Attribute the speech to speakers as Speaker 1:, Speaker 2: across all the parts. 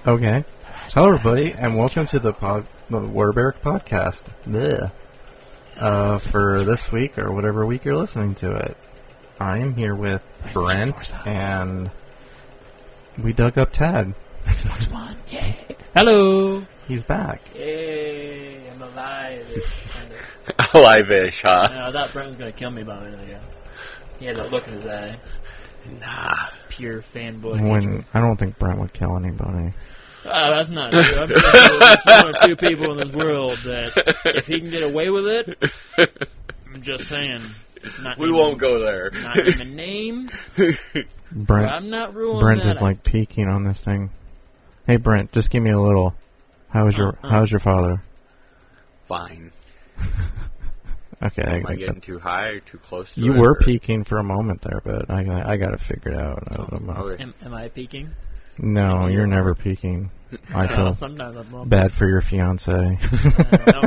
Speaker 1: Okay. Hello, everybody, and welcome to the Warberic Podcast. Blech. For this week, or whatever week you're listening to it, I am here with Brent, and we dug up Tad.
Speaker 2: Yay. Hello.
Speaker 1: He's back.
Speaker 2: Yay, I'm alive.
Speaker 3: Alive-ish, huh?
Speaker 2: I thought Brent was going to kill me about a minute ago. He had that look in his eye.
Speaker 3: Nah.
Speaker 2: Pure fanboy.
Speaker 1: I don't think Brent would kill anybody.
Speaker 2: That's not true. I'm just there's one or two people in this world that if he can get away with it, I'm just saying.
Speaker 3: We won't go there.
Speaker 2: Not name a name.
Speaker 1: Brent,
Speaker 2: I'm not ruling
Speaker 1: Brent
Speaker 2: that
Speaker 1: is like peeking on this thing. Hey, Brent, just give me a little. How's your father?
Speaker 3: Fine.
Speaker 1: Okay.
Speaker 3: Am I getting too high or too close to
Speaker 1: You
Speaker 3: it?
Speaker 1: were peeking for a moment there, but I got it figured out. I don't know.
Speaker 3: Okay.
Speaker 2: Am I peeking?
Speaker 1: No, you're never peeking. I feel
Speaker 2: sometimes I'm
Speaker 1: bad for your fiance.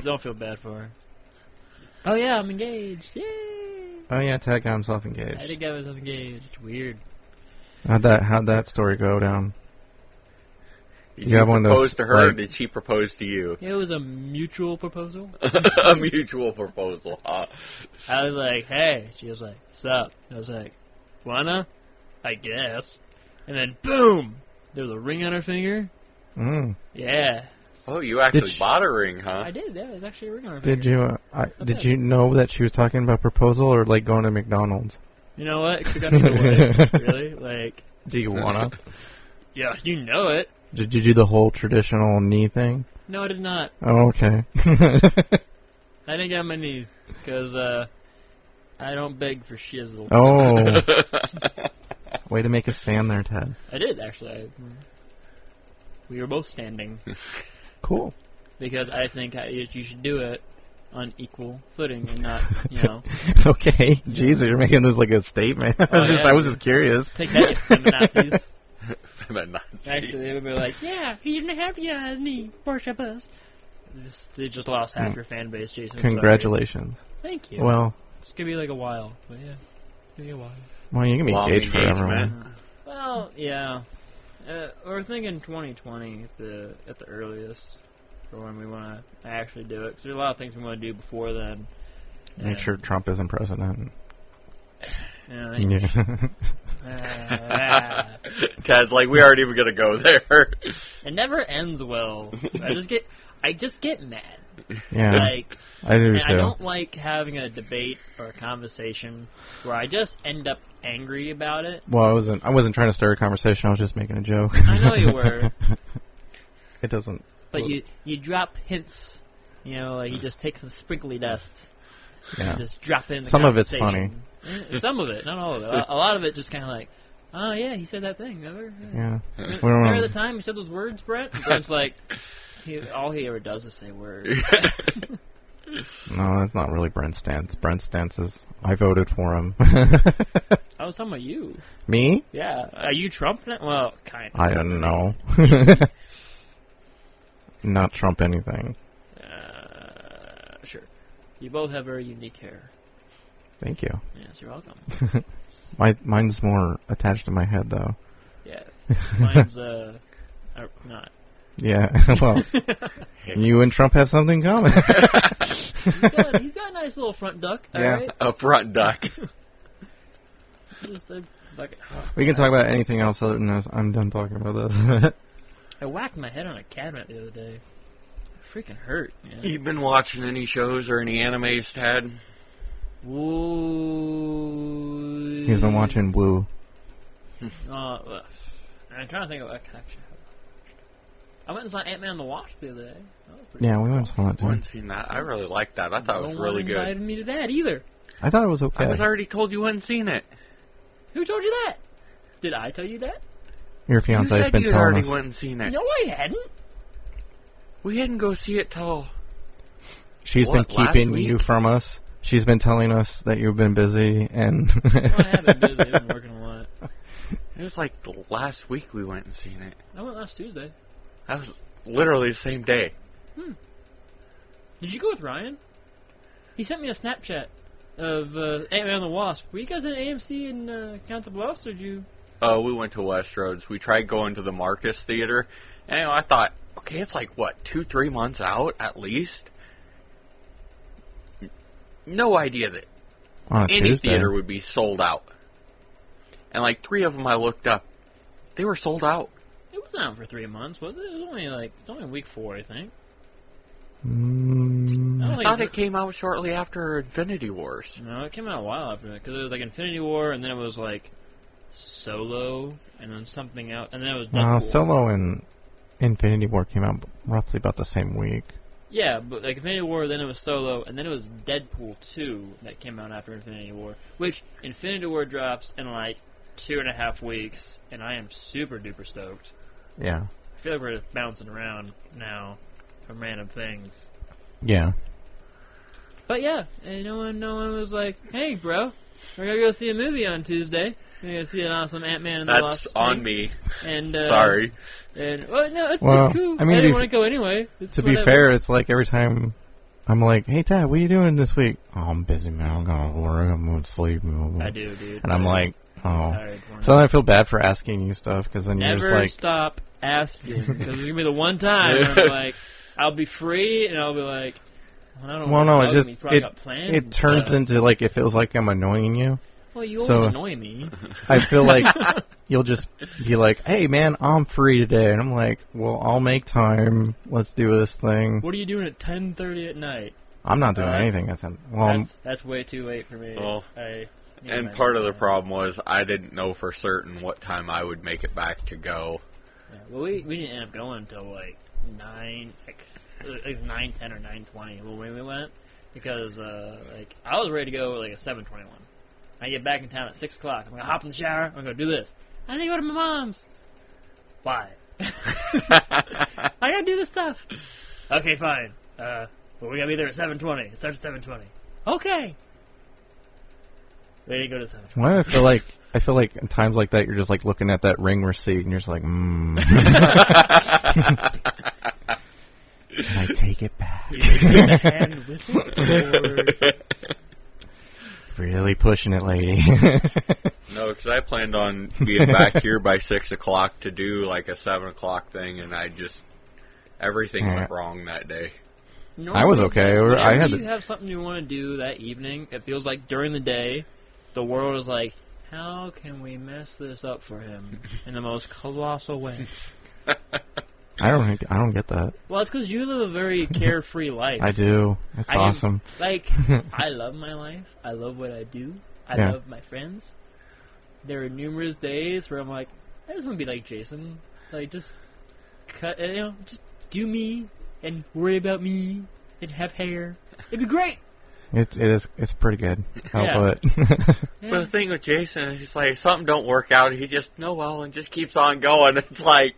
Speaker 2: don't feel bad for her. Oh yeah, I'm engaged. Yay!
Speaker 1: Oh yeah, Tad got himself engaged.
Speaker 2: I did get myself engaged. Weird.
Speaker 1: How'd that story go down?
Speaker 3: Did you propose to her, or did she propose to you?
Speaker 2: It was a mutual proposal.
Speaker 3: A mutual proposal, huh?
Speaker 2: I was like, hey. She was like, sup? I was like, wanna? I guess. And then, boom! There was a ring on her finger.
Speaker 1: Mm.
Speaker 2: Yeah.
Speaker 3: Oh, you actually bought a ring, huh?
Speaker 2: I did, yeah. There's actually a ring on her finger.
Speaker 1: Did you know that she was talking about proposal or like going to McDonald's?
Speaker 2: You know what? It could have gone either way. Really? Like.
Speaker 1: Do you wanna?
Speaker 2: Yeah, you know it.
Speaker 1: Did you do the whole traditional knee thing?
Speaker 2: No, I did not.
Speaker 1: Oh, okay.
Speaker 2: I didn't get on my knees because I don't beg for shizzle.
Speaker 1: Oh. Way to make us stand there, Ted.
Speaker 2: I did, actually. We were both standing.
Speaker 1: Cool.
Speaker 2: Because I think you should do it on equal footing and not, you know.
Speaker 1: Okay. Jesus, you're making this like a statement. I was just curious.
Speaker 2: Take that, you feminazis.
Speaker 3: Feminazis.
Speaker 2: Actually, they would be like, yeah, he didn't have you on his knee. Worship us. They just lost half your fan base, Jason.
Speaker 1: Congratulations.
Speaker 2: Thank you.
Speaker 1: Well.
Speaker 2: It's going to be like a while, but yeah. It's going to be a while.
Speaker 1: Well, you can be engaged forever, man.
Speaker 2: Well, yeah. We're thinking 2020 at the earliest for when we want to actually do it. Because there's a lot of things we want to do before then.
Speaker 1: Make sure Trump isn't president.
Speaker 3: Tad's like, we aren't even going to go there.
Speaker 2: It never ends well. I just get mad.
Speaker 1: Yeah,
Speaker 2: like,
Speaker 1: I do too.
Speaker 2: I don't like having a debate or a conversation where I just end up angry about it.
Speaker 1: Well, I wasn't trying to start a conversation. I was just making a joke.
Speaker 2: I know you were.
Speaker 1: It doesn't.
Speaker 2: But you drop hints. You know, like you just take some sprinkly dust.
Speaker 1: Yeah.
Speaker 2: And just drop it in the
Speaker 1: Some of it's
Speaker 2: conversation.
Speaker 1: funny.
Speaker 2: Some of it, not all of it. A lot of it just kind of like, oh yeah, he said that thing.
Speaker 1: Yeah.
Speaker 2: Remember the time he said those words, Brent? And Brent's like, all he ever does is say words.
Speaker 1: No, that's not really Brent's stance. Brent's stance is, I voted for him.
Speaker 2: I was talking about you.
Speaker 1: Me?
Speaker 2: Yeah. Are you Trump now? Well, kind of.
Speaker 1: I don't know. Not Trump anything.
Speaker 2: Sure. You both have very unique hair.
Speaker 1: Thank you.
Speaker 2: Yes, you're welcome.
Speaker 1: Mine's more attached to my head, though.
Speaker 2: Yes. Mine's, not.
Speaker 1: Yeah, well, you and Trump have something in common.
Speaker 2: He's got a nice little front duck,
Speaker 1: yeah.
Speaker 2: Right?
Speaker 3: A front duck.
Speaker 1: We can talk about anything else other than this. I'm done talking about this.
Speaker 2: I whacked my head on a cabinet the other day. It freaking hurt. Yeah.
Speaker 3: You been watching any shows or any animes, Tad?
Speaker 2: Woo.
Speaker 1: He's been watching Woo.
Speaker 2: I'm trying to think of what connection. I went and saw Ant-Man and the Wasp the other day.
Speaker 1: Yeah, we went and saw it too.
Speaker 3: I haven't seen that. I really liked that. I thought it was really good.
Speaker 2: No one invited me to that either.
Speaker 1: I thought it was okay.
Speaker 3: I was already told you hadn't seen it.
Speaker 2: Who told you that? Did I tell you that?
Speaker 1: Your fiance's been telling us.
Speaker 3: You said you already went and seen it.
Speaker 2: No, I hadn't.
Speaker 3: We didn't go see it till...
Speaker 1: She's been keeping you from us. She's been telling us that you've been busy, and...
Speaker 2: I have been busy. I've been working a lot.
Speaker 3: It was like the last week we went and seen it.
Speaker 2: I went last Tuesday.
Speaker 3: That was literally the same day.
Speaker 2: Did you go with Ryan? He sent me a Snapchat of Ant-Man and the Wasp. Were you guys in AMC in Council Bluffs, or did you...
Speaker 3: We went to Westroads. We tried going to the Marcus Theater, and I thought, okay, it's like, what, 2-3 months out at least? No idea that any theater would be sold out. And like 3 of them I looked up, they were sold out.
Speaker 2: It wasn't out for 3 months, was it? It was only week 4, I think.
Speaker 3: I thought it came out shortly after Infinity Wars.
Speaker 2: No, it came out a while after that, because it was like Infinity War, and then it was like Solo, and then something else, and then it was Deadpool.
Speaker 1: Solo and Infinity War came out roughly about the same week.
Speaker 2: Yeah, but like Infinity War, then it was Solo, and then it was Deadpool 2 that came out after Infinity War, which Infinity War drops in like 2.5 weeks, and I am super duper stoked.
Speaker 1: Yeah.
Speaker 2: I feel like we're just bouncing around now from random things.
Speaker 1: Yeah.
Speaker 2: But yeah, and no one was like, hey bro, we're gonna go see a movie on Tuesday. We're gonna see an awesome Ant-Man and the Wasp.
Speaker 3: That's on me.
Speaker 2: And
Speaker 3: sorry.
Speaker 2: And no, it's cool.
Speaker 1: I mean,
Speaker 2: I didn't want to go anyway.
Speaker 1: To be fair, it's like every time I'm like, hey Dad, what are you doing this week? Oh, I'm busy, man. I'm going to work. I'm going to sleep.
Speaker 2: I do, dude.
Speaker 1: And I'm like, oh. So then I feel bad for asking you stuff, because then you're just like...
Speaker 2: Never stop asking, because there's going to be the one time where I'm like, I'll be free, and I'll be like, well, no,
Speaker 1: it turns into, like, it feels like I'm annoying you.
Speaker 2: Well, you always annoy me.
Speaker 1: I feel like you'll just be like, hey, man, I'm free today. And I'm like, well, I'll make time. Let's do this thing.
Speaker 2: What are you doing at 10:30 at night?
Speaker 1: I'm not doing anything at 10. Well,
Speaker 2: that's way too late for me.
Speaker 3: Well, and part of the problem was I didn't know for certain what time I would make it back to go.
Speaker 2: Yeah, well, we didn't end up going until like 9, like 9:10 or 9:20 when we went, because like I was ready to go like at 7:21. I get back in town at 6 o'clock. I'm gonna hop in the shower. I'm gonna do this. I need to go to my mom's. Why? I gotta do this stuff. Okay, fine. Well, we gotta be there at 7:20. It starts at 7:20. Okay. Ready to go to 7:20.
Speaker 1: Why do I feel like in times like that you're just like looking at that ring receipt and you're just like, Can I take it back?
Speaker 2: Hand with it.
Speaker 1: Really pushing it, lady.
Speaker 3: No, because I planned on being back here by 6 o'clock to do like a 7 o'clock thing, and everything went wrong that day.
Speaker 1: I was okay.
Speaker 2: Whenever you have something you want to do that evening, it feels like during the day, the world is like, how can we mess this up for him in the most colossal way?
Speaker 1: I don't get that.
Speaker 2: Well, it's because you live a very carefree life.
Speaker 1: I do. It's awesome.
Speaker 2: I love my life. I love what I do. I love my friends. There are numerous days where I'm like, I just want to be like Jason. Like, just just do me and worry about me and have hair. It'd be great.
Speaker 1: It's pretty good. But
Speaker 3: the thing with Jason is just like, if something don't work out, he just and just keeps on going. It's like,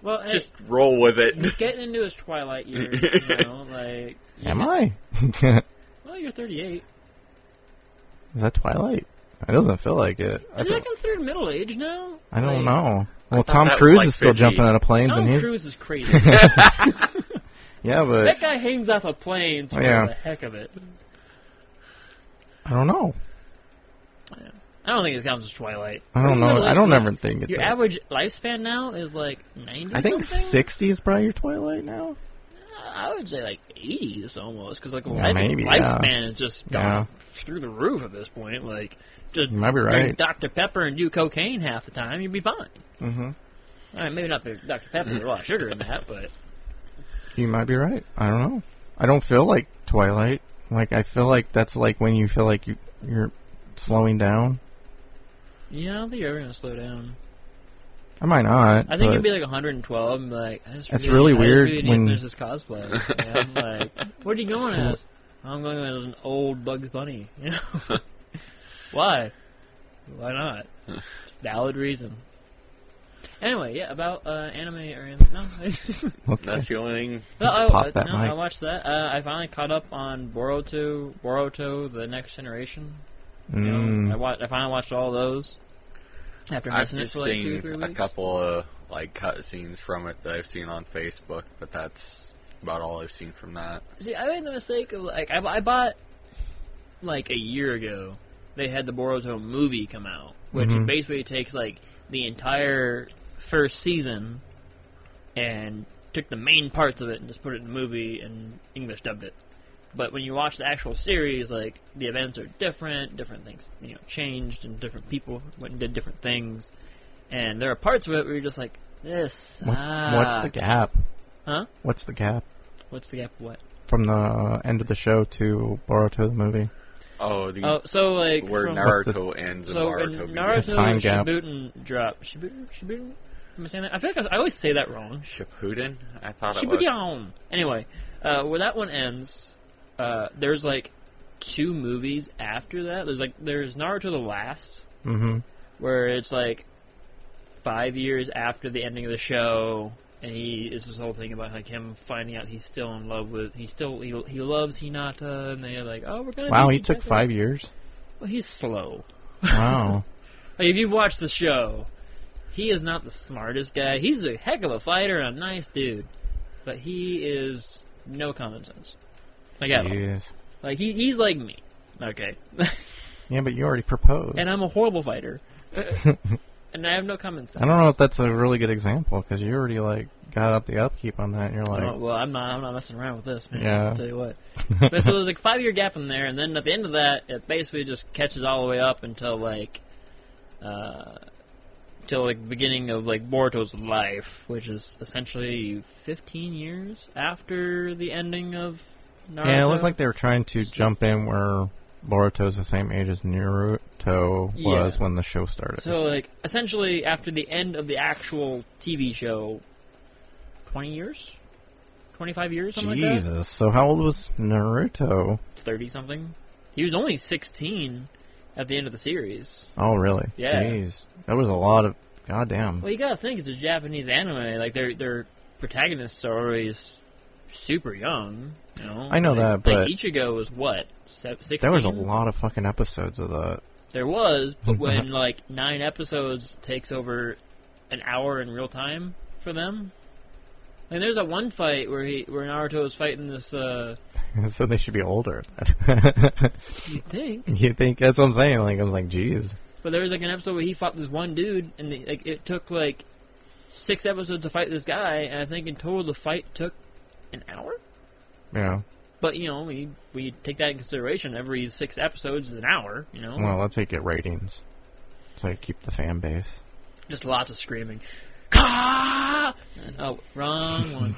Speaker 3: well, just roll with it.
Speaker 2: He's getting into his twilight years, like...
Speaker 1: Am I?
Speaker 2: Well, you're 38.
Speaker 1: Is that twilight? It doesn't feel like it.
Speaker 2: Is that considered middle age now?
Speaker 1: I don't know. Well, Tom Cruise is still jumping out of planes.
Speaker 2: Tom Cruise is crazy.
Speaker 1: Yeah, but...
Speaker 2: That guy hangs off a plane for the heck of it.
Speaker 1: I don't know.
Speaker 2: I don't think it counts as twilight.
Speaker 1: I don't know. I don't ever think it's...
Speaker 2: Your average lifespan now is like 90
Speaker 1: I think 60 is probably your twilight now.
Speaker 2: I would say like 80s almost, because like lifespan is just gone through the roof at this point. Like, just
Speaker 1: you might be right.
Speaker 2: drink Dr. Pepper and do cocaine half the time, you'd be fine.
Speaker 1: Mm-hmm.
Speaker 2: All right, maybe not the Dr. Pepper, there's a lot of sugar in that, but...
Speaker 1: You might be right. I don't know. I don't feel like twilight. Like, I feel like that's like when you feel like you're slowing down.
Speaker 2: Yeah, I don't think you're ever going to slow down.
Speaker 1: I might not.
Speaker 2: I think it'd be like 112 and be like,
Speaker 1: that's really weird when
Speaker 2: there's this cosplay. I'm like, where are you going as? I'm going as an old Bugs Bunny. You know? Why? Why not? Valid reason. Anyway, yeah, about anime or anything. No,
Speaker 1: Okay.
Speaker 3: That's the only thing.
Speaker 2: no,
Speaker 1: Pop that mic.
Speaker 2: I watched that. I finally caught up on Boruto: The Next Generation. You know, I finally watched all those after
Speaker 3: I've
Speaker 2: missing it
Speaker 3: just
Speaker 2: for like
Speaker 3: seen
Speaker 2: 2 or 3
Speaker 3: a
Speaker 2: weeks.
Speaker 3: couple of like cutscenes from it that I've seen on Facebook, but that's about all I've seen from that.
Speaker 2: See, I made the mistake of like I bought like a year ago. They had the Boruto movie come out, which
Speaker 1: Mhm.
Speaker 2: basically takes like the entire first season and took the main parts of it and just put it in the movie and English dubbed it. But when you watch the actual series, like the events are different things, you know, changed, and different people went and did different things. And there are parts of it where you're just like, this
Speaker 1: What's the gap?
Speaker 2: Huh?
Speaker 1: What's the gap
Speaker 2: What's the gap? What?
Speaker 1: from the end of the show to Boruto the movie?
Speaker 3: Oh, the
Speaker 2: Oh, so like
Speaker 3: where
Speaker 2: from,
Speaker 3: Naruto ends and
Speaker 2: so
Speaker 3: Naruto
Speaker 2: in
Speaker 3: begins.
Speaker 2: Naruto
Speaker 1: Time gap.
Speaker 2: Shippuden drop. Shippuden? Am I saying that? I feel like I always say that wrong.
Speaker 3: Shippuden? I thought it was.
Speaker 2: Shippuden. Anyway, where that one ends, there's like 2 movies after that. There's Naruto the Last,
Speaker 1: Mm-hmm.
Speaker 2: where it's like 5 years after the ending of the show, and it's this whole thing about like him finding out he's still in love with he loves Hinata, and they're like, oh, we're gonna.
Speaker 1: Wow,
Speaker 2: be
Speaker 1: he took
Speaker 2: together.
Speaker 1: 5 years.
Speaker 2: Well, he's slow.
Speaker 1: Wow.
Speaker 2: Like, if you've watched the show, he is not the smartest guy. He's a heck of a fighter and a nice dude, but he is no common sense. Like at all.
Speaker 1: Jeez.
Speaker 2: Like he's like me. Okay.
Speaker 1: Yeah, but you already proposed.
Speaker 2: And I'm a horrible fighter. And I have no common sense.
Speaker 1: I don't know if that's a really good example, because you already like got up the upkeep on that, and you're like,
Speaker 2: Oh, well, I'm not messing around with this, man.
Speaker 1: Yeah.
Speaker 2: I'll tell you what. But so there's like a 5-year gap in there, and then at the end of that, it basically just catches all the way up until like, beginning of like Boruto's life, which is essentially 15 years after the ending of Naruto.
Speaker 1: yeah, it looked like they were trying to jump in where Boruto's the same age as Naruto was
Speaker 2: Yeah.
Speaker 1: when the show started.
Speaker 2: So like essentially after the end of the actual TV show, 20 years, 25 years, something like that.
Speaker 1: Jesus. So how old was Naruto?
Speaker 2: 30 something. He was only 16 at the end of the series.
Speaker 1: Oh, really?
Speaker 2: Yeah.
Speaker 1: Jeez. That was a lot of... Goddamn.
Speaker 2: Well, you gotta think it's a Japanese anime. Like their protagonists are always super young. You know.
Speaker 1: I know that, but-
Speaker 2: like Ichigo was what? 16?
Speaker 1: There was a lot of fucking episodes of that.
Speaker 2: There was, but when like 9 episodes takes over an hour in real time for them. And there's that one fight where Naruto was fighting this.
Speaker 1: So they should be older.
Speaker 2: You think?
Speaker 1: You think? That's what I'm saying. Like, I was like, jeez.
Speaker 2: But there was like an episode where he fought this one dude, and it took like 6 episodes to fight this guy, and I think in total the fight took an hour.
Speaker 1: Yeah.
Speaker 2: But you know, we take that in consideration. Every 6 episodes is an hour. You know,
Speaker 1: Well, that's how you get ratings. So you keep the fan base.
Speaker 2: just lots of screaming. Ka! Oh, wrong one.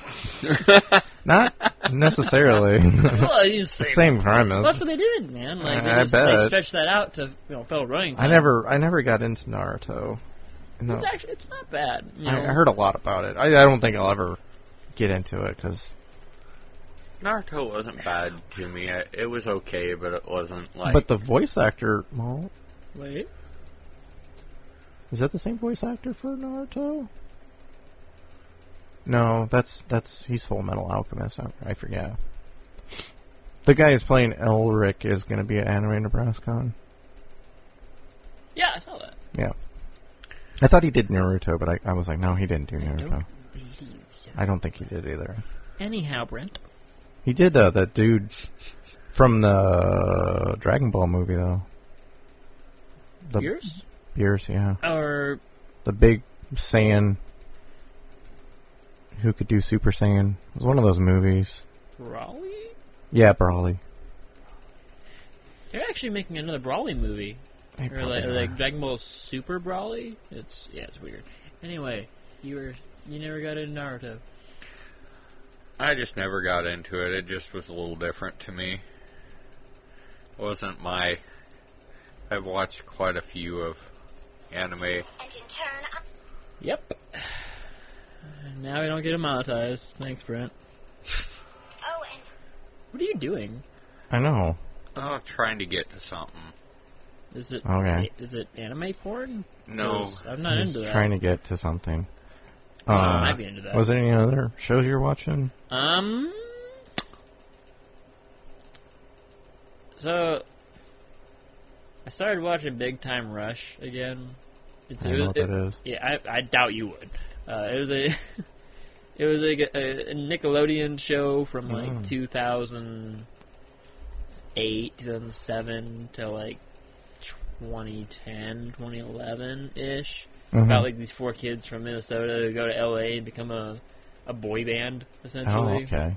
Speaker 1: Not necessarily.
Speaker 2: Well, you just say,
Speaker 1: Same premise.
Speaker 2: well, that's what they did, man. Like
Speaker 1: I
Speaker 2: they
Speaker 1: bet.
Speaker 2: stretched that out to fill running
Speaker 1: I
Speaker 2: time.
Speaker 1: never got into Naruto. No.
Speaker 2: It's not bad. You know?
Speaker 1: I heard a lot about it. I don't think I'll ever get into it, because...
Speaker 3: Naruto wasn't bad to me. It was okay, but it wasn't like.
Speaker 1: But the voice actor... Well,
Speaker 2: Wait.
Speaker 1: is that the same voice actor for Naruto? No, he's Full Metal Alchemist. I forget. The guy who's playing Elric is going to be at Anime Nebrascon.
Speaker 2: Yeah, I saw that.
Speaker 1: Yeah. I thought he did Naruto, but I was like, no, he didn't do
Speaker 2: I
Speaker 1: Naruto.
Speaker 2: don't believe so.
Speaker 1: I don't think he did either.
Speaker 2: Anyhow, Brent.
Speaker 1: He did that dude from the Dragon Ball movie, though.
Speaker 2: Yours?
Speaker 1: Beerus, yeah.
Speaker 2: Or
Speaker 1: The big Saiyan who could do Super Saiyan. It was one of those movies.
Speaker 2: Brawly?
Speaker 1: Yeah, Brawly.
Speaker 2: They're actually making another Brawly movie.
Speaker 1: They
Speaker 2: Or
Speaker 1: probably are.
Speaker 2: like Dragon Ball Super Brawly. It's weird. Anyway, you never got into Naruto.
Speaker 3: I just never got into it. It just was a little different to me. It wasn't my. I've watched quite a few of anime.
Speaker 2: Yep. Now we don't get monetized. Thanks, Brent. What are you doing?
Speaker 1: I know.
Speaker 3: Oh, trying to get to something.
Speaker 2: Is it
Speaker 1: Okay.
Speaker 2: Is it anime porn?
Speaker 3: No.
Speaker 2: 'Cause I'm not into that.
Speaker 1: Trying to get to something.
Speaker 2: I might be into that.
Speaker 1: Was there any other shows you're watching?
Speaker 2: So I started watching Big Time Rush again.
Speaker 1: I don't know what that is.
Speaker 2: Yeah, I doubt you would. It was a Nickelodeon show from like 2008, 2007 to like 2010, 2011-ish. About like these 4 kids from Minnesota who go to LA and become a boy band essentially.
Speaker 1: Oh, okay.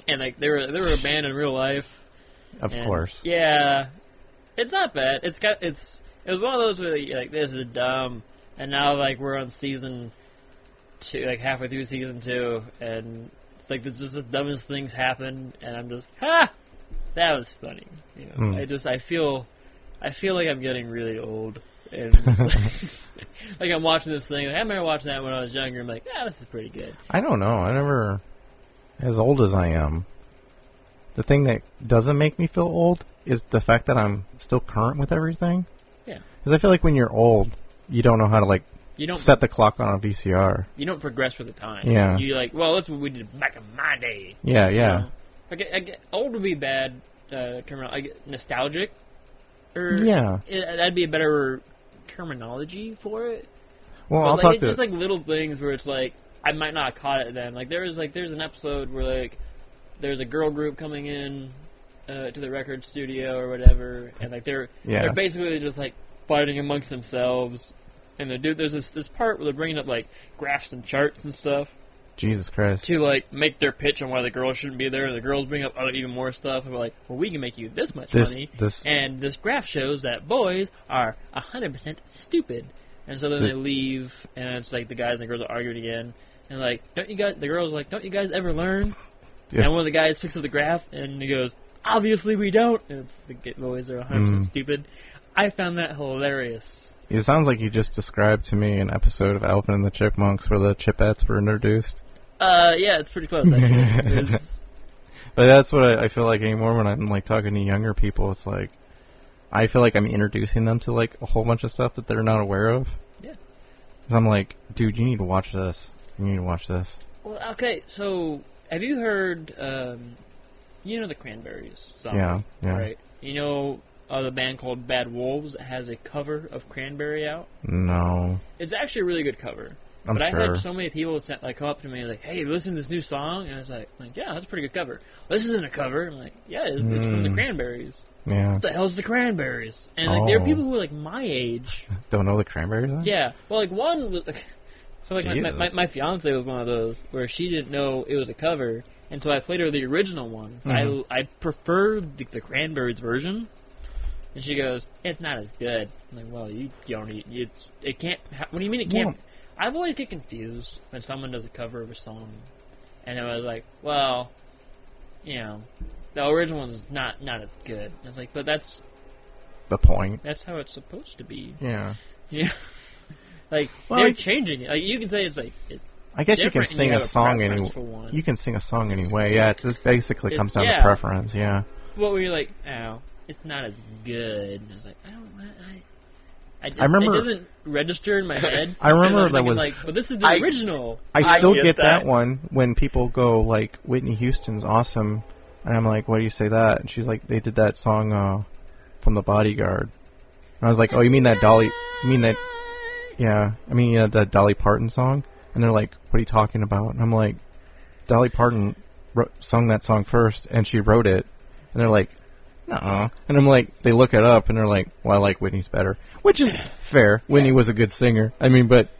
Speaker 2: And like they were a band in real life.
Speaker 1: Of course.
Speaker 2: Yeah, it's not bad. It was one of those where you're like, this is dumb, and now like we're on season 2, like halfway through season 2, and it's like just the dumbest things happen, and I'm just that was funny. You know, I feel like I'm getting really old, and like I'm watching this thing. Like, I remember watching that when I was younger. I'm like, this is pretty good.
Speaker 1: I don't know. I never, as old as I am, the thing that doesn't make me feel old is the fact that I'm still current with everything.
Speaker 2: Yeah.
Speaker 1: Because I feel like when you're old, you don't know how to set the clock on a VCR.
Speaker 2: You don't progress with the time.
Speaker 1: Yeah.
Speaker 2: You like, well, that's what we did back in my day.
Speaker 1: Yeah, yeah.
Speaker 2: You know? I get old would be bad terminology. I get nostalgic. That'd be a better terminology for it.
Speaker 1: Well,
Speaker 2: but
Speaker 1: I'll
Speaker 2: like,
Speaker 1: talk
Speaker 2: it's
Speaker 1: to
Speaker 2: just like little things where it's like I might not have caught it then. Like there's an episode where like there's a girl group coming in to the record studio or whatever, and like they're basically just like fighting amongst themselves. And there's this part where they're bringing up like graphs and charts and stuff.
Speaker 1: Jesus Christ.
Speaker 2: To like make their pitch on why the girls shouldn't be there, and the girls bring up even more stuff. And we're like, well, we can make you this much money, and this graph shows that boys are 100% stupid. And so then they leave, and it's like the guys and the girls are arguing again. And like, the girls are like, don't you guys ever learn? Yeah. And one of the guys picks up the graph, and he goes, obviously we don't. And it's the boys are 100% stupid. I found that hilarious.
Speaker 1: It sounds like you just described to me an episode of Alvin and the Chipmunks where the Chipettes were introduced.
Speaker 2: Yeah, it's pretty close, actually.
Speaker 1: But that's what I feel like anymore when I'm like talking to younger people. It's like I feel like I'm introducing them to like a whole bunch of stuff that they're not aware of.
Speaker 2: Yeah.
Speaker 1: 'Cause I'm like, dude, you need to watch this. You need to watch this.
Speaker 2: Well, okay, so have you heard, you know the Cranberries song?
Speaker 1: Yeah, yeah.
Speaker 2: Right? You know the band called Bad Wolves has a cover of Cranberry out?
Speaker 1: No.
Speaker 2: It's actually a really good cover.
Speaker 1: But
Speaker 2: I've had so many people come up to me and like, hey, listen to this new song? And I was like, yeah, that's a pretty good cover. This isn't a cover. I'm like, yeah, it's from the Cranberries.
Speaker 1: Yeah.
Speaker 2: What the hell's the Cranberries? And like, there are people who are like my age.
Speaker 1: Don't know the Cranberries then?
Speaker 2: Yeah. Well, like one was so like my fiance was one of those where she didn't know it was a cover, and so I played her the original one. I preferred the Cranberries version. And she goes, it's not as good. I'm like, well, you don't eat. It can't. What do you mean it can't? I've always get confused when someone does a cover of a song, and I was like, well, you know, the original one's not as good. I was like, but that's
Speaker 1: the point.
Speaker 2: That's how it's supposed to be.
Speaker 1: Yeah.
Speaker 2: Yeah. Like they're changing it. Like you can say it's like.
Speaker 1: I guess you can sing a song anyway. You can sing a song anyway. Yeah, it basically comes down to preference. Yeah.
Speaker 2: What were you like? Oh, it's not as good. And I was like, I
Speaker 1: remember
Speaker 2: it doesn't register in my head.
Speaker 1: I remember that was
Speaker 2: like, but this is the original.
Speaker 1: I still get that one when people go like Whitney Houston's awesome, and I'm like, why do you say that? And she's like, they did that song from The Bodyguard. And I was like, oh, you mean that Dolly? You mean that? Yeah, I mean that Dolly Parton song. And they're like, what are you talking about? And I'm like, Dolly Parton sung that song first, and she wrote it. And they're like, no. And I'm like, they look it up, and they're like, well, I like Whitney's better. Which is fair. Whitney was a good singer. I mean, but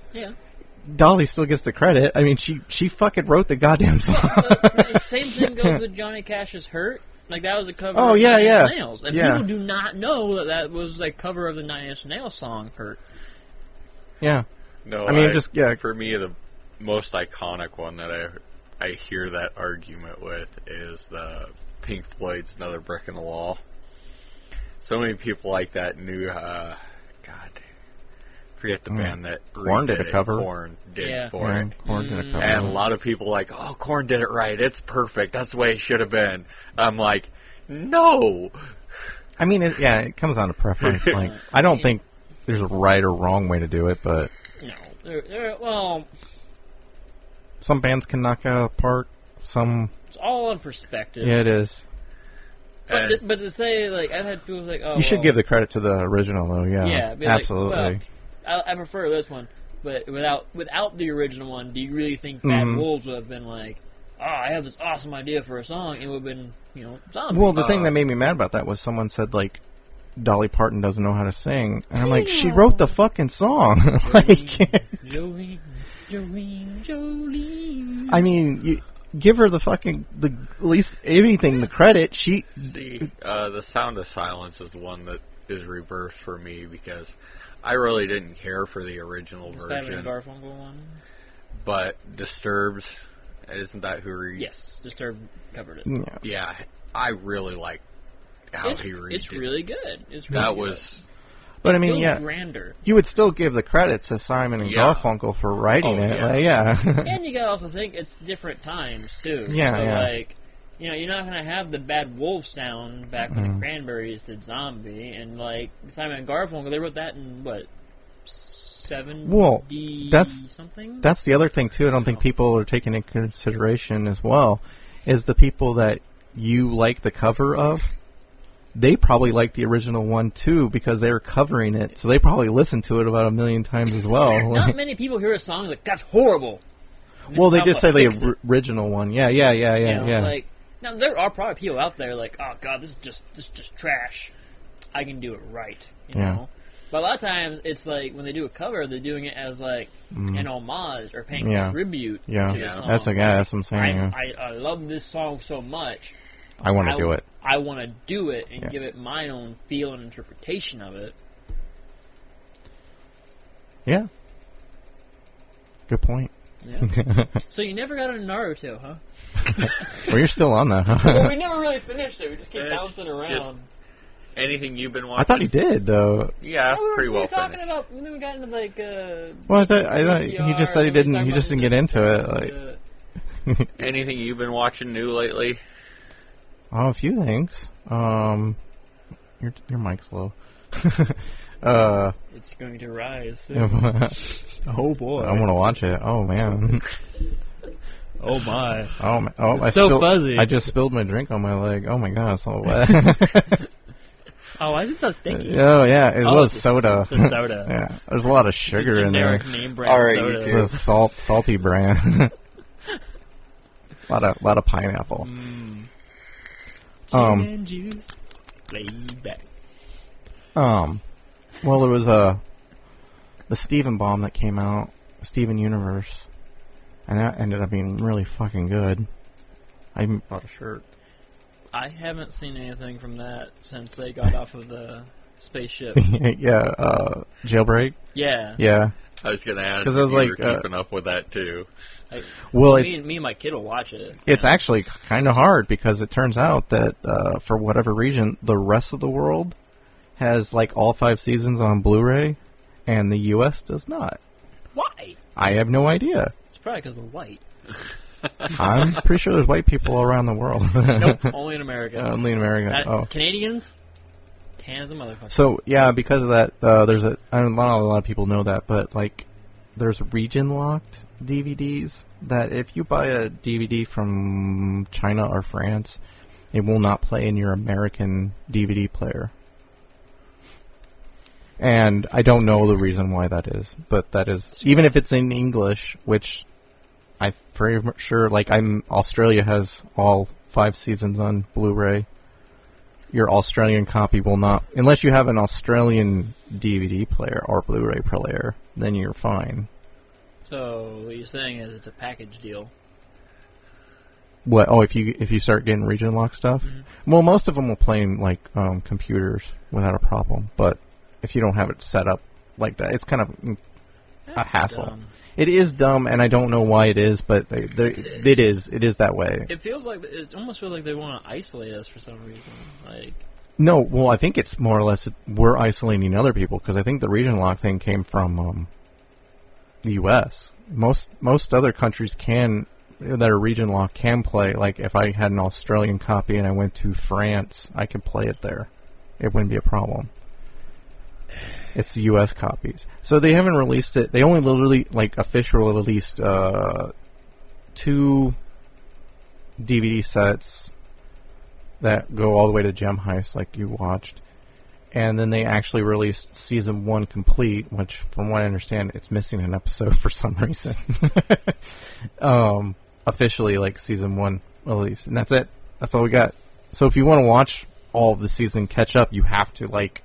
Speaker 1: Dolly still gets the credit. I mean, she fucking wrote the goddamn song.
Speaker 2: The same thing goes with Johnny Cash's Hurt. Like, that was a cover of Nine Inch Nails. And people do not know that was a cover of the Nine Inch Nails song, Hurt.
Speaker 1: Yeah.
Speaker 3: No,
Speaker 1: I mean,
Speaker 3: for me, the most iconic one that I hear that argument with is the Pink Floyd's Another Brick in the Wall. So many people like that new, forget the band that
Speaker 1: Korn did a cover.
Speaker 3: Korn did for it.
Speaker 1: Korn did a cover.
Speaker 3: And a lot of people like, oh, Korn did it right. It's perfect. That's the way it should have been. I'm like, no.
Speaker 1: I mean, it comes down to preference. Like, I don't think there's a right or wrong way to do it, but
Speaker 2: No, well,
Speaker 1: some bands can knock it out of the park. Some,
Speaker 2: it's all on perspective.
Speaker 1: yeah, it is.
Speaker 2: But to say, like, I've had people like, oh,
Speaker 1: You should give the credit to the original, though. Yeah,
Speaker 2: yeah, be like,
Speaker 1: absolutely.
Speaker 2: well, I prefer this one, but without the original one, do you really think Bad Wolves would have been like, oh, I have this awesome idea for a song, it would have been, zombie.
Speaker 1: Well, the thing that made me mad about that was someone said, like, Dolly Parton doesn't know how to sing. And I'm like, she wrote the fucking song.
Speaker 2: Jolene, Jolene.
Speaker 1: I mean, you give her at least anything, the credit.
Speaker 3: The Sound of Silence is one that is reversed for me because I really didn't care for the original version.
Speaker 2: Simon Garfunkel one?
Speaker 3: But Disturbed's, isn't that who
Speaker 2: Yes, Disturbed covered it.
Speaker 3: Yeah, I really like how he read it.
Speaker 2: It's really good. It's really
Speaker 3: that
Speaker 2: good.
Speaker 3: was...
Speaker 1: But I mean, yeah,
Speaker 2: grander.
Speaker 1: you would still give the credit to Simon and Garfunkel for writing it.
Speaker 2: And you gotta also think it's different times too.
Speaker 1: Yeah,
Speaker 2: so
Speaker 1: yeah.
Speaker 2: like, you're not gonna have the Bad Wolf sound back when the Cranberries did Zombie, and like Simon and Garfunkel, they wrote that in what, 70 something.
Speaker 1: That's the other thing too. I don't think people are taking into consideration as well, is the people that you like the cover of. They probably like the original one too because they were covering it, so they probably listened to it about 1 million times as well.
Speaker 2: Not many people hear a song like that's horrible.
Speaker 1: Well, they just say the original one. Yeah.
Speaker 2: Like, now there are probably people out there like, oh god, this is just trash. I can do it right, you know. But a lot of times it's like when they do a cover, they're doing it as like an homage or paying tribute to the song.
Speaker 1: That's what I'm saying.
Speaker 2: I love this song so much.
Speaker 1: I want to do it.
Speaker 2: I want to do it and give it my own feel and interpretation of it.
Speaker 1: Yeah. Good point.
Speaker 2: Yeah. So you never got into Naruto, huh?
Speaker 1: Well, you're still on that, huh?
Speaker 2: Well, we never really finished it. We just keep bouncing around.
Speaker 3: Anything you've been watching?
Speaker 1: I thought he did, though.
Speaker 3: Yeah, pretty well
Speaker 2: finished. We were talking
Speaker 3: finished.
Speaker 2: about, and then we got into like,
Speaker 1: well, I thought he just said he didn't. He just didn't get into it. Like.
Speaker 3: Anything you've been watching new lately?
Speaker 1: Oh, a few things. Your mic's low.
Speaker 2: It's going to rise soon.
Speaker 1: Oh boy! I want to watch it. Oh man.
Speaker 2: Oh my.
Speaker 1: It's
Speaker 2: so fuzzy.
Speaker 1: I just spilled my drink on my leg. Oh my god, it's all wet.
Speaker 2: Oh, why is it so sticky?
Speaker 1: Oh yeah, it was soda.
Speaker 2: It's a soda.
Speaker 1: Yeah, there's a lot of sugar in there.
Speaker 2: Name brand soda.
Speaker 1: It's a salty brand. lot of pineapple.
Speaker 2: Juice, lay back.
Speaker 1: Well, there was the Steven Bomb that came out, Steven Universe, and that ended up being really fucking good. I even bought a shirt.
Speaker 2: I haven't seen anything from that since they got off of the spaceship.
Speaker 1: Jailbreak.
Speaker 2: Yeah.
Speaker 1: Yeah.
Speaker 3: I was gonna ask
Speaker 1: if you
Speaker 3: were keeping up with that too.
Speaker 2: Me and my kid will watch it.
Speaker 1: It's actually kind of hard because it turns out that for whatever reason, the rest of the world has like all 5 seasons on Blu-ray, and the U.S. does not.
Speaker 2: Why?
Speaker 1: I have no idea.
Speaker 2: It's probably because we're white.
Speaker 1: I'm pretty sure there's white people around the world.
Speaker 2: Nope, only in America.
Speaker 1: Only in America.
Speaker 2: Canadians? Tan as a motherfucker.
Speaker 1: So yeah, because of that, there's not a lot of people know that, but like, there's region-locked DVDs that if you buy a DVD from China or France, it will not play in your American DVD player. And I don't know the reason why that is, but that is, even if it's in English, which I'm pretty sure, like, Australia has all 5 seasons on Blu-ray. Your Australian copy will not, unless you have an Australian DVD player or Blu-ray player, then you're fine.
Speaker 2: So what you're saying is it's a package deal.
Speaker 1: What? Oh, if you start getting region lock stuff, well, most of them will play in like computers without a problem. But if you don't have it set up like that, it's kind of a hassle.
Speaker 2: Dumb.
Speaker 1: It is dumb, and I don't know why it is, but it is that way.
Speaker 2: It almost feels like they want to isolate us for some reason. Like.
Speaker 1: No, well, I think it's more or less we're isolating other people because I think the region lock thing came from the U.S. Most other countries that are region locked can play. Like if I had an Australian copy and I went to France, I could play it there. it wouldn't be a problem. It's U.S. copies. So they haven't released it. They only literally, like, officially released 2 DVD sets that go all the way to Gem Heist, like you watched. And then they actually released Season 1 complete, which, from what I understand, it's missing an episode for some reason. Officially, like, Season 1 released. And that's it. That's all we got. So if you want to watch all of the season, catch up, you have to, like,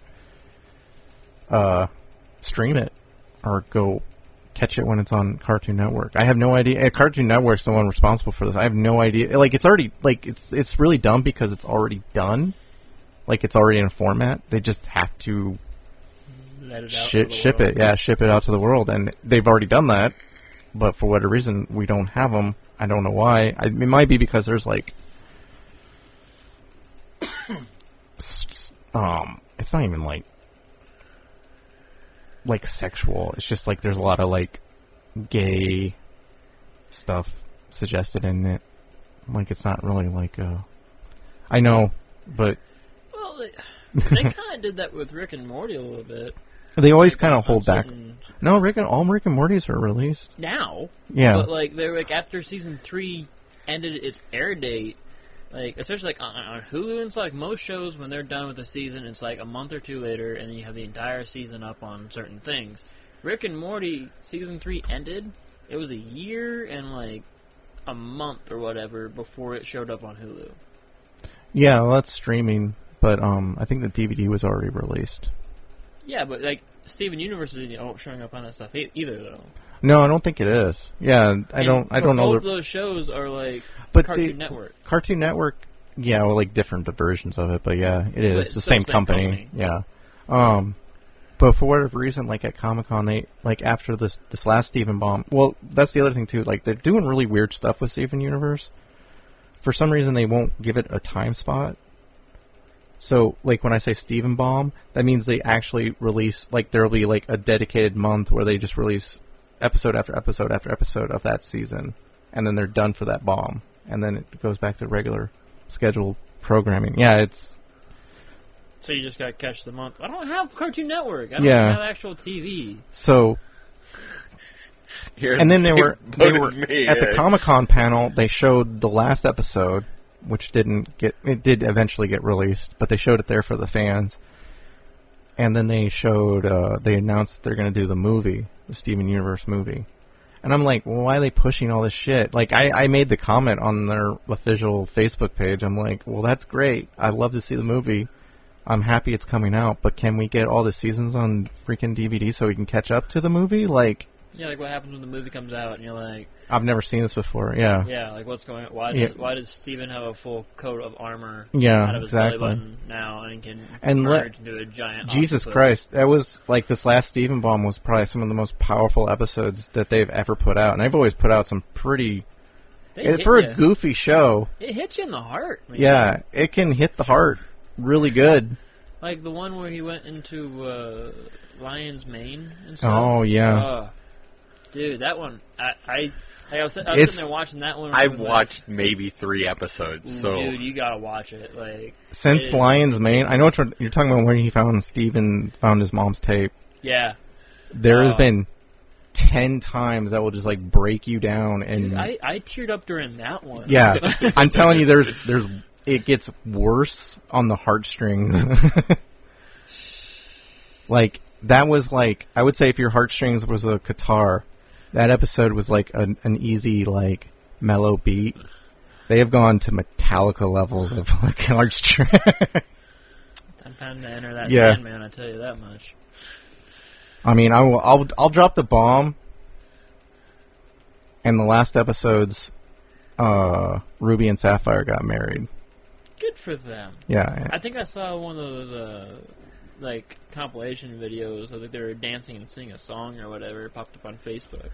Speaker 1: stream it or go catch it when it's on Cartoon Network. I have no idea. Cartoon Network's the one responsible for this. I have no idea. Like, it's already, like, it's really dumb because it's already done. Like, it's already in a format. They just have to
Speaker 2: Let it out
Speaker 1: ship it. Yeah, ship it out to the world. And they've already done that. But for whatever reason, we don't have them. I don't know why. It might be because there's, like, it's not even, like sexual. It's just, like, there's a lot of, like, gay stuff suggested in it. Like, it's not really, like, I know, but...
Speaker 2: Well, they kind of did that with Rick and Morty a little bit.
Speaker 1: They always
Speaker 2: Like,
Speaker 1: kind of hold back. No, all Rick and Mortys are released.
Speaker 2: Now?
Speaker 1: Yeah.
Speaker 2: But, like, they're, like, after Season 3 ended its air date, like, especially, like, on Hulu, it's like most shows, when they're done with the season, it's, like, a month or 2 later, and then you have the entire season up on certain things. Rick and Morty, Season 3 ended, it was a year and, like, a month or whatever before it showed up on Hulu.
Speaker 1: Yeah, well, that's streaming, but I think the DVD was already released.
Speaker 2: Yeah, but, like, Steven Universe isn't showing up on that stuff either, though.
Speaker 1: No, I don't think it is. Yeah, I don't know.
Speaker 2: Both those shows are, like,
Speaker 1: but
Speaker 2: Cartoon Network.
Speaker 1: Cartoon Network, yeah, well, like, different versions of it, but yeah, it is.
Speaker 2: But
Speaker 1: It's the
Speaker 2: still
Speaker 1: same company. Yeah. But for whatever reason, like, at Comic-Con, they, like, after this last Steven Bomb, well, that's the other thing, too, like, they're doing really weird stuff with Steven Universe. For some reason, they won't give it a time spot. So, like, when I say Steven Bomb, that means they actually release, like, there will be, like, a dedicated month where they just release episode after episode after episode of that season, and then they're done for that bomb, and then it goes back to regular scheduled programming. Yeah, it's...
Speaker 2: So you just gotta catch the month. I don't have Cartoon Network. I don't have actual TV.
Speaker 1: So... And then they were at the Comic-Con panel, they showed the last episode, which did eventually get released, but they showed it there for the fans. And then they announced they're going to do the movie, the Steven Universe movie. And I'm like, well, why are they pushing all this shit? Like, I made the comment on their official Facebook page. I'm like, well, that's great. I'd love to see the movie. I'm happy it's coming out, but can we get all the seasons on freaking DVD so we can catch up to the movie? Like...
Speaker 2: Yeah, like what happens when the movie comes out and you're like...
Speaker 1: I've never seen this before, yeah.
Speaker 2: Yeah, like what's going on? Why does Steven have a full coat of armor out of his belly button now and can merge into a giant
Speaker 1: Jesus
Speaker 2: octopus?
Speaker 1: Christ, that was, like, this last Steven Bomb was probably some of the most powerful episodes that they've ever put out. And they've always put out some pretty... For a goofy show...
Speaker 2: It hits you in the heart, man.
Speaker 1: Yeah, it can hit the heart really good.
Speaker 2: Like the one where he went into Lion's Mane and stuff.
Speaker 1: Oh, yeah.
Speaker 2: Dude, that one, I was sitting there watching that one.
Speaker 3: I've watched maybe 3 episodes, so...
Speaker 2: Dude, you gotta watch it. Like,
Speaker 1: since Lion's Mane, I know what you're talking about, when he Steven found his mom's tape.
Speaker 2: Yeah.
Speaker 1: There has been 10 times that will just, like, break you down. And
Speaker 2: dude, I teared up during that one.
Speaker 1: Yeah, I'm telling you, it gets worse on the heartstrings. Like, that was, like, I would say if your heartstrings was a guitar, that episode was like an easy, like, mellow beat. They have gone to Metallica levels of, like, heartstrings.
Speaker 2: Time to enter that band, man, I tell you that much.
Speaker 1: I mean, I'll drop the bomb. And the last episodes, Ruby and Sapphire got married.
Speaker 2: Good for them.
Speaker 1: Yeah.
Speaker 2: I think I saw one of those, like, compilation videos of, like, they were dancing and singing a song or whatever. It popped up on Facebook.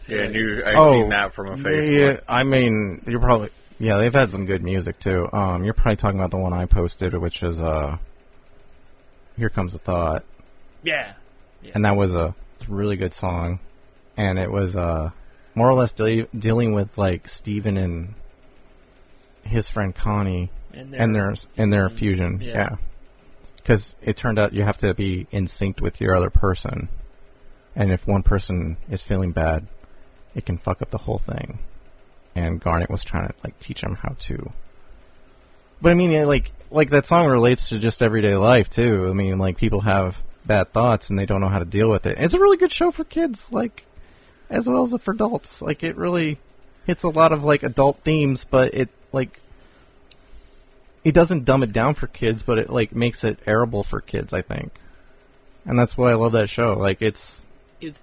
Speaker 3: Yeah, I've seen that from a Facebook.
Speaker 1: Yeah, I mean, you're probably... Yeah, they've had some good music, too. You're probably talking about the one I posted, which is, Here Comes the Thought.
Speaker 2: Yeah.
Speaker 1: And that was a really good song. And it was, more or less dealing with, like, Steven and his friend Connie
Speaker 2: And
Speaker 1: their fusion. Yeah. Because it turned out you have to be in sync with your other person, and if one person is feeling bad, it can fuck up the whole thing. And Garnet was trying to like teach him how to. But I mean, like that song relates to just everyday life too. I mean, like people have bad thoughts and they don't know how to deal with it. It's a really good show for kids, like as well as for adults. Like it really hits a lot of like adult themes, but it doesn't dumb it down for kids, but it like makes it airable for kids, I think. And that's why I love that show. Like it's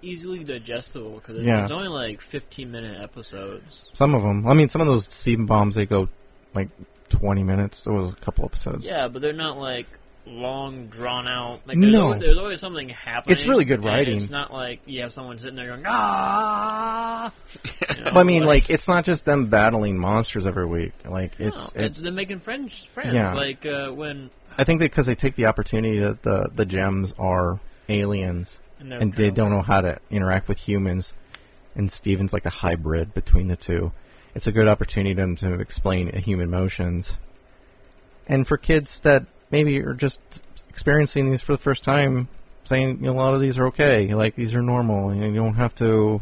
Speaker 2: easily digestible because
Speaker 1: Yeah.
Speaker 2: it's only like 15-minute episodes.
Speaker 1: some of them. I mean, some of those Steven bombs they go like 20 minutes. There was a couple episodes.
Speaker 2: Yeah, but they're not like long, drawn out. Like
Speaker 1: No.
Speaker 2: there's always something happening.
Speaker 1: It's really good
Speaker 2: and
Speaker 1: writing.
Speaker 2: It's not like you have someone sitting there going ah. You know,
Speaker 1: But I mean, like it's not just them battling monsters every week. Like
Speaker 2: it's them making friends.
Speaker 1: Yeah.
Speaker 2: Like when.
Speaker 1: I think that because they take the opportunity that the gems are aliens and they don't know how to interact with humans, and Steven's like a hybrid between the two. It's a good opportunity to them to explain human emotions. And for kids that maybe are just experiencing these for the first time, saying a lot of these are okay, like these are normal, and you don't have to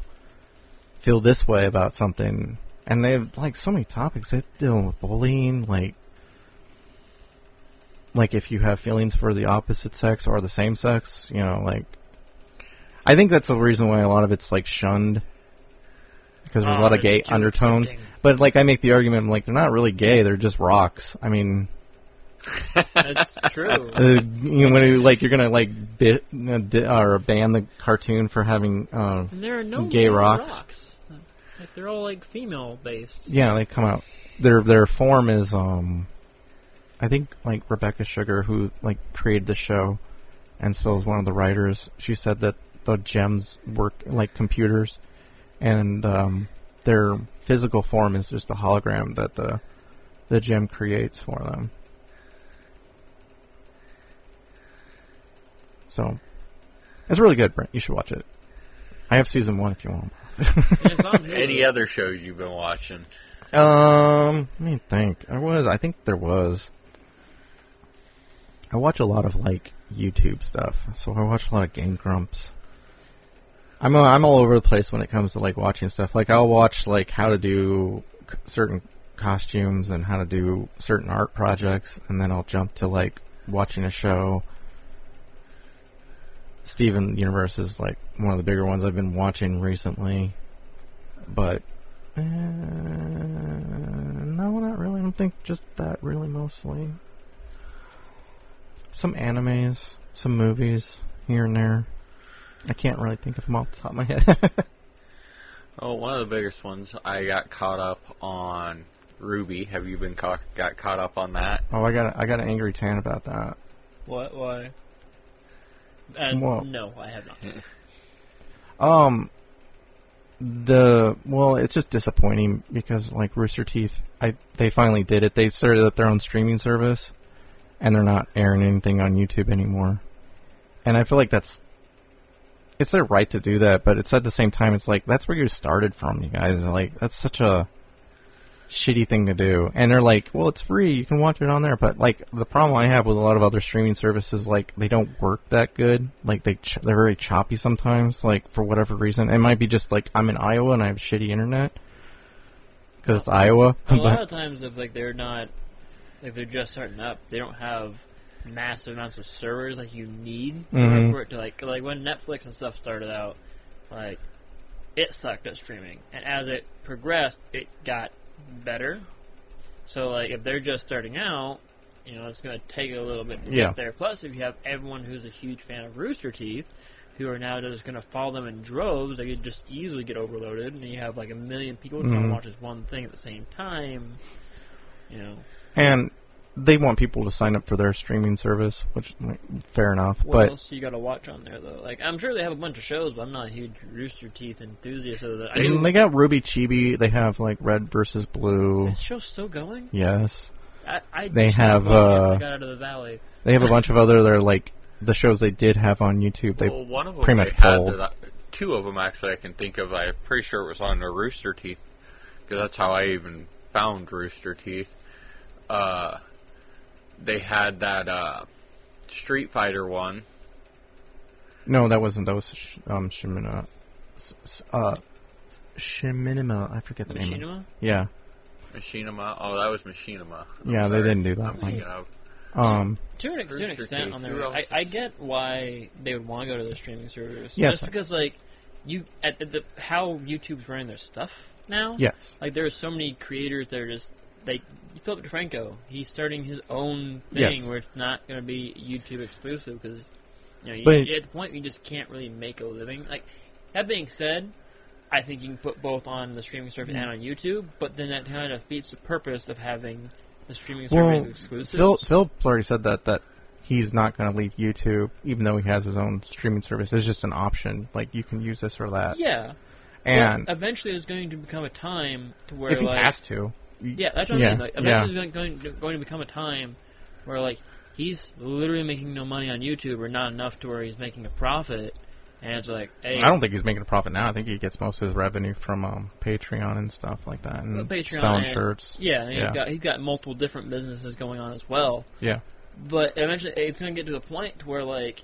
Speaker 1: feel this way about something. And they have like so many topics. They deal with bullying, like if you have feelings for the opposite sex or the same sex, like I think that's the reason why a lot of it's like shunned, because there's a lot of gay undertones.
Speaker 2: Accepting.
Speaker 1: But like I make the argument, like they're not really gay, they're just rocks. I mean,
Speaker 2: That's true.
Speaker 1: when you're gonna like or ban the cartoon for having
Speaker 2: And there are no
Speaker 1: gay rocks.
Speaker 2: Like they're all like female based.
Speaker 1: Yeah, they come out. Their form is I think like Rebecca Sugar, who like created the show, and so is one of the writers. She said that the gems work like computers, and their physical form is just a hologram that the gem creates for them. So it's really good, Brent. You should watch it. I have season 1 if you want.
Speaker 2: It's on Hulu.
Speaker 3: Any other shows you've been watching?
Speaker 1: Let me think. I think there was. I watch a lot of like YouTube stuff, so I watch a lot of Game Grumps. I'm all over the place when it comes to like watching stuff. Like I'll watch like how to do certain costumes and how to do certain art projects, and then I'll jump to like watching a show. Steven Universe is like one of the bigger ones I've been watching recently, but no, not really. I don't think just that really mostly. Some animes, some movies here and there. I can't really think of them off the top of my head.
Speaker 3: Oh, one of the biggest ones, I got caught up on RWBY. Have you been got caught up on that?
Speaker 1: Oh, I got an angry tan about that.
Speaker 2: What? Why?
Speaker 1: Well.
Speaker 2: No, I have not.
Speaker 1: It's just disappointing because like Rooster Teeth, they finally did it. They started up their own streaming service, and they're not airing anything on YouTube anymore. And I feel like it's their right to do that, but it's at the same time, it's like, that's where you started from, you guys. Like, that's such a shitty thing to do. And they're like, well, it's free, you can watch it on there. But, like, the problem I have with a lot of other streaming services, like, they don't work that good. Like, they're very choppy sometimes, like, for whatever reason. It might be just, like, I'm in Iowa and I have shitty internet. Because it's Iowa.
Speaker 2: A lot of times, if, like, they're not, like, they're just starting up, they don't have massive amounts of servers like you need for it to like when Netflix and stuff started out, like it sucked at streaming, and as it progressed it got better. So like if they're just starting out, it's going to take a little bit to get there. Plus if you have everyone who's a huge fan of Rooster Teeth who are now just going to follow them in droves, they could just easily get overloaded, and you have like 1 million people trying to watch this one thing at the same time.
Speaker 1: And they want people to sign up for their streaming service, which, fair enough.
Speaker 2: What else you got to watch on there, though? Like, I'm sure they have a bunch of shows, but I'm not a huge Rooster Teeth enthusiast. So that
Speaker 1: they got Ruby Chibi. They have, like, Red versus Blue.
Speaker 2: Is the show still going?
Speaker 1: Yes.
Speaker 2: They have, got out of the valley.
Speaker 1: They have a bunch of other, they're, like, the shows they did have on YouTube. They
Speaker 3: one of them
Speaker 1: pretty much pulled.
Speaker 3: Two of them, actually, I can think of. I'm pretty sure it was on the Rooster Teeth, because that's how I even found Rooster Teeth. they had that Street Fighter one.
Speaker 1: No, that wasn't. That was Shiminima. Shiminima. I forget the name.
Speaker 2: Machinima?
Speaker 1: Yeah.
Speaker 3: Machinima. Oh, that was Machinima.
Speaker 1: Yeah, they didn't do that
Speaker 3: I'm thinking of.
Speaker 2: To an extent, on their, I get why they would want to go to the streaming service.
Speaker 1: Yes.
Speaker 2: Just because, like, how YouTube's running their stuff now.
Speaker 1: Yes.
Speaker 2: Like, there are so many creators that are just, like, Philip DeFranco, he's starting his own thing
Speaker 1: Yes.
Speaker 2: where it's not going to be YouTube exclusive because, you know,
Speaker 1: But
Speaker 2: at the point you just can't really make a living. Like, that being said, I think you can put both on the streaming service and on YouTube, but then that kind of defeats the purpose of having the streaming service exclusive.
Speaker 1: Phil's already said that he's not going to leave YouTube, even though he has his own streaming service. It's just an option. Like, you can use this or that.
Speaker 2: Yeah.
Speaker 1: And
Speaker 2: but eventually there's going to become a time to where,
Speaker 1: if he
Speaker 2: like...
Speaker 1: has to.
Speaker 2: Yeah, that's what I mean. Like, eventually there's going to become a time where, like, he's literally making no money on YouTube or not enough to where he's making a profit. And it's like, hey...
Speaker 1: I don't think he's making a profit now. I think he gets most of his revenue from Patreon and stuff like that. And
Speaker 2: Patreon
Speaker 1: selling
Speaker 2: and,
Speaker 1: shirts.
Speaker 2: Yeah, and he's got multiple different businesses going on as well.
Speaker 1: Yeah.
Speaker 2: But eventually it's going to get to the point to where, like,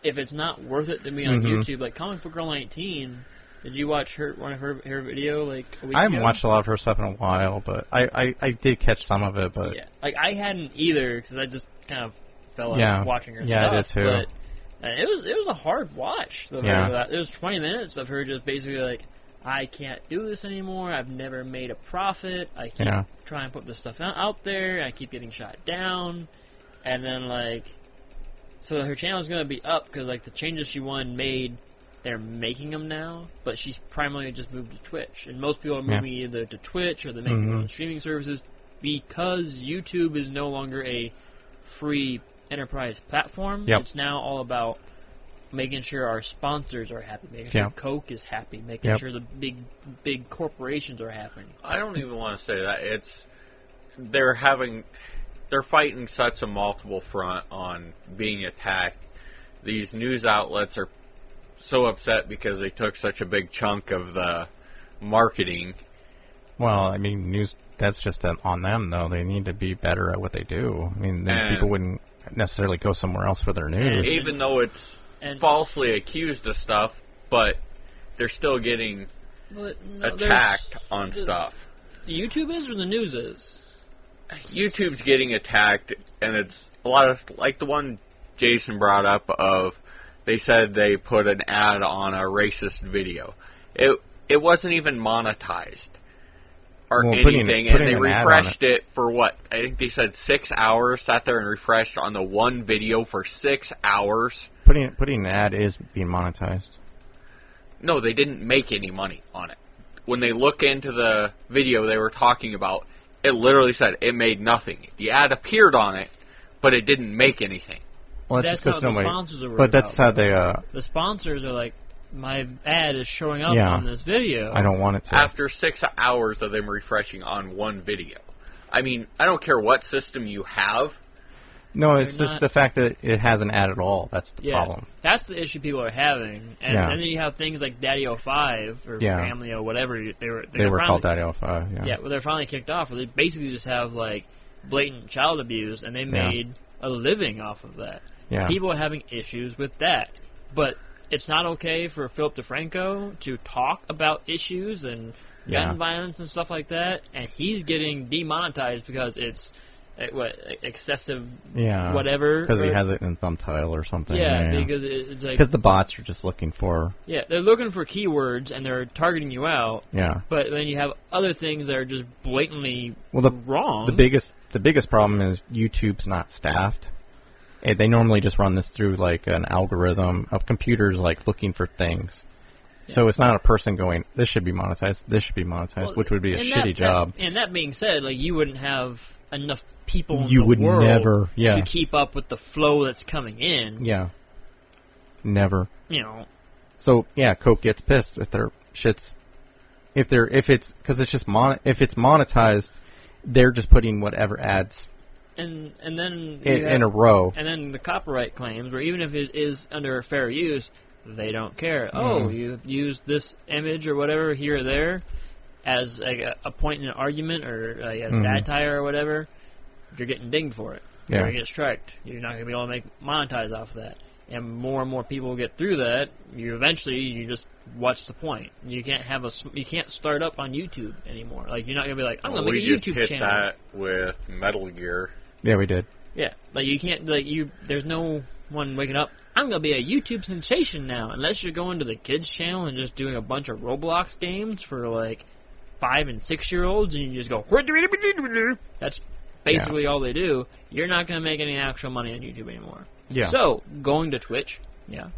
Speaker 2: if it's not worth it to be on YouTube, like Comic Book Girl 19, did you watch one of her video, like, a week
Speaker 1: I haven't
Speaker 2: ago?
Speaker 1: watched a lot of her stuff in a while, but I did catch some of it. But
Speaker 2: yeah, like, I hadn't either because I just kind of fell out of watching her stuff.
Speaker 1: Yeah, I did too.
Speaker 2: But it was a hard watch. It was 20 minutes of her just basically like, I can't do this anymore. I've never made a profit. I keep trying to put this stuff out there. I keep getting shot down. And then, like, so her channel's going to be up because, like, the changes she made, they're making them now. But she's primarily just moved to Twitch. And most people are moving either to Twitch or they're making their own streaming services because YouTube is no longer a free enterprise platform.
Speaker 1: Yep.
Speaker 2: It's now all about making sure our sponsors are happy, making sure Coke is happy, making sure the big corporations are happy.
Speaker 3: I don't even want to say that. They're fighting such a multiple front on being attacked. These news outlets are so upset because they took such a big chunk of the marketing.
Speaker 1: Well, I mean, that's just on them, though. They need to be better at what they do. I mean, then people wouldn't necessarily go somewhere else for their news.
Speaker 3: Even though it's falsely accused of stuff, but they're still getting attacked on stuff.
Speaker 2: The YouTube is or the news is?
Speaker 3: YouTube's getting attacked, and it's a lot of, like the one Jason brought up of, they said they put an ad on a racist video. It wasn't even monetized or anything, and they refreshed it for what? I think they said 6 hours, sat there and refreshed on the one video for 6 hours.
Speaker 1: Putting an ad is being monetized.
Speaker 3: No, they didn't make any money on it. When they look into the video they were talking about, it literally said it made nothing. The ad appeared on it, but it didn't make anything.
Speaker 1: Well,
Speaker 2: that's how the sponsors are.
Speaker 1: But that's how they.
Speaker 2: The sponsors are like, my ad is showing up on this video.
Speaker 1: I don't want it to.
Speaker 3: After 6 hours of them refreshing on one video. I mean, I don't care what system you have.
Speaker 1: No, it's just the fact that it has an ad at all. That's the problem.
Speaker 2: That's the issue people are having. And then you have things like Daddy05 or Family or whatever. They were
Speaker 1: called Daddy05,
Speaker 2: Yeah, well, they're finally kicked off. Where they basically just have, like, blatant child abuse, and they made a living off of that.
Speaker 1: Yeah.
Speaker 2: People are having issues with that. But it's not okay for Philip DeFranco to talk about issues and gun violence and stuff like that, and he's getting demonetized because it's excessive whatever.
Speaker 1: Because he has it in thumbtail or something.
Speaker 2: Yeah, because it's like...
Speaker 1: Because the bots are just looking for...
Speaker 2: Yeah, they're looking for keywords, and they're targeting you out.
Speaker 1: Yeah.
Speaker 2: But then you have other things that are just blatantly wrong.
Speaker 1: The biggest problem is YouTube's not staffed. They normally just run this through, like, an algorithm of computers, like, looking for things. Yeah. So it's not a person going, this should be monetized, this should be monetized, which would be a shitty job.
Speaker 2: And that being said, like, you wouldn't have enough people in
Speaker 1: the
Speaker 2: world
Speaker 1: never,
Speaker 2: to keep up with the flow that's coming in.
Speaker 1: Yeah. Never.
Speaker 2: You know.
Speaker 1: So yeah, Coke gets pissed if their shit's if it's monetized, they're just putting whatever ads
Speaker 2: and then
Speaker 1: in a row.
Speaker 2: And then the copyright claims, where even if it is under fair use, they don't care. Oh, you used this image or whatever here or there as a point in an argument or a satire or whatever, you're getting dinged for it. You're going to get striked. You're not going to be able to monetize off of that. And more people get through that. You just what's the point? You can't start up on YouTube anymore. Like, you're not going to be like, I'm going to make a YouTube channel.
Speaker 3: We just hit that with Metal Gear.
Speaker 1: Yeah, we did.
Speaker 2: Yeah, like you can't there's no one waking up, I'm going to be a YouTube sensation now, unless you're going to the kids channel and just doing a bunch of Roblox games for like 5 and 6 year olds, and you just go, that's basically all they do. You're not going to make any actual money on YouTube anymore.
Speaker 1: Yeah.
Speaker 2: So, going to Twitch,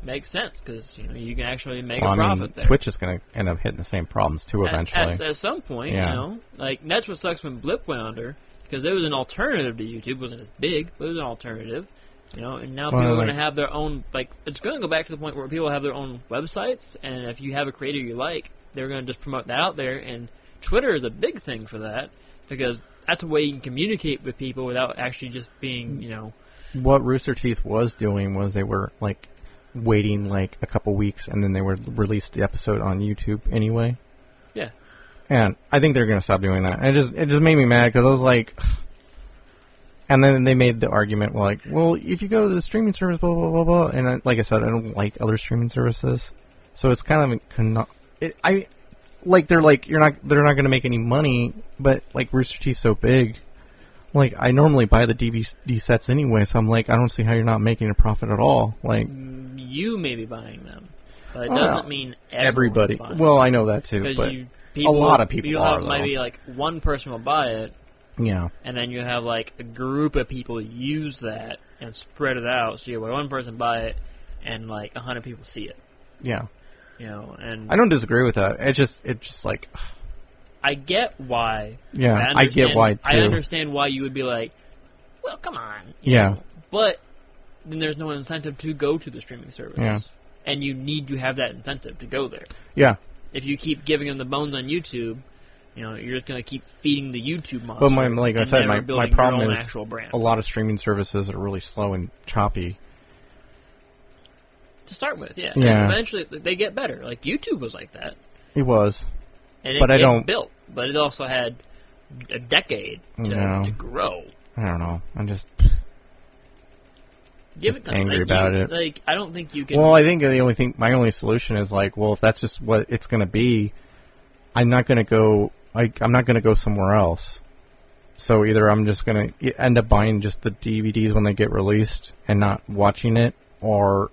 Speaker 2: makes sense, because you can actually make a profit there.
Speaker 1: Twitch is going to end up hitting the same problems too eventually.
Speaker 2: At some point, like that's what sucks when Blip went under, because there was an alternative to YouTube. It wasn't as big, but it was an alternative. And now people are going to have their own, like, it's going to go back to the point where people have their own websites, and if you have a creator you like, they're going to just promote that out there, and Twitter is a big thing for that, because that's a way you can communicate with people without actually just being,
Speaker 1: What Rooster Teeth was doing was they were, like, waiting, like, a couple weeks, and then they would release the episode on YouTube anyway.
Speaker 2: Yeah.
Speaker 1: And I think they're going to stop doing that. And it just made me mad, because I was like... And then they made the argument, like, well, if you go to the streaming service, blah, blah, blah, blah. And like I said, I don't like other streaming services. So it's kind of... they're like, they're not going to make any money, but, like, Rooster Teeth's so big... Like, I normally buy the DVD sets anyway, so I'm like, I don't see how you're not making a profit at all. Like,
Speaker 2: you may be buying them, but it doesn't mean
Speaker 1: everybody.
Speaker 2: Buying
Speaker 1: well, I know that too, but a lot of people are,
Speaker 2: maybe like one person will buy it.
Speaker 1: Yeah.
Speaker 2: And then you have like a group of people use that and spread it out. So you have one person buy it, and like 100 people see it.
Speaker 1: Yeah.
Speaker 2: And
Speaker 1: I don't disagree with that. It's just like.
Speaker 2: I get why.
Speaker 1: Yeah, I get why, too.
Speaker 2: I understand why you would be like, well, come on. You know? But then there's no incentive to go to the streaming service.
Speaker 1: Yeah.
Speaker 2: And you need to have that incentive to go there.
Speaker 1: Yeah.
Speaker 2: If you keep giving them the bones on YouTube, you're just going to keep feeding the YouTube monster.
Speaker 1: But like I said, my problem is
Speaker 2: actual brand.
Speaker 1: A lot of streaming services are really slow and choppy.
Speaker 2: To start with, yeah.
Speaker 1: Yeah.
Speaker 2: And eventually they get better. Like YouTube was like that.
Speaker 1: It was.
Speaker 2: And
Speaker 1: it
Speaker 2: built, but it also had a decade to grow.
Speaker 1: I don't know. I'm just
Speaker 2: angry
Speaker 1: about it.
Speaker 2: Like, I don't think you can.
Speaker 1: Well, I think my only solution is like, well, if that's just what it's going to be, I'm not going to go. I'm not going to go somewhere else. So either I'm just going to end up buying just the DVDs when they get released and not watching it, or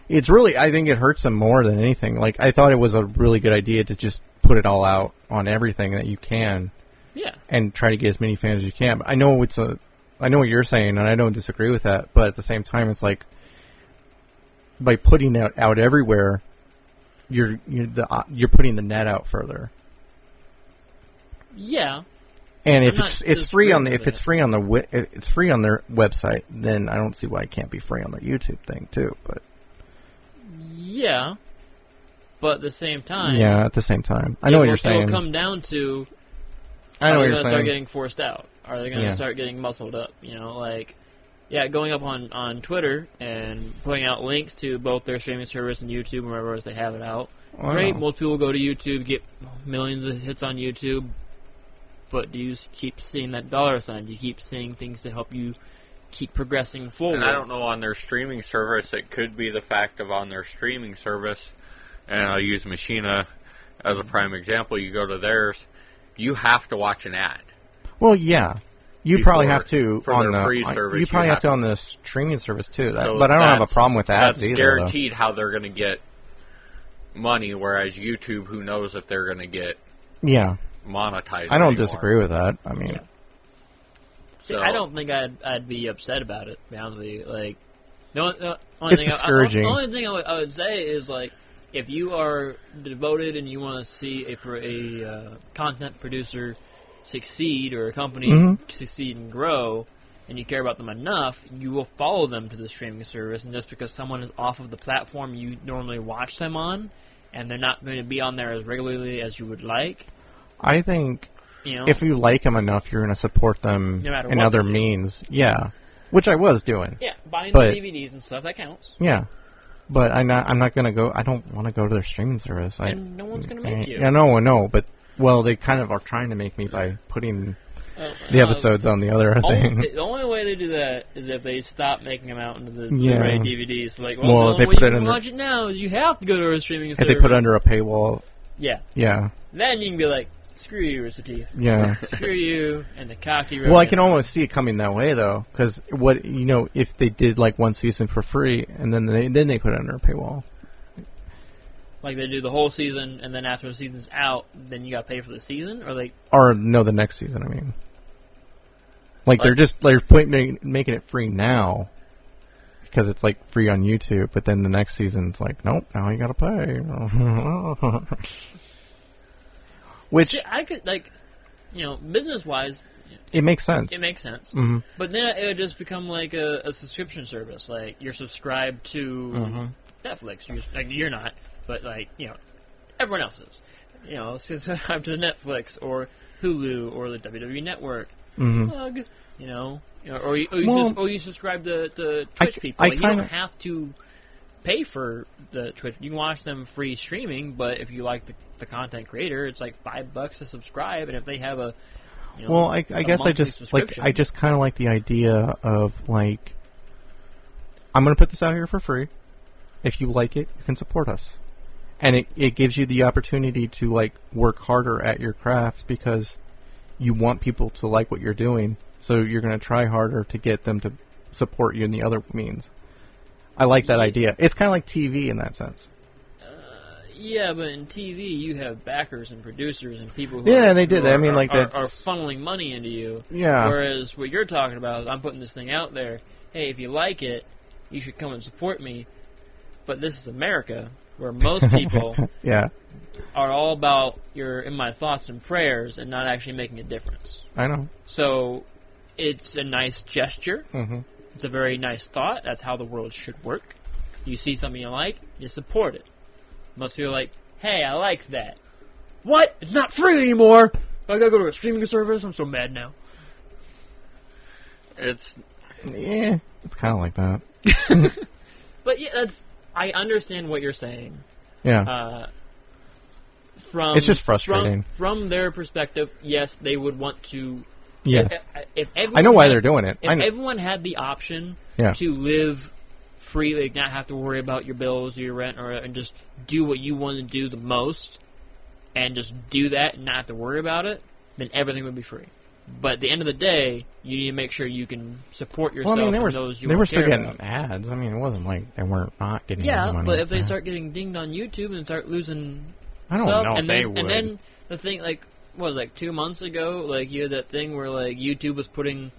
Speaker 1: it's really, I think it hurts them more than anything. Like, I thought it was a really good idea to just put it all out on everything that you can, and try to get as many fans as you can. But I know I know what you're saying, and I don't disagree with that. But at the same time, it's like by putting it out everywhere, you're putting the net out further.
Speaker 2: Yeah.
Speaker 1: And if it's free on their website, then I don't see why it can't be free on their YouTube thing too. But
Speaker 2: yeah. But at the same time...
Speaker 1: Yeah, at the same time. I know what you're saying.
Speaker 2: It will come down to...
Speaker 1: I know what you're saying.
Speaker 2: Are they going to start getting forced out? Are they going to start getting muscled up? Going up on Twitter and putting out links to both their streaming service and YouTube, and wherever else they have it out.
Speaker 1: Wow.
Speaker 2: Great, most people go to YouTube, get millions of hits on YouTube, but do you keep seeing that dollar sign? Do you keep seeing things to help you keep progressing forward?
Speaker 3: And I don't know, on their streaming service, it could be the fact of on their streaming service... And I'll use Machina as a prime example. You go to theirs, you have to watch an ad.
Speaker 1: Well, yeah. You probably have to
Speaker 3: on the free service.
Speaker 1: You probably have to on the streaming service too. But I don't have a problem with ads either.
Speaker 3: That's guaranteed how they're going to get money. Whereas YouTube, who knows if they're going to get monetized?
Speaker 1: I don't disagree with that. I mean,
Speaker 2: See, I don't think I'd be upset about it. Honestly, like the only thing I would say is like, if you are devoted and you want to see a content producer succeed, or a company succeed and grow, and you care about them enough, you will follow them to the streaming service. And just because someone is off of the platform you normally watch them on, and they're not going to be on there as regularly as you would like,
Speaker 1: I think if you like them enough, you're going to support them in other means. Yeah, which I was doing.
Speaker 2: Yeah, buying the DVDs and stuff, that counts.
Speaker 1: Yeah. But I'm not going to go. I don't want to go to their streaming service.
Speaker 2: And no one's going to make you.
Speaker 1: Yeah, no, but they kind of are trying to make me by putting the episodes on the other thing.
Speaker 2: The only way they do that is if they stop making them out into the
Speaker 1: Yeah.
Speaker 2: Blu-ray DVDs. Like,
Speaker 1: Well,
Speaker 2: the only
Speaker 1: they
Speaker 2: way
Speaker 1: put
Speaker 2: you
Speaker 1: it
Speaker 2: can
Speaker 1: under-
Speaker 2: watch it now is you have to go to a streaming
Speaker 1: If
Speaker 2: service.
Speaker 1: they put it under a paywall,
Speaker 2: Yeah.
Speaker 1: yeah,
Speaker 2: Then you can be like, screw you, Rooster Teeth.
Speaker 1: yeah.
Speaker 2: Screw you and the cocky
Speaker 1: Well, I
Speaker 2: rodent.
Speaker 1: can almost see it coming that way though, because if they did like one season for free and then they put it under a paywall.
Speaker 2: Like they do the whole season, and then after the season's out, then you got to pay for the season, or like
Speaker 1: Or no, the next season. I mean, like they're making it free now because it's like free on YouTube, but then the next season's like, nope, now you gotta pay. Which
Speaker 2: see, I could like, business-wise,
Speaker 1: it makes sense.
Speaker 2: it makes sense.
Speaker 1: Mm-hmm.
Speaker 2: But then it would just become like a subscription service. Like you're subscribed to
Speaker 1: Mhm.
Speaker 2: Netflix. You're not, but everyone else is. Subscribed to Netflix or Hulu or the WWE Network.
Speaker 1: Mm-hmm.
Speaker 2: Plug, or you subscribe to
Speaker 1: I
Speaker 2: Twitch
Speaker 1: c-
Speaker 2: people.
Speaker 1: I
Speaker 2: Like, you don't
Speaker 1: kinda-
Speaker 2: have to pay for the Twitch. You can watch them free streaming, but if you like the content creator, it's like $5 to subscribe, and if they have a
Speaker 1: Well, I
Speaker 2: a
Speaker 1: guess I
Speaker 2: monthly
Speaker 1: just just kind of like the idea of like, I'm gonna put this out here for free. If you like it, you can support us, and it gives you the opportunity to like work harder at your craft because you want people to like what you're doing. So you're gonna try harder to get them to support you in the other means. I like that idea. It's kind of like TV in that sense.
Speaker 2: Yeah, but in TV you have backers and producers and people who
Speaker 1: Yeah,
Speaker 2: are,
Speaker 1: they did.
Speaker 2: who
Speaker 1: I mean, like,
Speaker 2: are
Speaker 1: that's-
Speaker 2: funneling money into you.
Speaker 1: Yeah.
Speaker 2: Whereas what you're talking about is I'm putting this thing out there. Hey, if you like it, you should come and support me. But this is America, where most people
Speaker 1: yeah,
Speaker 2: are all about you're in my thoughts and prayers and not actually making a difference.
Speaker 1: I know.
Speaker 2: So it's a nice gesture.
Speaker 1: Mm-hmm.
Speaker 2: It's a very nice thought. That's how the world should work. You see something you like, you support it. Most people are like, hey, I like that. What? It's not free anymore! I gotta go to a streaming service? I'm so mad now.
Speaker 3: It's
Speaker 1: Yeah, it's kind of like that.
Speaker 2: But yeah, I understand what you're saying.
Speaker 1: Yeah.
Speaker 2: From
Speaker 1: It's just frustrating.
Speaker 2: From their perspective, yes, they would want to.
Speaker 1: Yes.
Speaker 2: If
Speaker 1: I know why
Speaker 2: had-
Speaker 1: they're doing it.
Speaker 2: If
Speaker 1: I know.
Speaker 2: everyone had the option
Speaker 1: Yeah.
Speaker 2: to live freely, not have to worry about your bills or your rent, and just do what you want to do the most, and just do that and not have to worry about it, then everything would be free. But at the end of the day, you need to make sure you can support yourself
Speaker 1: Well, I mean,
Speaker 2: and those you
Speaker 1: they were
Speaker 2: want to
Speaker 1: still
Speaker 2: care
Speaker 1: getting
Speaker 2: about.
Speaker 1: ads. I mean, it wasn't like they weren't not getting
Speaker 2: Yeah,
Speaker 1: any money.
Speaker 2: but if they
Speaker 1: Yeah.
Speaker 2: start getting dinged on YouTube and start losing
Speaker 1: I don't
Speaker 2: stuff,
Speaker 1: know
Speaker 2: and
Speaker 1: if
Speaker 2: then,
Speaker 1: they would.
Speaker 2: And then the thing, like, what was it, like 2 months ago, like you had that thing where like YouTube was putting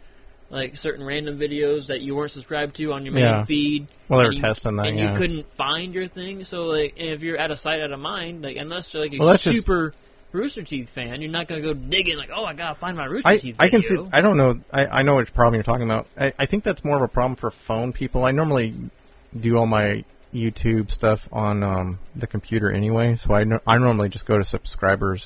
Speaker 2: like certain random videos that you weren't subscribed to on your main
Speaker 1: Yeah.
Speaker 2: feed.
Speaker 1: Well, they
Speaker 2: and
Speaker 1: were
Speaker 2: you,
Speaker 1: testing that,
Speaker 2: and
Speaker 1: yeah.
Speaker 2: you couldn't find your thing. So like, and if you're out of sight, out of mind, like unless you're like a
Speaker 1: Well, that's just-
Speaker 2: super Rooster Teeth fan, you're not gonna go digging like, oh, I gotta find my Rooster
Speaker 1: I
Speaker 2: Teeth
Speaker 1: can see.
Speaker 2: video.
Speaker 1: I don't know. I know which problem you're talking about. I think that's more of a problem for phone people. I normally do all my YouTube stuff on the computer anyway, so I normally just go to subscribers.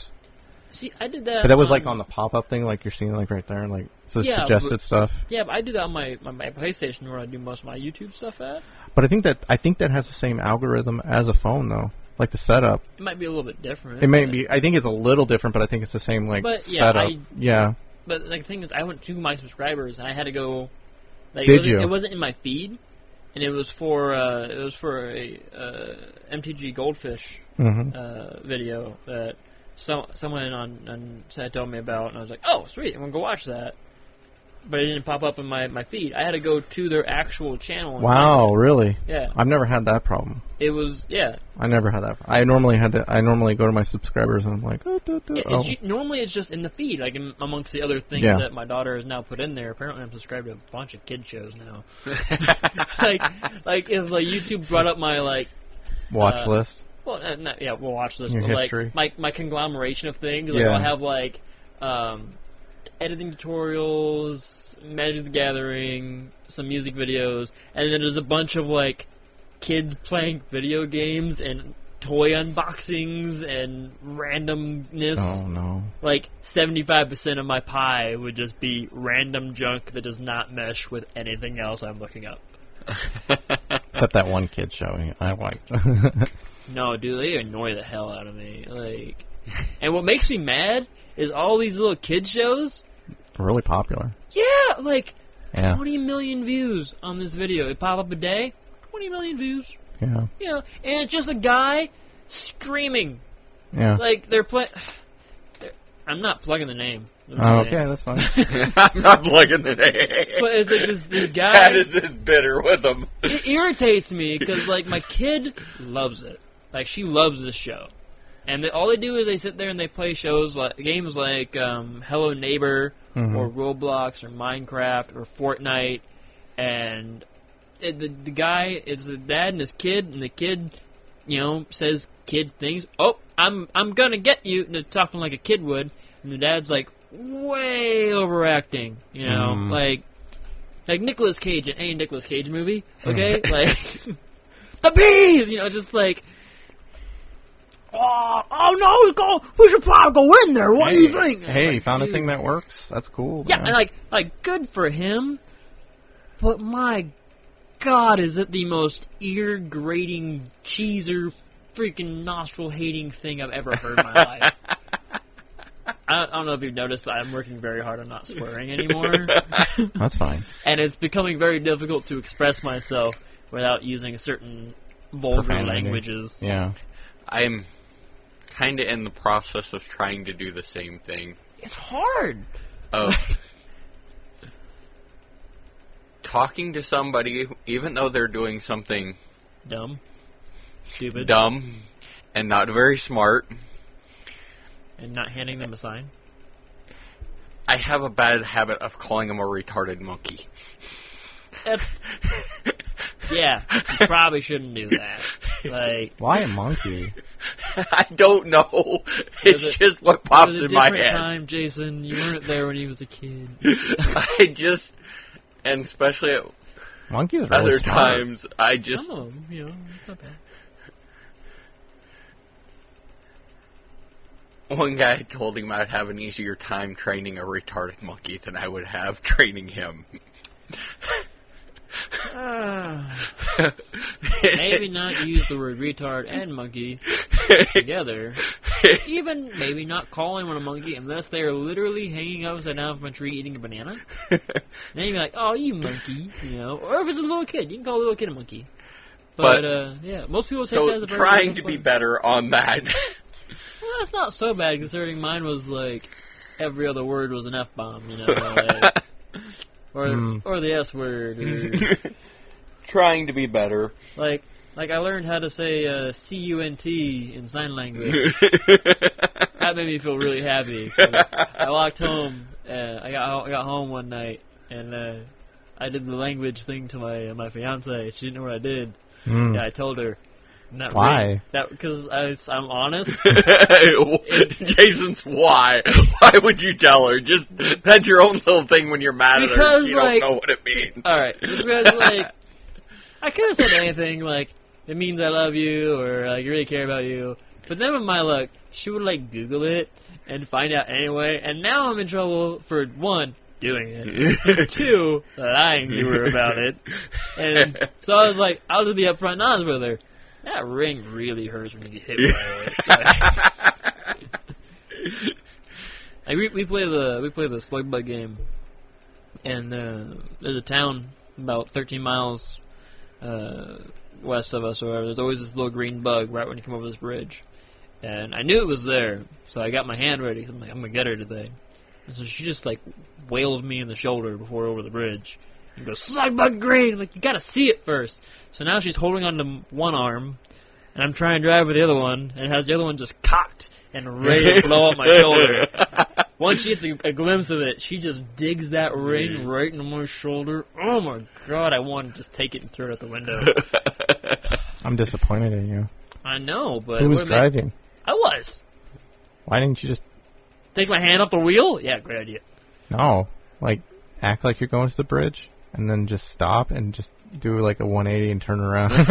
Speaker 2: See, I did that.
Speaker 1: But that was like on the pop-up thing, like you're seeing like right there, like so
Speaker 2: Yeah,
Speaker 1: suggested stuff.
Speaker 2: Yeah, but I do that on my PlayStation where I do most of my YouTube stuff at.
Speaker 1: But I think that has the same algorithm as a phone though, like the setup.
Speaker 2: It might be a little bit different.
Speaker 1: It may
Speaker 2: but-
Speaker 1: be. I think it's a little different, but I think it's the same like
Speaker 2: But, yeah,
Speaker 1: setup. Yeah.
Speaker 2: But like, the thing is, I went to my subscribers and I had to go. Like,
Speaker 1: Did you?
Speaker 2: It wasn't in my feed, and it was for a MTG Goldfish
Speaker 1: Mm-hmm.
Speaker 2: video that someone on set told me about, and I was like, oh, sweet, I'm gonna go watch that. But it didn't pop up in my feed. I had to go to their actual channel. and
Speaker 1: Wow,
Speaker 2: find
Speaker 1: really?
Speaker 2: it. Yeah.
Speaker 1: I've never had that problem.
Speaker 2: It was
Speaker 1: I never had that. I normally go to my subscribers and I'm like, oh,
Speaker 2: normally it's just in the feed, like amongst the other things
Speaker 1: Yeah.
Speaker 2: that my daughter has now put in there. Apparently, I'm subscribed to a bunch of kid shows now. like if like YouTube brought up my like
Speaker 1: watch list.
Speaker 2: well we'll watch this,
Speaker 1: Your
Speaker 2: but
Speaker 1: history.
Speaker 2: like my conglomeration of things. Like
Speaker 1: Yeah.
Speaker 2: I'll have like editing tutorials, Magic the Gathering, some music videos, and then there's a bunch of like kids playing video games and toy unboxings and randomness.
Speaker 1: Oh no.
Speaker 2: Like 75% of my pie would just be random junk that does not mesh with anything else I'm looking up.
Speaker 1: Except that one kid showing I liked.
Speaker 2: No, dude, they annoy the hell out of me. Like, and what makes me mad is all these little kid shows.
Speaker 1: really popular.
Speaker 2: Yeah, like
Speaker 1: Yeah.
Speaker 2: 20 million views on this video. It pop up a day, 20 million views.
Speaker 1: Yeah.
Speaker 2: You know, and it's just a guy screaming.
Speaker 1: Yeah.
Speaker 2: Like they're I'm not plugging the name.
Speaker 1: Oh, okay, that's fine.
Speaker 3: I'm not plugging the name.
Speaker 2: But it's like this guy.
Speaker 3: That is this bitter with him.
Speaker 2: It irritates me because like my kid loves it. Like she loves this show, and all they do is they sit there and they play games like Hello Neighbor or Roblox or Minecraft or Fortnite, and the guy is the dad and his kid, and the kid, you know, says kid things. Oh, I'm gonna get you. And they're talking like a kid would, and the dad's like way overacting. You know, like Nicolas Cage in any Nicolas Cage movie. Okay, like the bees. You know, just like. Oh no! We should probably go in there. What do you think?
Speaker 1: Hey, you found a thing that works. That's cool.
Speaker 2: Yeah,
Speaker 1: man.
Speaker 2: and like good for him. But my God, is it the most ear-grating, cheeser, freaking nostril-hating thing I've ever heard in my life. I don't know if you've noticed, but I'm working very hard on not swearing anymore.
Speaker 1: That's fine.
Speaker 2: And it's becoming very difficult to express myself without using certain vulgar
Speaker 1: Profanity.
Speaker 2: languages.
Speaker 1: Yeah.
Speaker 3: I'm kind of in the process of trying to do the same thing.
Speaker 2: It's hard.
Speaker 3: Of talking to somebody, even though they're doing something
Speaker 2: Dumb. Stupid.
Speaker 3: dumb and not very smart.
Speaker 2: And not handing them a sign.
Speaker 3: I have a bad habit of calling them a retarded monkey.
Speaker 2: That's... Yeah, you probably shouldn't do that. Like,
Speaker 1: why a monkey?
Speaker 3: I don't know. It's just what pops in my head.
Speaker 2: It was a different time, Jason. You weren't there when he was a kid.
Speaker 3: I just, and especially at
Speaker 1: Monkeys are really
Speaker 3: other
Speaker 1: smart.
Speaker 3: times, I just...
Speaker 2: Some of them, you know, it's not bad.
Speaker 3: One guy told him I'd have an easier time training a retarded monkey than I would have training him.
Speaker 2: Maybe not use the word retard and monkey together. Even maybe not call anyone a monkey unless they are literally hanging upside down from a tree eating a banana. Then you'd be like, oh, you monkey, you know. Or if it's a little kid, you can call a little kid a monkey. But yeah, most people take that as a very
Speaker 3: trying to
Speaker 2: fun.
Speaker 3: be better on that.
Speaker 2: Well, that's not so bad considering mine was like every other word was an F-bomb, you know. Like, or the S word. Or,
Speaker 3: trying to be better.
Speaker 2: Like I learned how to say CUNT in sign language. That made me feel really happy. I walked home. I got home one night and I did the language thing to my fiance. She didn't know what I did. Yeah, I told her.
Speaker 1: Why?
Speaker 2: Really, because I'm honest.
Speaker 3: Jason's why? Why would you tell her? Just that's your own little thing when you're mad at her. You don't know what it means.
Speaker 2: All right, because like I could have said anything like it means I love you or like I really care about you. But then with my luck, she would like Google it and find out anyway. And now I'm in trouble for one, doing it, two, lying to her about it. And so I was like, I'll just be upfront and honest with her. That ring really hurts when you get hit by it. Like, we play the slug bug game, and there's a town about 13 miles west of us or whatever. There's always this little green bug right when you come over this bridge, and I knew it was there, so I got my hand ready. I'm like, I'm gonna get her today. And so she just like wailed me in the shoulder before over the bridge. And goes, slug bug green! I'm like, you gotta see it first. So now she's holding on to one arm, and I'm trying to drive with the other one, and it has the other one just cocked and ready to blow up my shoulder. Once she gets a glimpse of it, she just digs that ring right into my shoulder. Oh my God, I want to just take it and throw it out the window.
Speaker 1: I'm disappointed in you.
Speaker 2: I know, but...
Speaker 1: Who was driving?
Speaker 2: I was.
Speaker 1: Why didn't you just...
Speaker 2: Take my hand off the wheel? Yeah, great idea.
Speaker 1: No. Like, act like you're going to the bridge, and then just stop and just do like a 180 and turn around.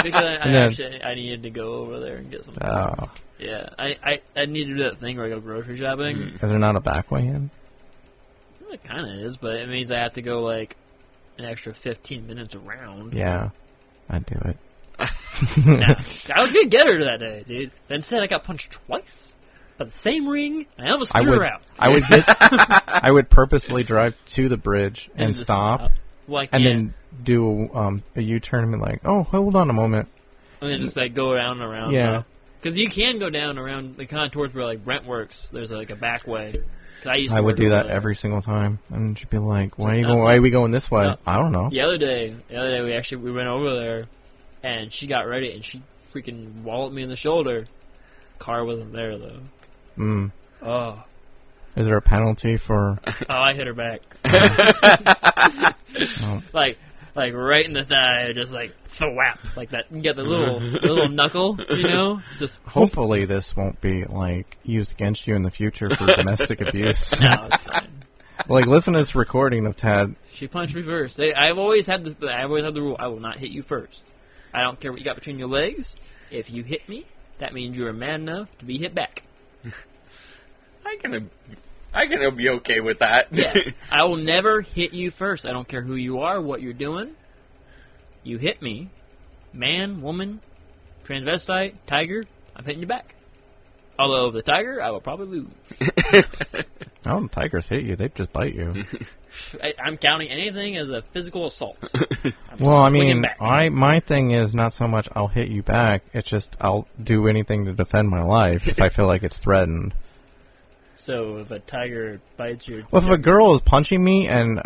Speaker 2: Because I needed to go over there and get something.
Speaker 1: Oh.
Speaker 2: Yeah, I need to do that thing where I go grocery shopping.
Speaker 1: Is there not a back way in?
Speaker 2: Well, it kind of is, but it means I have to go like an extra 15 minutes around.
Speaker 1: Yeah, I'd do it.
Speaker 2: Nah, I was gonna get her that day, dude. But instead, I got punched twice. but the same ring, and I almost
Speaker 1: I
Speaker 2: threw
Speaker 1: would,
Speaker 2: her out.
Speaker 1: I would purposely drive to the bridge and
Speaker 2: just
Speaker 1: stop,
Speaker 2: Well, I
Speaker 1: and
Speaker 2: can't.
Speaker 1: then do a U-turn and be like, oh, hold on a moment.
Speaker 2: And then just like go around and around.
Speaker 1: Yeah.
Speaker 2: Because you can go down around the kind of towards where like Brent works. There's like a back way. 'Cause I
Speaker 1: would
Speaker 2: work
Speaker 1: do
Speaker 2: over
Speaker 1: that
Speaker 2: there.
Speaker 1: every single time, and she'd be like, why are we going this way?
Speaker 2: No.
Speaker 1: I don't know.
Speaker 2: The other day we went over there, and she got ready and she freaking walloped me in the shoulder. Car wasn't there though.
Speaker 1: Mm.
Speaker 2: Oh.
Speaker 1: Is there a penalty for?
Speaker 2: Oh, I hit her back.
Speaker 1: Oh.
Speaker 2: Like right in the thigh, just like thwap, like that. You get the little knuckle, you know? Just
Speaker 1: Hopefully, this won't be like used against you in the future for domestic abuse.
Speaker 2: no, it's fine.
Speaker 1: Like, listen to this recording of Tad.
Speaker 2: She punched me first. I've always had the rule. I will not hit you first. I don't care what you got between your legs. If you hit me, that means you're a man enough to be hit back.
Speaker 3: I can be okay with that.
Speaker 2: Yeah, I will never hit you first. I don't care who you are, what you're doing. You hit me, man, woman, transvestite, tiger, I'm hitting you back. Although the tiger, I will probably lose.
Speaker 1: Oh, the tigers hit you. They just bite you.
Speaker 2: I'm counting anything as a physical assault.
Speaker 1: Well, I
Speaker 2: swinging
Speaker 1: mean,
Speaker 2: back.
Speaker 1: my thing is not so much I'll hit you back. It's just I'll do anything to defend my life if I feel like it's threatened.
Speaker 2: So if a tiger bites your...
Speaker 1: Well, if a girl is punching me and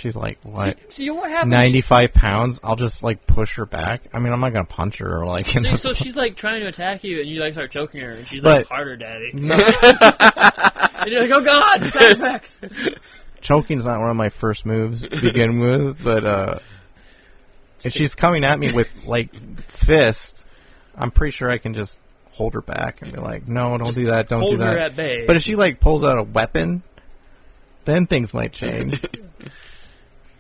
Speaker 1: she's like, what,
Speaker 2: See what happens?
Speaker 1: 95 pounds, I'll just, like, push her back. I mean, I'm not going to punch her or, like...
Speaker 2: So she's, like, trying to attack you, and you, like, start choking her, and she's
Speaker 1: But-
Speaker 2: like, harder, daddy.
Speaker 1: No.
Speaker 2: And you're like, oh, God, side effects.
Speaker 1: Choking's not one of my first moves to begin with, but, if she's coming at me with, like, fists, I'm pretty sure I can just hold her back and be like, no, don't do that, don't do
Speaker 2: Hold
Speaker 1: that.
Speaker 2: her at bay.
Speaker 1: But if she, like, pulls out a weapon, then things might change.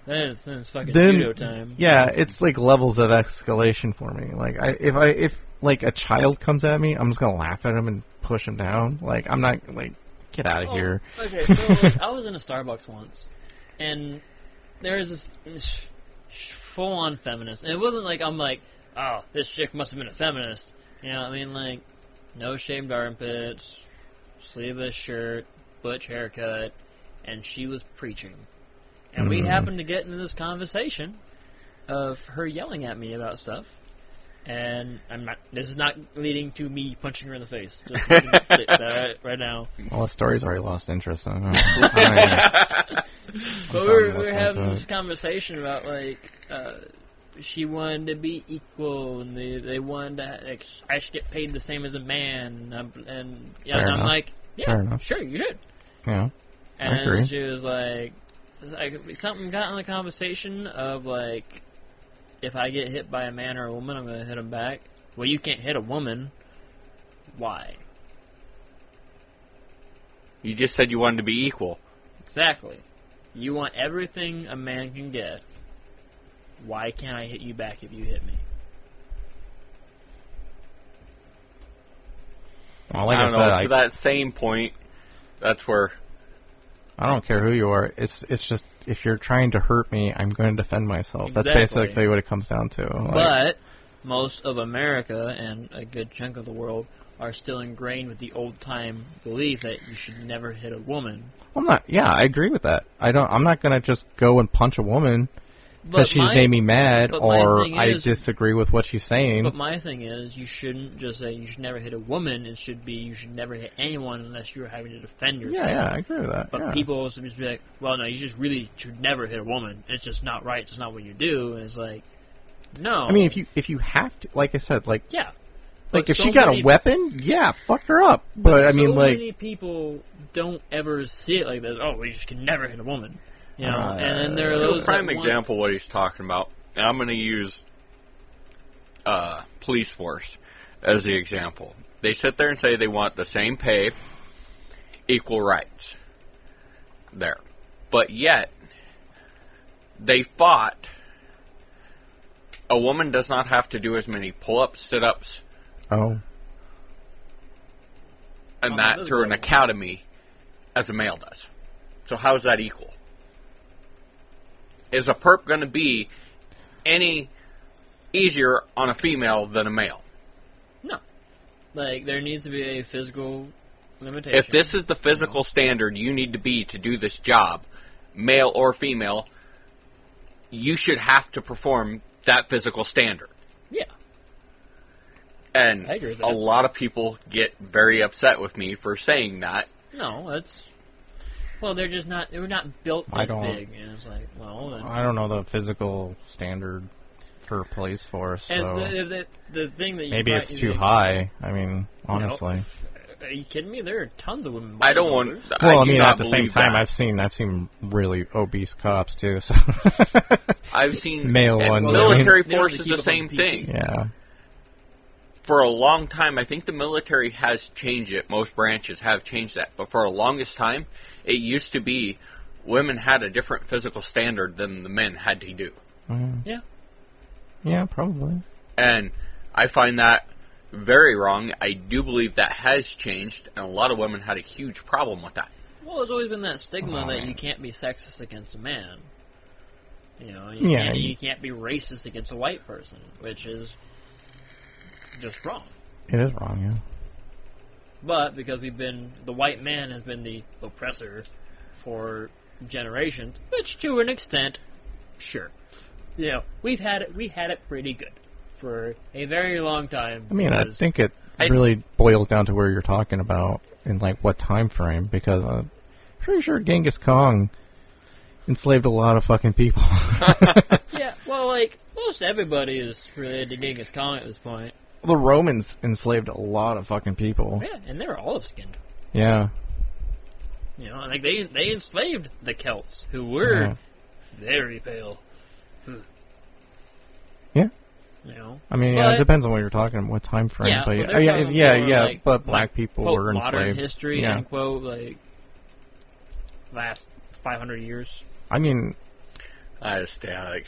Speaker 2: Then it's fucking
Speaker 1: Then,
Speaker 2: judo time.
Speaker 1: yeah, it's like levels of escalation for me. Like, if like a child comes at me, I'm just gonna laugh at him and push him down. Like, I'm not like, get out of here.
Speaker 2: Okay, so I was in a Starbucks once, and there was this full-on feminist, and it wasn't like I'm like, oh, this chick must have been a feminist. You know what I mean? Like, no shaved armpits, sleeveless shirt, butch haircut, and she was preaching. And we happened to get into this conversation of her yelling at me about stuff. And this is not leading to me punching her in the face. Just right now.
Speaker 1: Well, the story's already lost interest.
Speaker 2: But
Speaker 1: But
Speaker 2: we're having this conversation about, like, she wanted to be equal, and they wanted to, like, I should get paid the same as a man. And yeah, and I'm like, yeah, sure, you should.
Speaker 1: Yeah,
Speaker 2: and
Speaker 1: I agree.
Speaker 2: She was like, something got in the conversation of, like, if I get hit by a man or a woman, I'm going to hit them back. Well, you can't hit a woman. Why?
Speaker 3: You just said you wanted to be equal.
Speaker 2: Exactly. You want everything a man can get. Why can't I hit you back if you hit me?
Speaker 1: Well, like
Speaker 3: I
Speaker 1: I
Speaker 3: don't
Speaker 1: said,
Speaker 3: know. To that same point, that's where...
Speaker 1: I don't care who you are. It's just if you're trying to hurt me, I'm going to defend myself.
Speaker 2: Exactly.
Speaker 1: That's basically what it comes down to. Like,
Speaker 2: But most of America and a good chunk of the world are still ingrained with the old-time belief that you should never hit a woman.
Speaker 1: I'm not. Yeah, I agree with that. I'm not going to just go and punch a woman because she's
Speaker 2: my-
Speaker 1: made me mad
Speaker 2: but my
Speaker 1: or
Speaker 2: thing
Speaker 1: I
Speaker 2: is-
Speaker 1: disagree with what she's saying.
Speaker 2: But my thing is, you shouldn't just say you should never hit a woman. It should be you should never hit anyone unless you're having to defend yourself.
Speaker 1: Yeah, I agree with that.
Speaker 2: But
Speaker 1: yeah.
Speaker 2: people also just be like, well, no, you just really should never hit a woman. It's just not right. It's not what you do. And it's like, no.
Speaker 1: I mean, if you have to, like I said, like
Speaker 2: yeah.
Speaker 1: like
Speaker 2: But
Speaker 1: if
Speaker 2: so
Speaker 1: she got
Speaker 2: many-
Speaker 1: a weapon, yeah, fuck her up. But I mean,
Speaker 2: so
Speaker 1: like,
Speaker 2: many people don't ever see it like this. Oh, we just can never hit a woman. You know, and then there are those.
Speaker 3: A prime
Speaker 2: that want-
Speaker 3: example of what he's talking about, and I'm going to use police force as the example. They sit there and say they want the same pay, equal rights. There. But yet, they fought. A woman does not have to do as many pull-ups, sit-ups,
Speaker 1: oh,
Speaker 3: and that through an academy as a male does. So how is that equal? Is a perp going to be any easier on a female than a male?
Speaker 2: No. Like, there needs to be a physical Limitation.
Speaker 3: If this is the physical standard you need to be to do this job, male or female, you should have to perform that physical standard.
Speaker 2: Yeah.
Speaker 3: And
Speaker 2: I agree with
Speaker 3: a
Speaker 2: that.
Speaker 3: lot of people get very upset with me for saying that.
Speaker 2: No, that's... Well, they're just not... They were not built
Speaker 1: I
Speaker 2: that
Speaker 1: don't-
Speaker 2: big. And it's like, well... Then,
Speaker 1: I don't know the physical standard for police force, so
Speaker 2: and the thing that you...
Speaker 1: maybe
Speaker 2: brought-
Speaker 1: it's too high. I mean, honestly.
Speaker 2: Are you kidding me? There are tons of women.
Speaker 3: I don't want.
Speaker 2: bodybuilders.
Speaker 1: Well, I
Speaker 3: do
Speaker 1: mean,
Speaker 3: not
Speaker 1: at the same
Speaker 3: believe
Speaker 1: time,
Speaker 3: that.
Speaker 1: I've seen really obese cops too. So
Speaker 3: I've seen
Speaker 1: male
Speaker 3: and
Speaker 1: ones.
Speaker 3: military
Speaker 2: They don't
Speaker 3: force
Speaker 2: have
Speaker 3: is
Speaker 2: to
Speaker 3: the
Speaker 2: keep up
Speaker 3: same
Speaker 2: with
Speaker 3: thing.
Speaker 1: Yeah.
Speaker 3: For a long time, I think the military has changed it. Most branches have changed that. But for the longest time, it used to be women had a different physical standard than the men had to do.
Speaker 2: Yeah.
Speaker 1: Yeah, probably.
Speaker 3: And I find that very wrong. I do believe that has changed, and a lot of women had a huge problem with that.
Speaker 2: Well, there's always been that stigma
Speaker 1: Oh,
Speaker 2: that
Speaker 1: man.
Speaker 2: you can't be sexist against a man. You know,
Speaker 1: Yeah,
Speaker 2: you can't be racist against a white person, which is just wrong.
Speaker 1: It is wrong, yeah.
Speaker 2: But because the white man has been the oppressor for generations, which to an extent, sure, you know, we had it pretty good for a very long time.
Speaker 1: I mean, I
Speaker 2: because-
Speaker 1: think it really boils down to where you're talking about in like what time frame, because I'm pretty sure Genghis Khan enslaved a lot of fucking people.
Speaker 2: yeah, well, like most everybody is related to Genghis Khan at this point.
Speaker 1: The Romans enslaved a lot of fucking people.
Speaker 2: Yeah, and they were olive skinned.
Speaker 1: Yeah.
Speaker 2: You know, like they enslaved the Celts, who were
Speaker 1: Yeah.
Speaker 2: very pale.
Speaker 1: Yeah.
Speaker 2: You know,
Speaker 1: I mean, yeah,
Speaker 2: But-
Speaker 1: it depends on what you're talking about, what time frame.
Speaker 2: Yeah,
Speaker 1: but
Speaker 2: but
Speaker 1: yeah,
Speaker 2: they're
Speaker 1: yeah,
Speaker 2: talking
Speaker 1: yeah,
Speaker 2: more
Speaker 1: yeah,
Speaker 2: like-
Speaker 1: but black people
Speaker 2: quote,
Speaker 1: were
Speaker 2: modern
Speaker 1: enslaved.
Speaker 2: history,
Speaker 1: Yeah.
Speaker 2: end quote, like last 500 years.
Speaker 1: I mean,
Speaker 3: I understand, like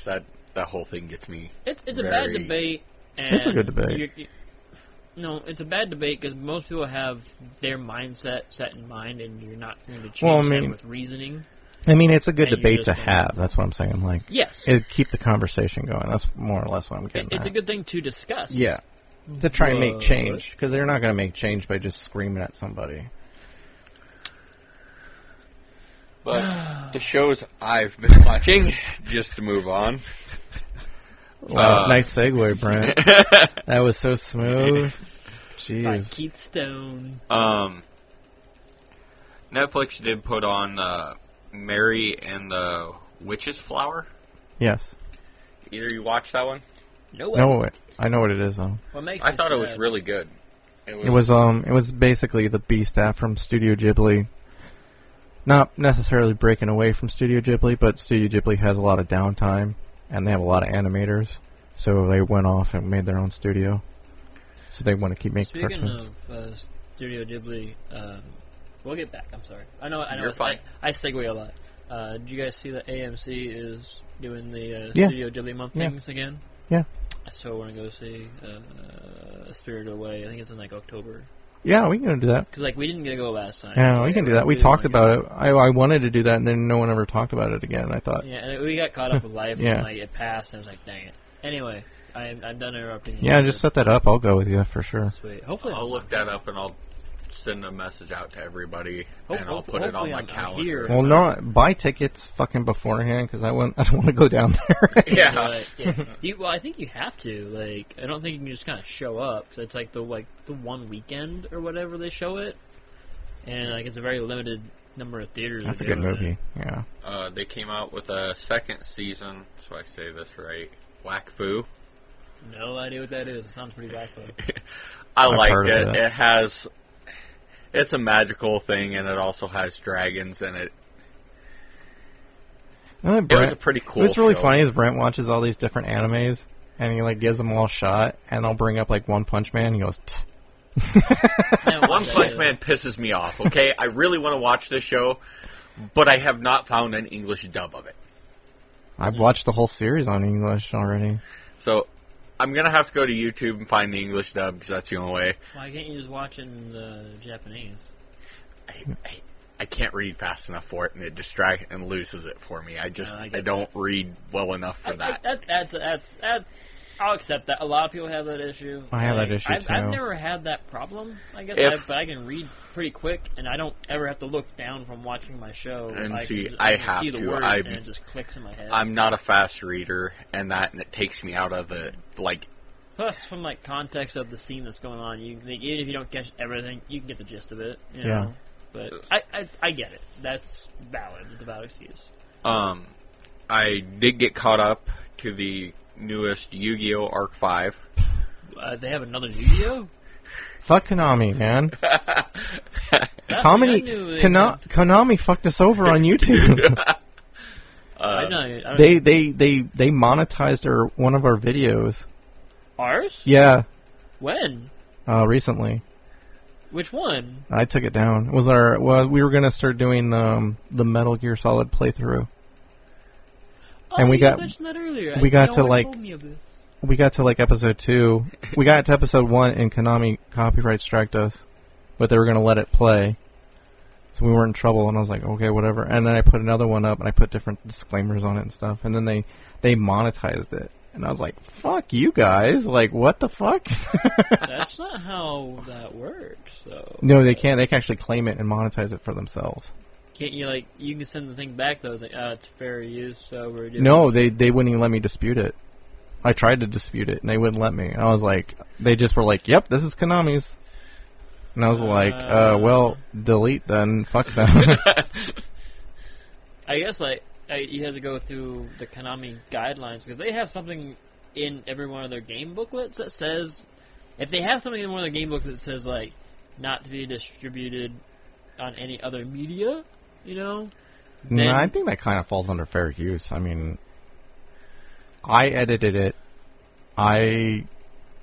Speaker 3: that whole thing gets me.
Speaker 2: It's a bad
Speaker 3: Very-
Speaker 2: debate. And
Speaker 1: It's a good debate.
Speaker 2: No, it's a bad debate because most people have their mindset set in mind, and you're not going to change
Speaker 1: Well, I
Speaker 2: them
Speaker 1: mean-
Speaker 2: with reasoning.
Speaker 1: it's a good
Speaker 2: And you're
Speaker 1: debate
Speaker 2: just
Speaker 1: to
Speaker 2: gonna-
Speaker 1: have. That's what I'm saying. Like,
Speaker 2: Yes,
Speaker 1: it keep the conversation going. That's more or less what I'm getting
Speaker 2: it's
Speaker 1: at.
Speaker 2: a good thing to discuss.
Speaker 1: Yeah. To try and make
Speaker 2: But-
Speaker 1: change, because they're not going to make change by just screaming at somebody.
Speaker 3: But the shows I've been watching, just to move on.
Speaker 1: Wow, nice segue, Brent. That was so smooth.
Speaker 2: By
Speaker 1: Jeez.
Speaker 2: Keith Stone.
Speaker 3: Netflix did put on Mary and the Witch's Flower.
Speaker 1: Yes.
Speaker 3: Either you watched that one?
Speaker 2: No,
Speaker 1: No, I know what it is though.
Speaker 2: What makes
Speaker 3: I
Speaker 2: me
Speaker 3: thought it was
Speaker 2: sad-
Speaker 3: really good.
Speaker 1: It was basically the B staff from Studio Ghibli. Not necessarily breaking away from Studio Ghibli, but Studio Ghibli has a lot of downtime, and they have a lot of animators, so they went off and made their own studio. So they want to keep making
Speaker 2: Speaking
Speaker 1: cartoons.
Speaker 2: of Studio Ghibli, we'll get back. I'm sorry. I know.
Speaker 3: You're fine.
Speaker 2: I segue a lot. Did you guys see that AMC is doing the
Speaker 1: Yeah.
Speaker 2: Studio Ghibli month
Speaker 1: Yeah.
Speaker 2: things again?
Speaker 1: Yeah.
Speaker 2: So we're gonna go see Spirited Away. I think it's in like October.
Speaker 1: Yeah, we can do that.
Speaker 2: Because like we didn't get to go last time.
Speaker 1: Yeah, we can do that. We
Speaker 2: didn't
Speaker 1: talked
Speaker 2: wanna
Speaker 1: about it. I wanted to do that, and then no one ever talked about it again. I thought,
Speaker 2: Yeah, and we got caught up with life,
Speaker 1: Yeah.
Speaker 2: and like it passed, and I was like, dang it. Anyway, I'm done interrupting you.
Speaker 1: yeah, just set that up. I'll go with you for sure.
Speaker 2: Sweet. Hopefully,
Speaker 3: I'll look that up and I'll send a message out to everybody and I'll put it on
Speaker 2: hopefully
Speaker 3: my
Speaker 2: I'm
Speaker 3: calendar.
Speaker 2: here.
Speaker 1: Well, no, buy tickets fucking beforehand because I don't want to go down there.
Speaker 3: Yeah.
Speaker 2: But, yeah. Well, I think you have to. Like, I don't think you can just kind of show up because it's like the one weekend or whatever they show it, and like it's a very limited number of theaters.
Speaker 1: That's a
Speaker 2: that
Speaker 1: good
Speaker 2: do it.
Speaker 1: movie. Yeah.
Speaker 3: They came out with a second season, so I say this right. Whack Fu.
Speaker 2: No idea what that is. It sounds pretty backflip.
Speaker 3: I
Speaker 1: I've
Speaker 3: liked
Speaker 1: heard of
Speaker 3: it.
Speaker 1: it.
Speaker 3: It's a magical thing, and it also has dragons in it.
Speaker 1: No,
Speaker 3: It was a pretty cool
Speaker 1: What's really
Speaker 3: show.
Speaker 1: funny is Brent watches all these different animes, and he like gives them all a shot, and I'll bring up like One Punch Man, and he goes,
Speaker 2: Yeah,
Speaker 3: One Punch Man pisses me off, okay? I really want to watch this show, but I have not found an English dub of it.
Speaker 1: I've watched the whole series on English already.
Speaker 3: So I'm going to have to go to YouTube and find the English dub, because that's the only way.
Speaker 2: Why can't you just watch it in the Japanese?
Speaker 3: I can't read fast enough for it, and it distracts and loses it for me. I
Speaker 2: I get
Speaker 3: don't read well enough for that.
Speaker 2: I'll accept that. A lot of people have that issue.
Speaker 1: I have that issue too.
Speaker 2: I've never had that problem, I guess, but I can read pretty quick, and I don't ever have to look down from watching my show.
Speaker 3: And
Speaker 2: I
Speaker 3: see,
Speaker 2: can
Speaker 3: I
Speaker 2: can
Speaker 3: have
Speaker 2: see the
Speaker 3: to.
Speaker 2: word, and it just clicks in my head.
Speaker 3: I'm not a fast reader, and it takes me out of the, like...
Speaker 2: Plus, from, like, context of the scene that's going on, even if you don't catch everything, you can get the gist of it, you know?
Speaker 1: Yeah.
Speaker 2: But I get it. That's valid. It's a valid excuse.
Speaker 3: I did get caught up to the newest Yu-Gi-Oh! Arc 5.
Speaker 2: They have another Yu-Gi-Oh?
Speaker 1: Fuck Konami, man.
Speaker 2: Konami
Speaker 1: fucked us over on YouTube. They monetized one of our videos.
Speaker 2: Ours?
Speaker 1: Yeah.
Speaker 2: When?
Speaker 1: Recently.
Speaker 2: Which one?
Speaker 1: I took it down. It was we were gonna start doing the Metal Gear Solid playthrough.
Speaker 2: Oh,
Speaker 1: And we
Speaker 2: you
Speaker 1: got
Speaker 2: mentioned that earlier.
Speaker 1: we got to
Speaker 2: No one
Speaker 1: like
Speaker 2: told me of this.
Speaker 1: we got to like episode 2. We got to episode 1 and Konami copyright striked us, but they were gonna let it play, so we weren't in trouble. And I was like, okay, whatever. And then I put another one up and I put different disclaimers on it and stuff. And then they monetized it, and I was like, fuck you guys! Like, what the fuck?
Speaker 2: That's not how that works. So.
Speaker 1: No, they can't. They can actually claim it and monetize it for themselves.
Speaker 2: Can't you you can send the thing back though? It's like, it's fair use, so we're doing.
Speaker 1: No, they wouldn't even let me dispute it. I tried to dispute it, and they wouldn't let me. I was like, they just were like, yep, this is Konami's. And I was like, well, delete then. Fuck them.
Speaker 2: I guess you have to go through the Konami guidelines, because they have something in every one of their game booklets that says, if they have something in one of their game booklets that says like not to be distributed on any other media, you know.
Speaker 1: No, I think that kind of falls under fair use. I mean, I edited it. I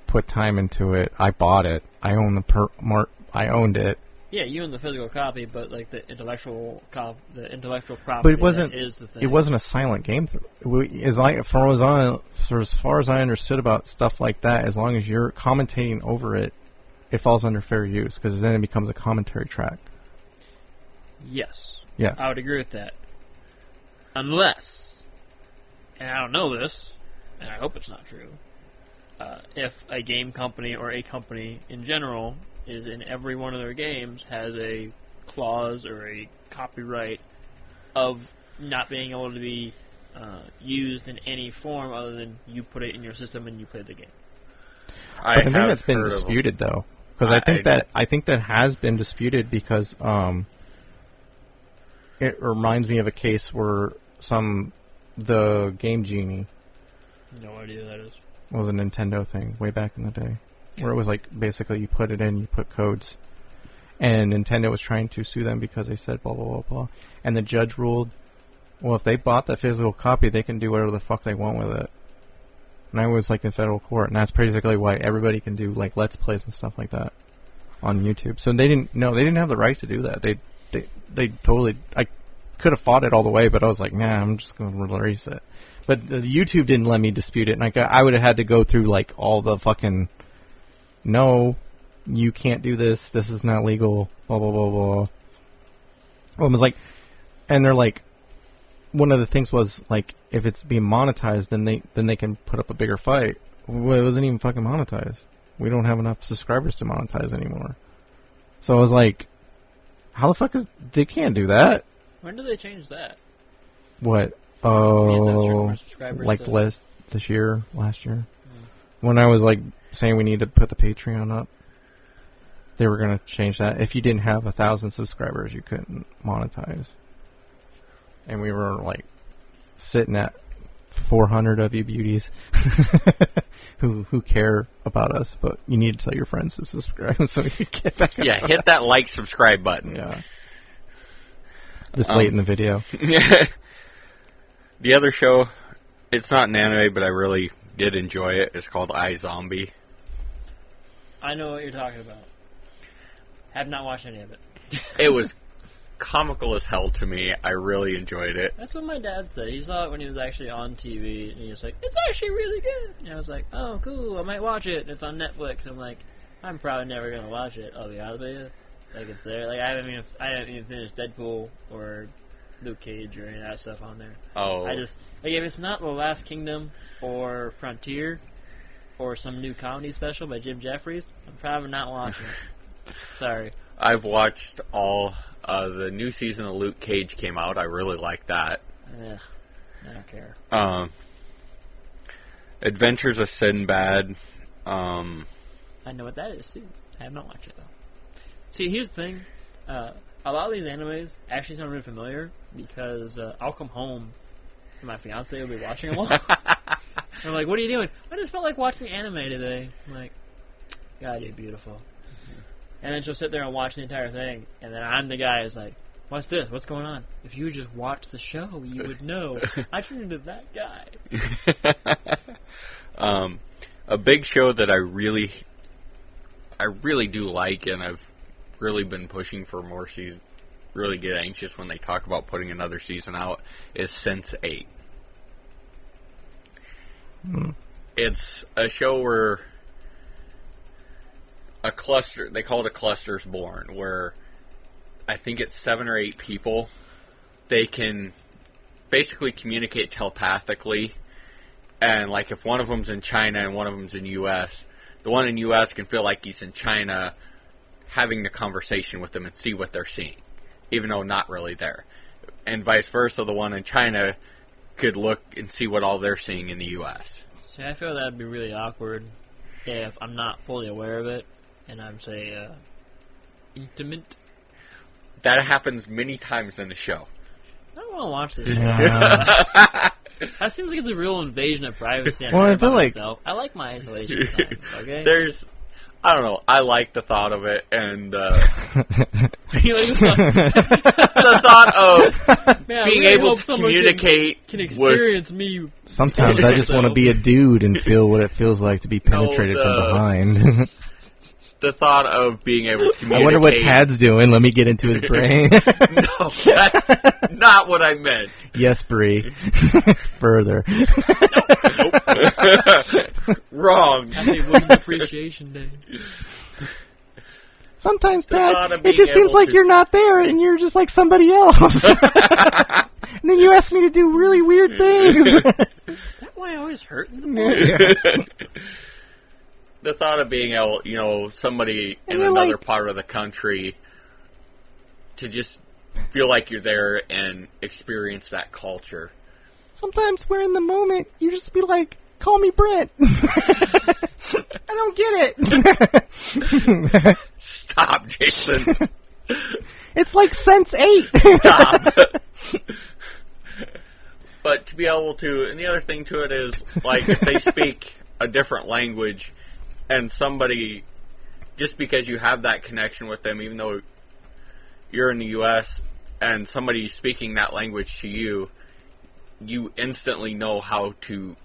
Speaker 1: put time into it. I bought it. I own I owned it.
Speaker 2: Yeah, you own the physical copy, but like the intellectual property.
Speaker 1: But it wasn't.
Speaker 2: Is the thing.
Speaker 1: It wasn't a silent game. As far as I understood about stuff like that, as long as you're commentating over it, it falls under fair use, because then it becomes a commentary track.
Speaker 2: Yes.
Speaker 1: Yeah.
Speaker 2: I would agree with that. Unless, and I don't know this, and I hope it's not true, if a game company or a company in general is in every one of their games has a clause or a copyright of not being able to be used in any form other than you put it in your system and you play the game.
Speaker 1: I think that's been disputed though, because I think that has been disputed because it reminds me of a case where the Game Genie.
Speaker 2: No idea who that is.
Speaker 1: Was a Nintendo thing way back in the day, where it was like basically you put it in, you put codes, and Nintendo was trying to sue them because they said blah blah blah blah, and the judge ruled, well, if they bought the physical copy, they can do whatever the fuck they want with it. And I was like in federal court, and that's basically why everybody can do like Let's Plays and stuff like that on YouTube. So they didn't have the right to do that. They totally. I could have fought it all the way, but I was like, nah, I'm just going to release it. But YouTube didn't let me dispute it, and I would have had to go through like all the fucking, no, you can't do this. This is not legal. Blah blah blah blah. Well, it was like, and they're like, one of the things was like, if it's being monetized, then they can put up a bigger fight. Well, it wasn't even fucking monetized. We don't have enough subscribers to monetize anymore. So I was like, how the fuck they can't do that?
Speaker 2: When did they change that?
Speaker 1: What? Like last year. When I was like saying we need to put the Patreon up, they were gonna change that. If you didn't have 1,000 subscribers, you couldn't monetize. And we were like sitting at 400 of you beauties who care about us, but you need to tell your friends to subscribe so we can get back.
Speaker 3: Yeah, hit that like subscribe button.
Speaker 1: Yeah. This late in the video.
Speaker 3: The other show, it's not an anime, but I really did enjoy it. It's called iZombie.
Speaker 2: I know what you're talking about. Have not watched any of it.
Speaker 3: It was comical as hell to me. I really enjoyed it.
Speaker 2: That's what my dad said. He saw it when he was actually on TV, and he was like, it's actually really good. And I was like, oh, cool, I might watch it. And it's on Netflix. I'm like, I'm probably never going to watch it, I'll be honest with you. Like, it's there. Like, I haven't even finished Deadpool or Luke Cage or any of that stuff on there.
Speaker 3: Oh.
Speaker 2: I just, like, if it's not The Last Kingdom or Frontier, or some new comedy special by Jim Jeffries, I'm probably not watching it. Sorry.
Speaker 3: I've watched all the new season of Luke Cage came out. I really like that.
Speaker 2: Ugh, I don't care.
Speaker 3: Adventures of Sinbad.
Speaker 2: I know what that is too. I have not watched it though. See, here's the thing. A lot of these animes actually sound really familiar because I'll come home and my fiance will be watching them all. I'm like, what are you doing? I just felt like watching anime today. I'm like, God, you're beautiful. And then she'll sit there and watch the entire thing, and then I'm the guy who's like, what's this? What's going on? If you just watch the show, you would know. I turned into that guy.
Speaker 3: A big show that I really do like, and I've really been pushing for more seasons, really get anxious when they talk about putting another season out, is Sense8. It's a show where a cluster, they call it a cluster's born, where I think it's 7 or 8 people. They can basically communicate telepathically, and like if one of them's in China and one of them's in U.S., the one in U.S. can feel like he's in China having the conversation with them and see what they're seeing, even though not really there. And vice versa, the one in China could look and see what all they're seeing in the U.S.
Speaker 2: See, I feel that'd be really awkward if I'm not fully aware of it, and I'm, say, intimate.
Speaker 3: That happens many times in the show.
Speaker 2: I don't want to watch this.
Speaker 1: Yeah.
Speaker 2: That seems like it's a real invasion of privacy.
Speaker 1: Well, I feel like
Speaker 2: myself. I like my isolation time, okay?
Speaker 3: I don't know, I like the thought of it, and the thought of being able to communicate
Speaker 2: can experience me.
Speaker 1: Sometimes I just want to be a dude and feel what it feels like to be penetrated from behind.
Speaker 3: The thought of being able to communicate.
Speaker 1: I wonder what Tad's doing. Let me get into his brain.
Speaker 3: No, that's not what I meant.
Speaker 1: Yes, Bree. Further.
Speaker 3: Nope. Wrong.
Speaker 2: Happy Women's Appreciation Day.
Speaker 1: Sometimes, Dad, it just seems like you're not there and you're just like somebody else. And then you ask me to do really weird things.
Speaker 2: Is that why I always hurt in the morning?
Speaker 3: The thought of being able, somebody in another part of the country to just feel like you're there and experience that culture.
Speaker 1: Sometimes we're in the moment, you just be like, call me Brent. I don't get it.
Speaker 3: Stop, Jason.
Speaker 1: It's like Sense8.
Speaker 3: Stop. But to be able to, and the other thing to it is, like, if they speak a different language, and somebody, just because you have that connection with them, even though you're in the U.S., and somebody speaking that language to you, you instantly know how to,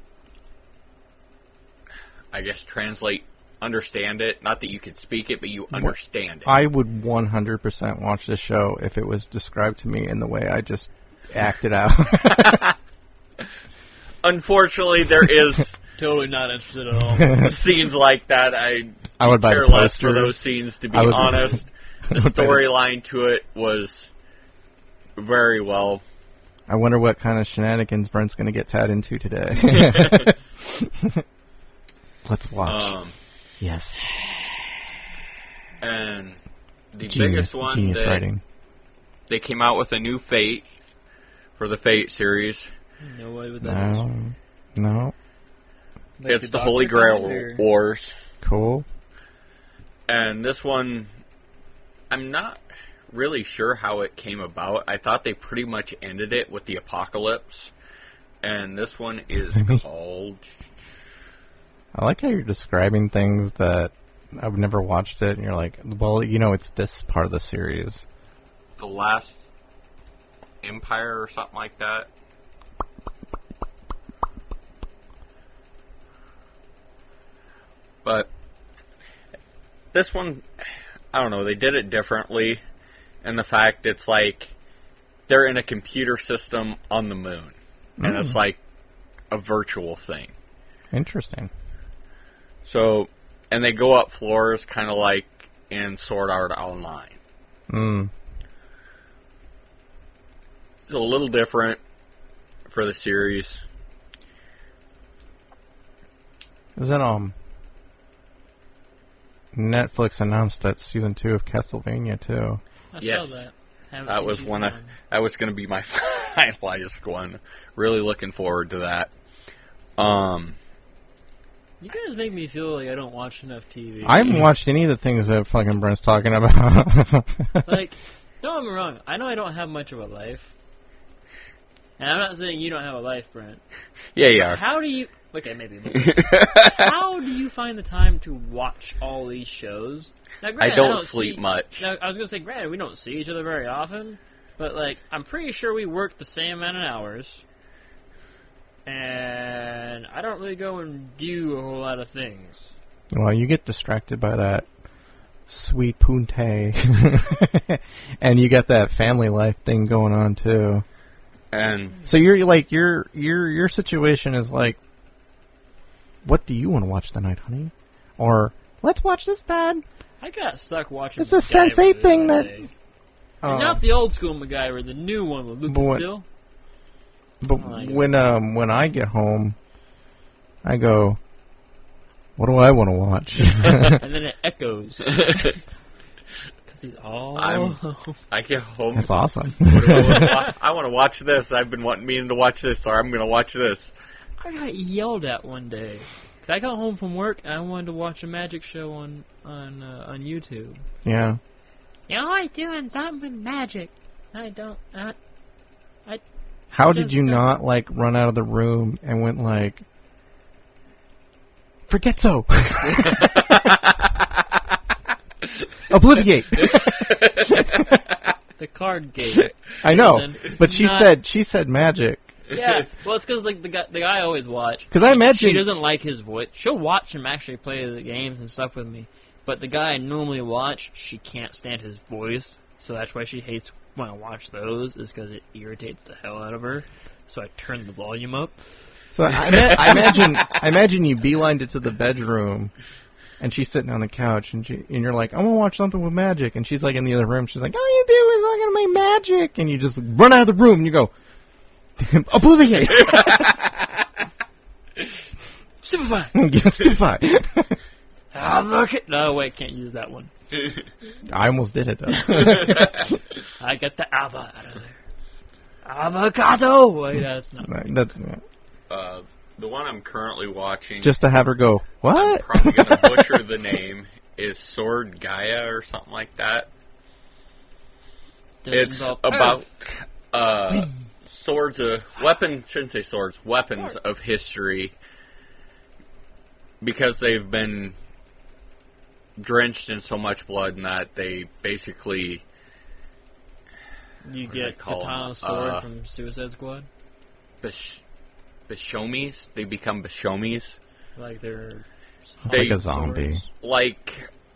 Speaker 3: I guess, understand it. Not that you could speak it, but you understand it.
Speaker 1: I would 100% watch this show if it was described to me in the way I just acted out.
Speaker 3: Unfortunately, there is...
Speaker 2: Totally not interested at all.
Speaker 3: Scenes like that, I
Speaker 1: would buy
Speaker 3: care
Speaker 1: the
Speaker 3: less for
Speaker 1: poster.
Speaker 3: those scenes, to be honest. The storyline to it was very well.
Speaker 1: I wonder what kind of shenanigans Brent's going to get Tad into today. Let's watch. Yes.
Speaker 3: And the biggest one that
Speaker 1: writing.
Speaker 3: They came out with a new Fate for the Fate series.
Speaker 2: No way with that.
Speaker 1: No.
Speaker 2: Like
Speaker 3: it's the Holy Grail Wars.
Speaker 1: Cool.
Speaker 3: And this one, I'm not really sure how it came about. I thought they pretty much ended it with the apocalypse. And this one is called...
Speaker 1: I like how you're describing things that I've never watched it, and you're like, well, it's this part of the series.
Speaker 3: The Last Empire or something like that. But this one, I don't know, they did it differently, and the fact it's like they're in a computer system on the moon, and it's like a virtual thing.
Speaker 1: Interesting.
Speaker 3: So, and they go up floors kind of like in Sword Art Online. It's a little different for the series.
Speaker 1: Is it Netflix announced that season 2 of Castlevania too.
Speaker 2: I
Speaker 3: Yes.
Speaker 2: saw that. Haven't
Speaker 3: That
Speaker 2: seen
Speaker 3: was
Speaker 2: season
Speaker 3: one.
Speaker 2: one.
Speaker 3: That was going to be my finalized one. Really looking forward to that.
Speaker 2: You guys make me feel like I don't watch enough TV.
Speaker 1: I haven't watched any of the things that fucking Brent's talking about.
Speaker 2: Like, don't get me wrong. I know I don't have much of a life. And I'm not saying you don't have a life, Brent.
Speaker 3: Yeah, you are.
Speaker 2: How do you... Okay, maybe. How do you find the time to watch all these shows? Now,
Speaker 3: I
Speaker 2: granted,
Speaker 3: don't sleep much.
Speaker 2: Now, I was going to say, granted, we don't see each other very often. But, like, I'm pretty sure we work the same amount of hours. And I don't really go and do a whole lot of things.
Speaker 1: Well, you get distracted by that sweet punte, and you got that family life thing going on too.
Speaker 3: And
Speaker 1: So you're like your situation is like, what do you want to watch tonight, honey? Or let's watch this, Dad.
Speaker 2: I got stuck watching
Speaker 1: It's a
Speaker 2: MacGyver
Speaker 1: Sensei
Speaker 2: the
Speaker 1: thing
Speaker 2: other
Speaker 1: that-
Speaker 2: day.
Speaker 1: Oh.
Speaker 2: And not the old school MacGyver, the new one with Lucas
Speaker 1: But-
Speaker 2: Still.
Speaker 1: But
Speaker 2: like
Speaker 1: when I get home, I go, what do I want to watch?
Speaker 2: And then it echoes. Because he's all...
Speaker 3: I get home.
Speaker 1: That's awesome.
Speaker 3: I want to watch this. I've been meaning to watch this, or I'm going to watch this.
Speaker 2: I got yelled at one day. 'Cause I got home from work and I wanted to watch a magic show on YouTube.
Speaker 1: Yeah.
Speaker 2: You're always doing something with magic. I don't...
Speaker 1: How did you not like run out of the room and went like, forget so, obliviate?
Speaker 2: The card game.
Speaker 1: I know, but
Speaker 2: Not-
Speaker 1: she said magic.
Speaker 2: Yeah, well, it's because like the guy I always watch.
Speaker 1: Because I imagine
Speaker 2: She doesn't like his voice. She'll watch him actually play the games and stuff with me. But the guy I normally watch, she can't stand his voice, so that's why she hates when I watch those. Is because it irritates the hell out of her. So I turn the volume up.
Speaker 1: So I imagine you beelined it to the bedroom, and she's sitting on the couch, and you're like, I want to watch something with magic, and she's like in the other room. She's like, all you do is I'm gonna make magic, and you just run out of the room, and you go, obliviate.
Speaker 2: Simplify.
Speaker 1: Simplify.
Speaker 2: No, wait, can't use that one.
Speaker 1: I almost did it though.
Speaker 2: I got the ava out of there. Avocado. Wait, that's not.
Speaker 1: That's
Speaker 3: The one I'm currently watching,
Speaker 1: just to have her go,
Speaker 3: I'm
Speaker 1: what?
Speaker 3: probably going to butcher the name, is Sword Gaia or something like that.
Speaker 2: Does it
Speaker 3: It's
Speaker 2: involve
Speaker 3: about
Speaker 2: Earth?
Speaker 3: swords of weapons. Shouldn't say swords. Weapons of history, because they've been drenched in so much blood, and that they basically
Speaker 2: You
Speaker 3: what do they
Speaker 2: get
Speaker 3: call
Speaker 2: Katana
Speaker 3: them?
Speaker 2: sword from Suicide Squad.
Speaker 3: Bishomis. They become Bishomis.
Speaker 2: Like they're
Speaker 1: Like a zombie.
Speaker 2: swords.
Speaker 3: Like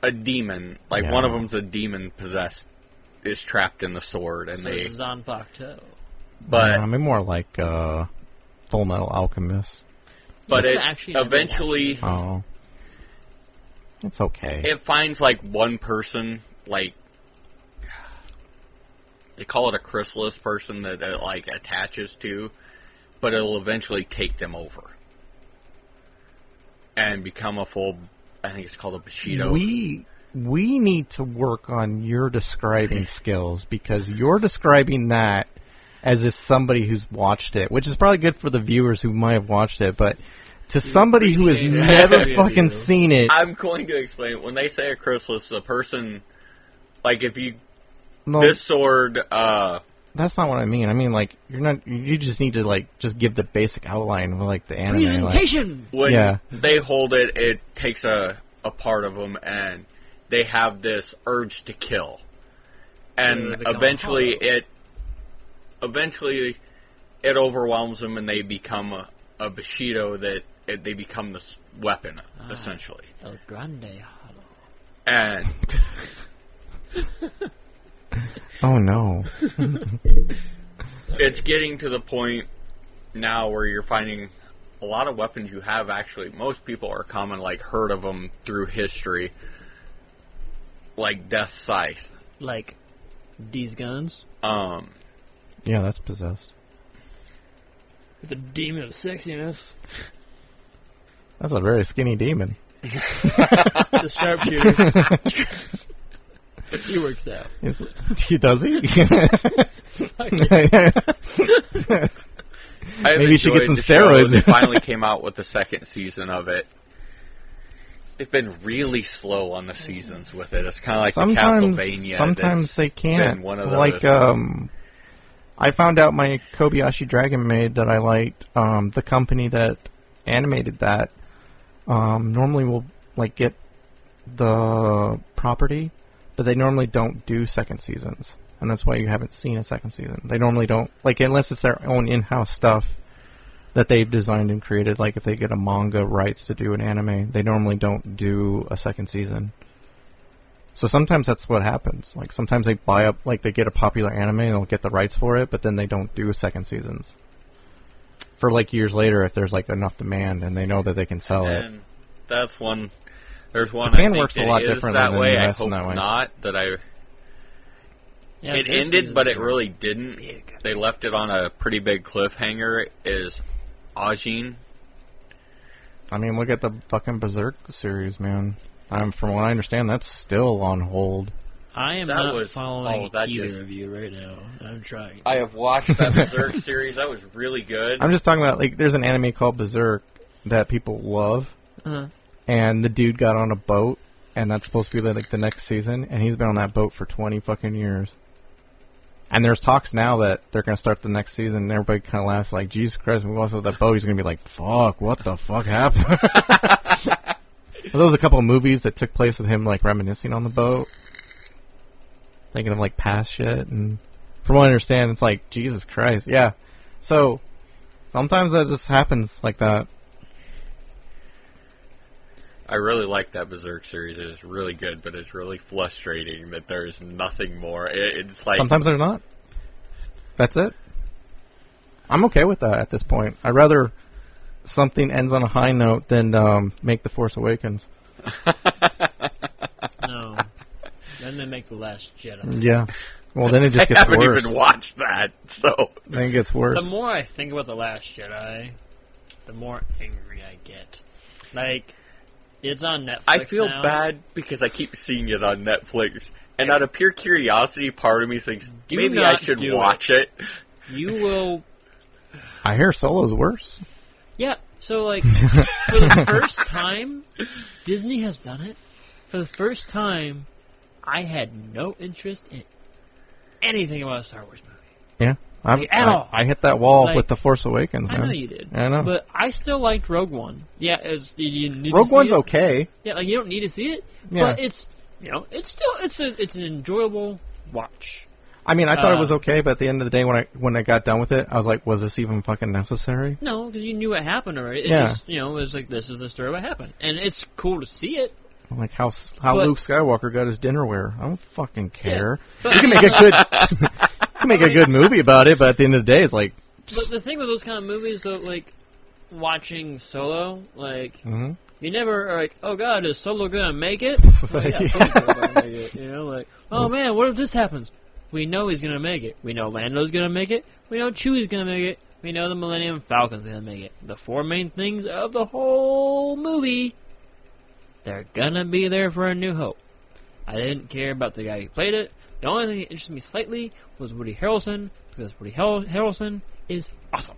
Speaker 3: a demon. Like
Speaker 1: Yeah.
Speaker 3: one of them's a demon possessed, is trapped in the sword, and
Speaker 2: So
Speaker 3: they.
Speaker 2: it's Zanpakuto.
Speaker 3: But
Speaker 1: I mean, more like Full Metal Alchemist.
Speaker 3: but
Speaker 2: You
Speaker 3: it
Speaker 2: actually never
Speaker 3: eventually
Speaker 2: watched
Speaker 1: Oh, it's okay.
Speaker 3: it finds like one person, like they call it a chrysalis person that it like attaches to, but it'll eventually take them over and become a full. I think it's called a Bushido.
Speaker 1: We need to work on your describing skills, because you're describing that as if somebody who's watched it, which is probably good for the viewers who might have watched it, but to somebody who has
Speaker 2: appreciate
Speaker 1: never
Speaker 2: that.
Speaker 1: fucking seen it,
Speaker 3: I'm going to explain. When they say a chrysalis, the person, like if you
Speaker 1: no,
Speaker 3: this sword,
Speaker 1: that's not what I mean. I mean, like, you're not. You just need to like just give the basic outline of like the anime. Like,
Speaker 2: Presentation.
Speaker 3: when
Speaker 1: Yeah.
Speaker 3: they hold it, it takes a part of them, and they have this urge to kill, and
Speaker 2: they become
Speaker 3: eventually
Speaker 2: hollow.
Speaker 3: it overwhelms them, and they become a Bushido that they become this weapon essentially,
Speaker 2: El Grande Hollow.
Speaker 3: and
Speaker 1: oh no.
Speaker 3: it's getting to the point now where you're finding a lot of weapons you have. Actually, most people are common, like heard of them through history, like Death Scythe.
Speaker 2: Like these guns.
Speaker 1: Yeah, that's possessed.
Speaker 2: With a demon of sexiness.
Speaker 1: That's a very skinny demon.
Speaker 2: The sharpshooter. He works out.
Speaker 1: Does he? Maybe you should get some steroids.
Speaker 3: They finally came out with the second season of it. They've been really slow on the seasons with it. It's kind of like the Castlevania.
Speaker 1: Sometimes they can't.
Speaker 3: One of those.
Speaker 1: Like, I found out my Kobayashi Dragon Maid that I liked. The company that animated that normally will like get the property, but they normally don't do second seasons, and that's why you haven't seen a second season. They normally don't, like, unless it's their own in-house stuff that they've designed and created. Like if they get a manga rights to do an anime, they normally don't do a second season. So sometimes that's what happens. Like sometimes they buy up, like they get a popular anime and they'll get the rights for it, but then they don't do second seasons for like years later if there's like enough demand and they know that they can sell it.
Speaker 3: And that's one. There's one.
Speaker 1: Japan
Speaker 3: I think
Speaker 1: works a lot differently
Speaker 3: that
Speaker 1: than
Speaker 3: way.
Speaker 1: the
Speaker 3: I
Speaker 1: US
Speaker 3: hope
Speaker 1: that way.
Speaker 3: not. That I.
Speaker 2: Yeah,
Speaker 3: It ended, but it really didn't. They left it on a pretty big cliffhanger. Is Ajin?
Speaker 1: I mean, look at the fucking Berserk series, man. From what I understand, that's still on hold.
Speaker 2: I am
Speaker 3: That
Speaker 2: not
Speaker 3: was-
Speaker 2: following
Speaker 3: that
Speaker 2: either
Speaker 3: just-
Speaker 2: of you right now. I'm trying.
Speaker 3: I have watched that Berserk series. That was really good.
Speaker 1: I'm just talking about, like, there's an anime called Berserk that people love,
Speaker 2: Uh-huh.
Speaker 1: and the dude got on a boat, and that's supposed to be like the next season, and he's been on that boat for 20 fucking years. And there's talks now that they're going to start the next season, and everybody kind of laughs like, Jesus Christ, when we lost that boat, he's going to be like, fuck, what the fuck happened? Well, there was a couple of movies that took place with him, like, reminiscing on the boat, thinking of, like, past shit, and from what I understand, it's like, Jesus Christ, yeah. So, sometimes that just happens like that.
Speaker 3: I really like that Berserk series. It is really good, but it's really frustrating that there's nothing more. It's like
Speaker 1: Sometimes they're not. That's it. I'm okay with that at this point. I'd rather something ends on a high note than make The Force Awakens.
Speaker 2: No. Then they make The Last Jedi.
Speaker 1: Yeah. Well, then it just gets
Speaker 3: I haven't
Speaker 1: worse.
Speaker 3: even watched that, so
Speaker 1: Then it gets worse.
Speaker 2: The more I think about The Last Jedi, the more angry I get. Like, it's on Netflix
Speaker 3: I feel
Speaker 2: now.
Speaker 3: bad because I keep seeing it on Netflix, and out of pure curiosity, part of me thinks
Speaker 2: Do
Speaker 3: maybe I
Speaker 2: not
Speaker 3: should
Speaker 2: do
Speaker 3: watch it.
Speaker 2: You will...
Speaker 1: I hear Solo's worse.
Speaker 2: Yeah, so, like, for the first time, Disney has done it. For the first time, I had no interest in anything about a Star Wars movie.
Speaker 1: Yeah.
Speaker 2: At all.
Speaker 1: I hit that wall
Speaker 2: Like,
Speaker 1: with The Force Awakens, man.
Speaker 2: I know you did.
Speaker 1: I know.
Speaker 2: But I still liked Rogue One. Yeah, you need
Speaker 1: Rogue
Speaker 2: to see
Speaker 1: One's
Speaker 2: it.
Speaker 1: okay.
Speaker 2: Yeah, like, you don't need to see it.
Speaker 1: Yeah.
Speaker 2: But it's, you know, it's still, it's an enjoyable watch.
Speaker 1: I mean, I thought it was okay, but at the end of the day, when I got done with it, I was like, was this even fucking necessary?
Speaker 2: No, because you knew what happened already. It
Speaker 1: Yeah.
Speaker 2: just, you know, it was like, this is the story of what happened. And it's cool to see it.
Speaker 1: Like how
Speaker 2: But-
Speaker 1: Luke Skywalker got his dinnerware. I don't fucking care.
Speaker 2: But-
Speaker 1: You can make a good, you can make a good movie about it, but at the end of the day, it's like,
Speaker 2: But the thing with those kind of movies, though, like, watching Solo, like,
Speaker 1: hmm
Speaker 2: you never are like, oh god, is Solo gonna make it? Like, yeah,
Speaker 1: Yeah.
Speaker 2: Solo's gonna make it. You know, like, oh man, what if this happens? We know he's gonna make it. We know Lando's gonna make it. We know Chewie's gonna make it. We know the Millennium Falcon's gonna make it. The four main things of the whole movie, they're gonna be there for A New Hope. I didn't care about the guy who played it. The only thing that interested me slightly was Woody Harrelson, because Woody Harrelson is awesome.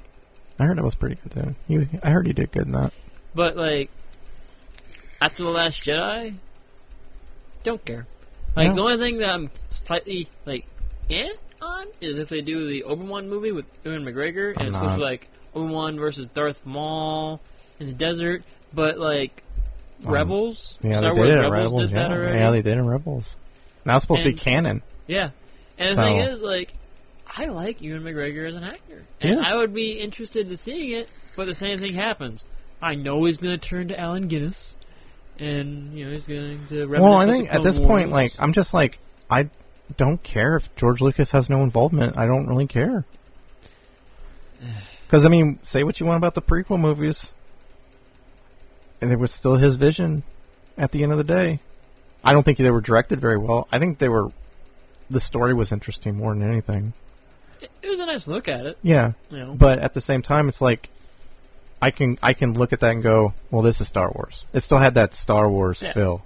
Speaker 1: I heard it was pretty good too. I heard he did good in that.
Speaker 2: But, like, after The Last Jedi, don't care. Like,
Speaker 1: No.
Speaker 2: the only thing that I'm slightly, like, on is if they do the Obi-Wan movie with Ewan McGregor, and
Speaker 1: I'm
Speaker 2: it's supposed to be
Speaker 1: not.
Speaker 2: like Obi-Wan versus Darth Maul in the desert, but, like, Rebels,
Speaker 1: Yeah,
Speaker 2: Star
Speaker 1: they
Speaker 2: Wars
Speaker 1: did it in
Speaker 2: Rebels
Speaker 1: Rebels.
Speaker 2: did that already.
Speaker 1: Yeah, they did in Rebels. Now it's supposed to be
Speaker 2: And-
Speaker 1: canon.
Speaker 2: Yeah. And the
Speaker 1: So-
Speaker 2: thing is, like, I like Ewan McGregor as an actor. And
Speaker 1: Yeah.
Speaker 2: I would be interested in seeing it, but the same thing happens. I know he's going to turn to Allen Guinness, and, you know, he's going to reminisce
Speaker 1: Well, I
Speaker 2: of the
Speaker 1: think at
Speaker 2: Clone
Speaker 1: this point,
Speaker 2: Wars.
Speaker 1: like, I'm just like, I don't care if George Lucas has no involvement. I don't really care. Because, I mean, say what you want about the prequel movies, and it was still his vision at the end of the day. I don't think they were directed very well. I think the story was interesting more than anything.
Speaker 2: It was a nice look at it,
Speaker 1: Yeah.
Speaker 2: you know.
Speaker 1: But at the same time, it's like, I can look at that and go, well, this is Star Wars. It still had that Star Wars feel.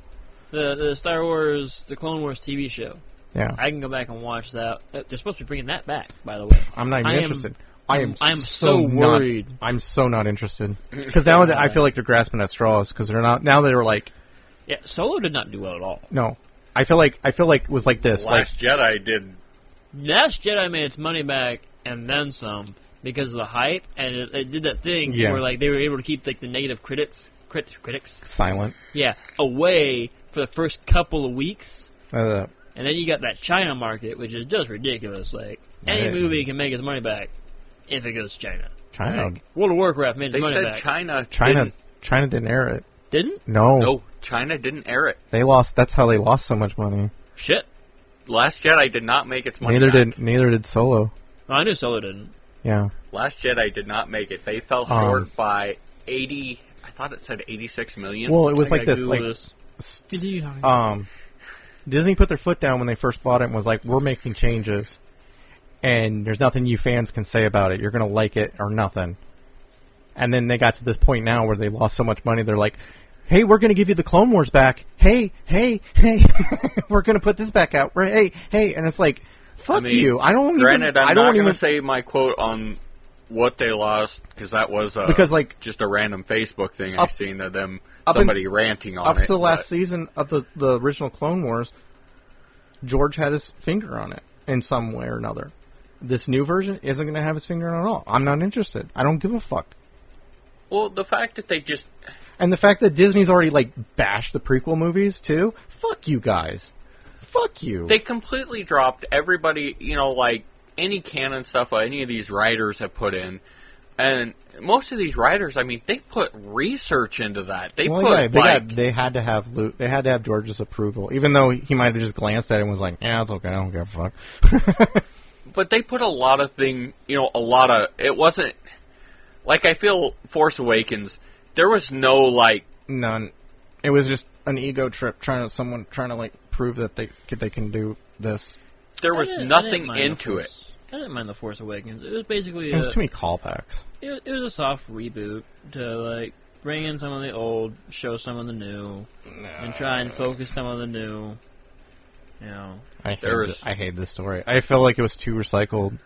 Speaker 2: The Star Wars, the Clone Wars TV show.
Speaker 1: Yeah.
Speaker 2: I can go back and watch that. They're supposed to be bringing that back, by the way.
Speaker 1: I'm not even interested.
Speaker 2: I'm so worried.
Speaker 1: I'm so not interested because now that I feel like they're grasping at straws because they're not. Now they're like,
Speaker 2: yeah, Solo did not do well at all.
Speaker 1: No, I feel like it was like this.
Speaker 3: Last Jedi did.
Speaker 2: Last Jedi made its money back and then some because of the hype, and it did that thing where like they were able to keep like the negative critics
Speaker 1: silent.
Speaker 2: Yeah, away for the first couple of weeks. And then you got that China market, which is just ridiculous. Like, any movie can make its money back if it goes to China. Like, World of Warcraft made its money back.
Speaker 1: China didn't air it.
Speaker 2: Didn't?
Speaker 1: No.
Speaker 3: No, China didn't air it.
Speaker 1: They lost. That's how they lost so much money.
Speaker 2: Shit.
Speaker 3: Last Jedi did not make its money back.
Speaker 1: Neither did Solo.
Speaker 2: Oh, I knew Solo didn't.
Speaker 1: Yeah.
Speaker 3: Last Jedi did not make it. They fell short by 80. I thought it said 86 million.
Speaker 1: Well, it was like this. Like, Disney put their foot down when they first bought it and was like, we're making changes, and there's nothing you fans can say about it. You're going to like it or nothing. And then they got to this point now where they lost so much money, they're like, hey, we're going to give you the Clone Wars back. Hey, we're going to put this back out. Hey, and it's like, fuck you. I'm not going to
Speaker 3: say my quote on what they lost, because that was just a random Facebook thing I've seen of them. Somebody ranting on it.
Speaker 1: Up to the last season of the original Clone Wars, George had his finger on it in some way or another. This new version isn't going to have his finger on it at all. I'm not interested. I don't give a fuck.
Speaker 3: Well, the fact that they just...
Speaker 1: And the fact that Disney's already, like, bashed the prequel movies, too, fuck you guys. Fuck you.
Speaker 3: They completely dropped everybody, like, any canon stuff any of these writers have put in. And most of these writers, I mean, they put research into that. They had to have George's approval, even though he might have just glanced at it and was like, "Yeah, it's okay. I don't give a fuck." But they put a lot of it wasn't like, I feel Force Awakens. There was
Speaker 1: none. It was just an ego trip someone trying to like prove that they can do this.
Speaker 3: There was nothing into it.
Speaker 2: I didn't mind The Force Awakens. It was basically
Speaker 1: it was too many callbacks.
Speaker 2: It was a soft reboot to like bring in some of the old, show some of the new, and try and focus some of the new.
Speaker 1: I hate this story. I feel like it was too recycled.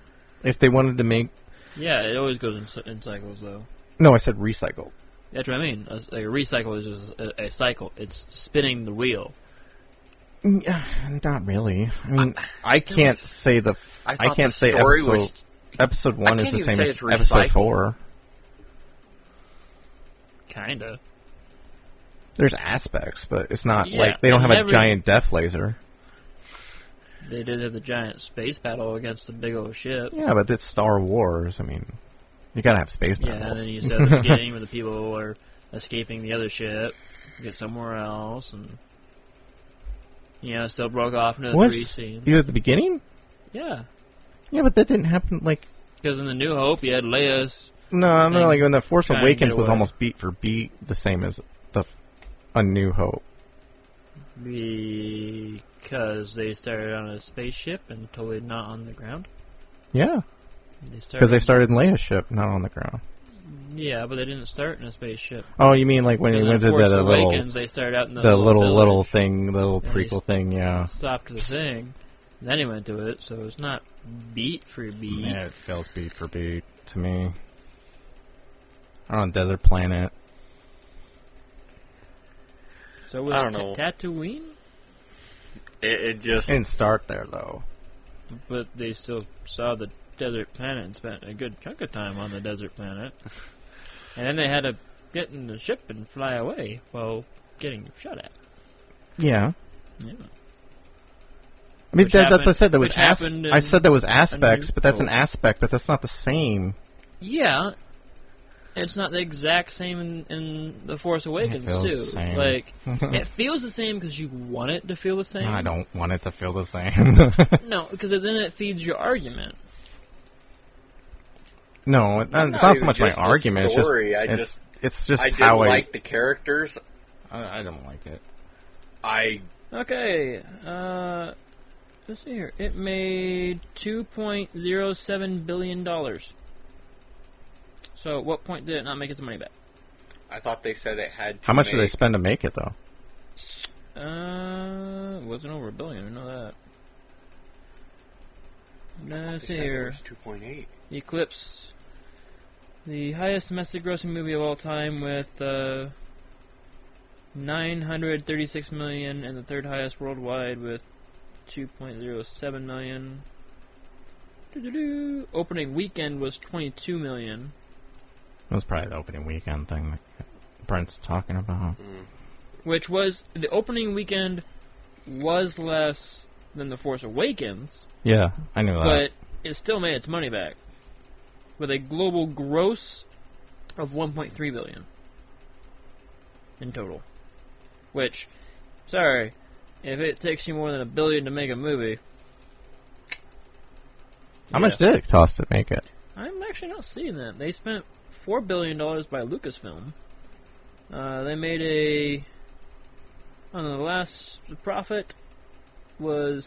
Speaker 1: If they wanted to make...
Speaker 2: Yeah, it always goes in cycles, though.
Speaker 1: No, I said recycled.
Speaker 2: That's what I mean. A recycle is just a cycle. It's spinning the wheel.
Speaker 1: Not really. I mean, I can't say episode 1 is the same as episode 4.
Speaker 2: Kinda.
Speaker 1: There's aspects, but it's not like they don't have a giant death laser.
Speaker 2: They did have the giant space battle against a big old ship.
Speaker 1: Yeah, but it's Star Wars. I mean, you gotta have space battles.
Speaker 2: Yeah, and then you said at the beginning where the people are escaping the other ship, get somewhere else, and still broke off into 3 scenes.
Speaker 1: You at the beginning?
Speaker 2: Yeah.
Speaker 1: Yeah, but that didn't happen, like...
Speaker 2: Because in the New Hope, you had Leia's...
Speaker 1: No, like when the Force Awakens was almost beat for beat the same as A New Hope.
Speaker 2: Because they started on a spaceship and totally not on the ground?
Speaker 1: Yeah. Because they started in Leia's ship, not on the ground.
Speaker 2: Yeah, but they didn't start in a spaceship.
Speaker 1: Oh, you mean like when you went to the little...
Speaker 2: They started out in the
Speaker 1: little thing, the little prequel thing, yeah.
Speaker 2: Stopped the thing. Then he went to it, so it's not beat for beat.
Speaker 1: Yeah, it feels beat for beat to me. On a desert planet.
Speaker 2: So was
Speaker 3: I don't know.
Speaker 2: Tatooine?
Speaker 3: It just
Speaker 1: didn't start there though.
Speaker 2: But they still saw the desert planet and spent a good chunk of time on the desert planet. And then they had to get in the ship and fly away while getting shot at.
Speaker 1: Yeah.
Speaker 2: Yeah.
Speaker 1: I mean, that's what I said. I said there was aspects, but that's an aspect, but that's not the same.
Speaker 2: Yeah. It's not the exact same in The Force Awakens, too.
Speaker 1: Same.
Speaker 2: Like, it feels the same because you want it to feel the same.
Speaker 1: No, I don't want it to feel the same.
Speaker 2: No, because then it feeds your argument.
Speaker 1: No, it's not so much my argument. It's just how I
Speaker 3: like the characters.
Speaker 1: I don't like it.
Speaker 2: Okay. Let's see here. It made $2.07 billion. So, what point did it not make its money back?
Speaker 3: I thought they said it had.
Speaker 1: How much did they spend to make it though?
Speaker 2: It wasn't over $1 billion. I know that. Let's see here.
Speaker 3: 2.8.
Speaker 2: Eclipse, the highest domestic grossing movie of all time, with $936 million, and the third highest worldwide with $2.07 million. Opening weekend was $22 million.
Speaker 1: That was probably the opening weekend thing that Brent's talking about.
Speaker 2: Which was, the opening weekend was less than The Force Awakens.
Speaker 1: Yeah, I knew that.
Speaker 2: But it still made its money back, with a global gross of $1.3 billion in total. Which, sorry, if it takes you more than $1 billion to make a movie,
Speaker 1: How much did it cost to make it?
Speaker 2: I'm actually not seeing that. They spent $4 billion by Lucasfilm. They made the profit was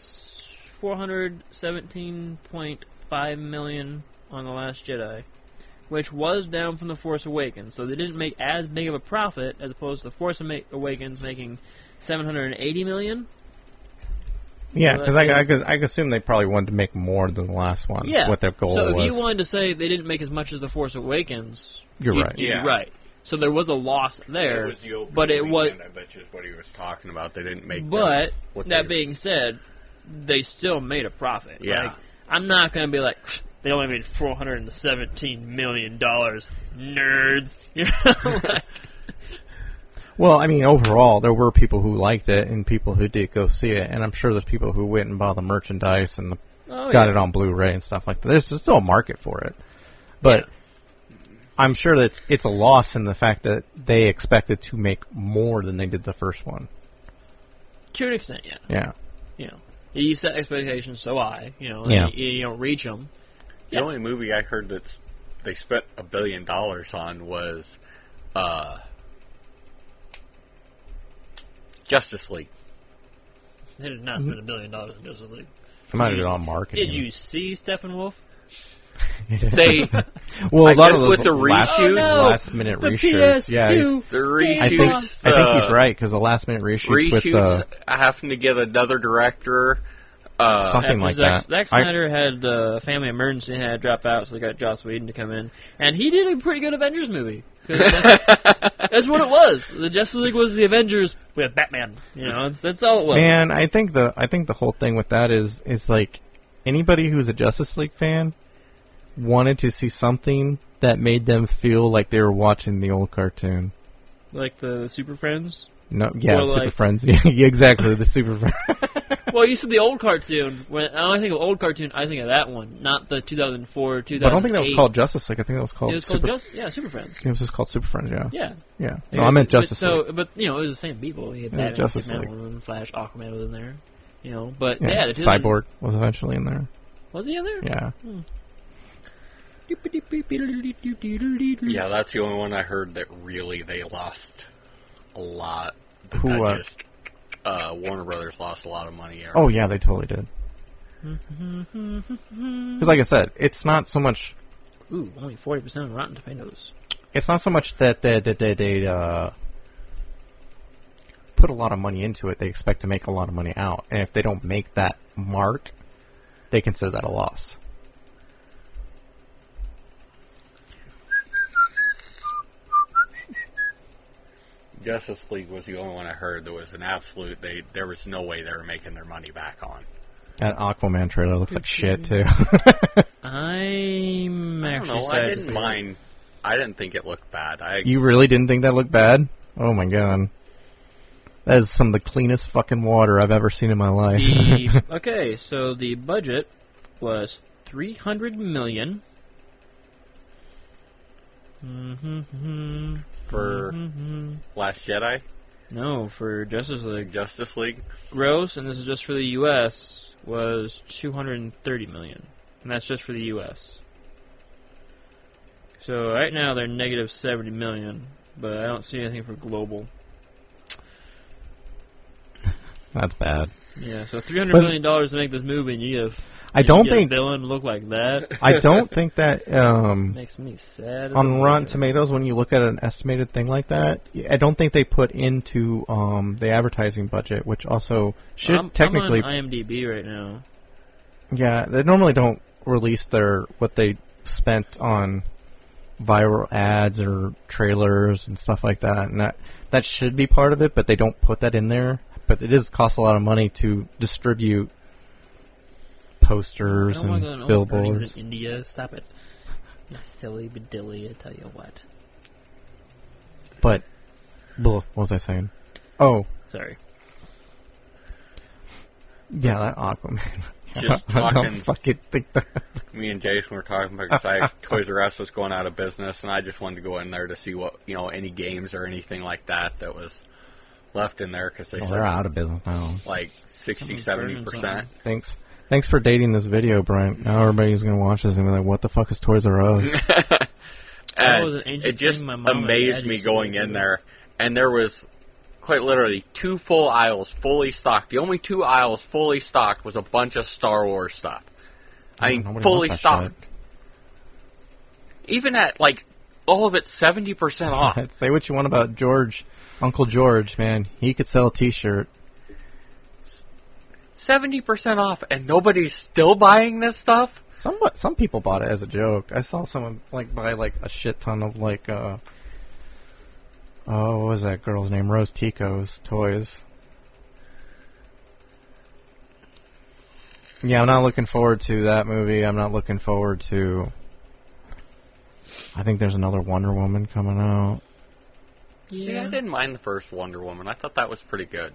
Speaker 2: $417.5 million on The Last Jedi, which was down from The Force Awakens. So they didn't make as big of a profit as opposed to The Force Awakens making $780 million.
Speaker 1: Yeah,
Speaker 2: So
Speaker 1: because I assume they probably wanted to make more than the last one.
Speaker 2: Yeah.
Speaker 1: What their goal
Speaker 2: so
Speaker 1: was.
Speaker 2: if you wanted to say they didn't make as much as The Force Awakens,
Speaker 1: You're right.
Speaker 2: You're right. So there was a loss there,
Speaker 3: It was the opening
Speaker 2: but it was.
Speaker 3: weekend, I bet you is what he was talking about. They didn't make.
Speaker 2: But
Speaker 3: what
Speaker 2: that
Speaker 3: they-
Speaker 2: being said, they still made a profit.
Speaker 3: Yeah.
Speaker 2: Like, I'm not going to be like, they only made $417 million, nerds. You know? Like,
Speaker 1: Well, I mean, overall, there were people who liked it and people who did go see it, and I'm sure there's people who went and bought the merchandise and got it on Blu-ray and stuff like that. There's still a market for it, but I'm sure that it's a loss in the fact that they expected to make more than they did the first one.
Speaker 2: To an extent, yeah.
Speaker 1: Yeah.
Speaker 2: You know, you set expectations so high, you know,
Speaker 1: Yeah.
Speaker 2: and you don't reach them.
Speaker 3: The only movie I heard that they spent $1 billion on was Justice League.
Speaker 2: They did not spend $1 billion in Justice League.
Speaker 1: They might have been on marketing.
Speaker 2: Did you see Steppenwolf?
Speaker 3: They
Speaker 1: well,
Speaker 3: I
Speaker 1: a lot
Speaker 3: guess
Speaker 1: of those
Speaker 3: with the reshoots,
Speaker 1: last-minute
Speaker 2: the
Speaker 1: reshoots. Yeah,
Speaker 2: PS2.
Speaker 3: the reshoots.
Speaker 1: I think he's right because the last-minute reshoots with the
Speaker 3: having to get another director.
Speaker 1: something like that.
Speaker 2: Zack Snyder had a family emergency and had to drop out, so they got Joss Whedon to come in, and he did a pretty good Avengers movie. 'Cause that's what it was. The Justice League was the Avengers with Batman. You know, that's all it was.
Speaker 1: Man, I think the whole thing with that is like anybody who's a Justice League fan wanted to see something that made them feel like they were watching the old cartoon.
Speaker 2: Like the Super Friends.
Speaker 1: No, yeah,
Speaker 2: Or
Speaker 1: Super
Speaker 2: like-
Speaker 1: Friends. Yeah, exactly, the Super Friends.
Speaker 2: Well, you said the old cartoon. When I think of old cartoon, I think of that one, not the 2004, 2008.
Speaker 1: But I don't think that was called Justice League. I think that was called
Speaker 2: It was called
Speaker 1: Super.
Speaker 2: Super Friends.
Speaker 1: It was just called Super Friends. Yeah.
Speaker 2: Yeah.
Speaker 1: Yeah. No, I meant Justice League.
Speaker 2: But you know, it was the same people. You had
Speaker 1: Yeah,
Speaker 2: Batman,
Speaker 1: Justice
Speaker 2: Superman,
Speaker 1: League.
Speaker 2: Wonder Woman, Flash, Aquaman was in there. You know, but
Speaker 1: Yeah,
Speaker 2: the 2000
Speaker 1: Cyborg was eventually in there.
Speaker 2: Was he in there?
Speaker 1: Yeah.
Speaker 3: Yeah, that's the only one I heard that really they lost a lot.
Speaker 1: Who,
Speaker 3: Warner Brothers lost a lot of money.
Speaker 1: Oh yeah, they totally did. Because like I said, it's not so much.
Speaker 2: Ooh, only 40% on Rotten Tomatoes.
Speaker 1: It's not so much that they put a lot of money into it. They expect to make a lot of money out, and if they don't make that mark, they consider that a loss.
Speaker 3: Justice League was the only one I heard that was an absolute. There was no way they were making their money back on.
Speaker 1: That Aquaman trailer looks like shit too.
Speaker 2: I'm
Speaker 3: I
Speaker 2: actually
Speaker 3: don't know.
Speaker 2: sad
Speaker 3: I
Speaker 2: to
Speaker 3: didn't
Speaker 2: see
Speaker 3: mind. I didn't think it looked bad.
Speaker 1: You really didn't think that looked bad? Oh my god. That is some of the cleanest fucking water I've ever seen in my life.
Speaker 2: Okay, so the budget was $300 million.
Speaker 3: For Last Jedi,
Speaker 2: No, for Justice League.
Speaker 3: Justice League.
Speaker 2: Gross, and this is just for the U.S., was $230 million. And that's just for the U.S. So right now they're negative $70 million, but I don't see anything for global.
Speaker 1: That's bad.
Speaker 2: Yeah, so $300
Speaker 1: But-
Speaker 2: million to make this movie, and you have
Speaker 1: I don't
Speaker 2: You get a
Speaker 1: think
Speaker 2: villain look like that.
Speaker 1: I don't think that
Speaker 2: Makes me sad.
Speaker 1: on Rotten Tomatoes, when you look at an estimated thing like that, I don't think they put into the advertising budget, which also should technically.
Speaker 2: I'm on IMDb right now.
Speaker 1: Yeah, they normally don't release what they spent on viral ads or trailers and stuff like that, and that should be part of it, but they don't put that in there. But it costs a lot of money to distribute posters and billboards.
Speaker 2: In India, stop it. You silly badilly, I tell you what.
Speaker 1: But, what was I saying? Oh,
Speaker 2: sorry.
Speaker 1: Yeah, that Aquaman.
Speaker 3: Just
Speaker 1: I don't
Speaker 3: talking.
Speaker 1: fucking think that.
Speaker 3: Me and Jason were talking about Toys R Us was going out of business, and I just wanted to go in there to see what any games or anything like that was left in there, because
Speaker 1: they're out of business now.
Speaker 3: Like 60-70%.
Speaker 1: Thanks for dating this video, Brent. Now everybody's gonna watch this and be like, "What the fuck is Toys R Us?"
Speaker 3: And it just amazed me going in there, and there was quite literally 2 full aisles fully stocked. The only 2 aisles fully stocked was a bunch of Star Wars stuff. I mean, fully stocked. Even at like all of it 70% off.
Speaker 1: Say what you want about Uncle George, man. He could sell a T-shirt.
Speaker 3: 70% off, and nobody's still buying this stuff?
Speaker 1: Some people bought it as a joke. I saw someone buy a shit ton of what was that girl's name? Rose Tico's toys. Yeah, I'm not looking forward to that movie. I'm not looking forward to... I think there's another Wonder Woman coming out.
Speaker 3: Yeah, I didn't mind the first Wonder Woman. I thought that was pretty good.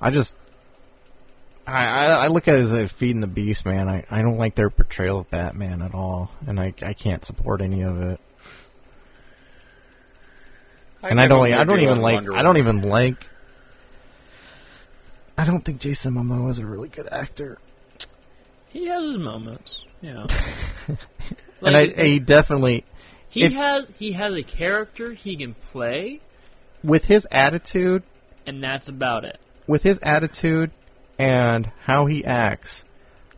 Speaker 1: I look at it as feeding the beast, man. I don't like their portrayal of Batman at all, and I can't support any of it. And I don't think Jason Momoa is a really good actor.
Speaker 2: He has his moments, yeah.
Speaker 1: And he definitely...
Speaker 2: He has a character he can play.
Speaker 1: With his attitude...
Speaker 2: And that's about it.
Speaker 1: With his attitude and how he acts,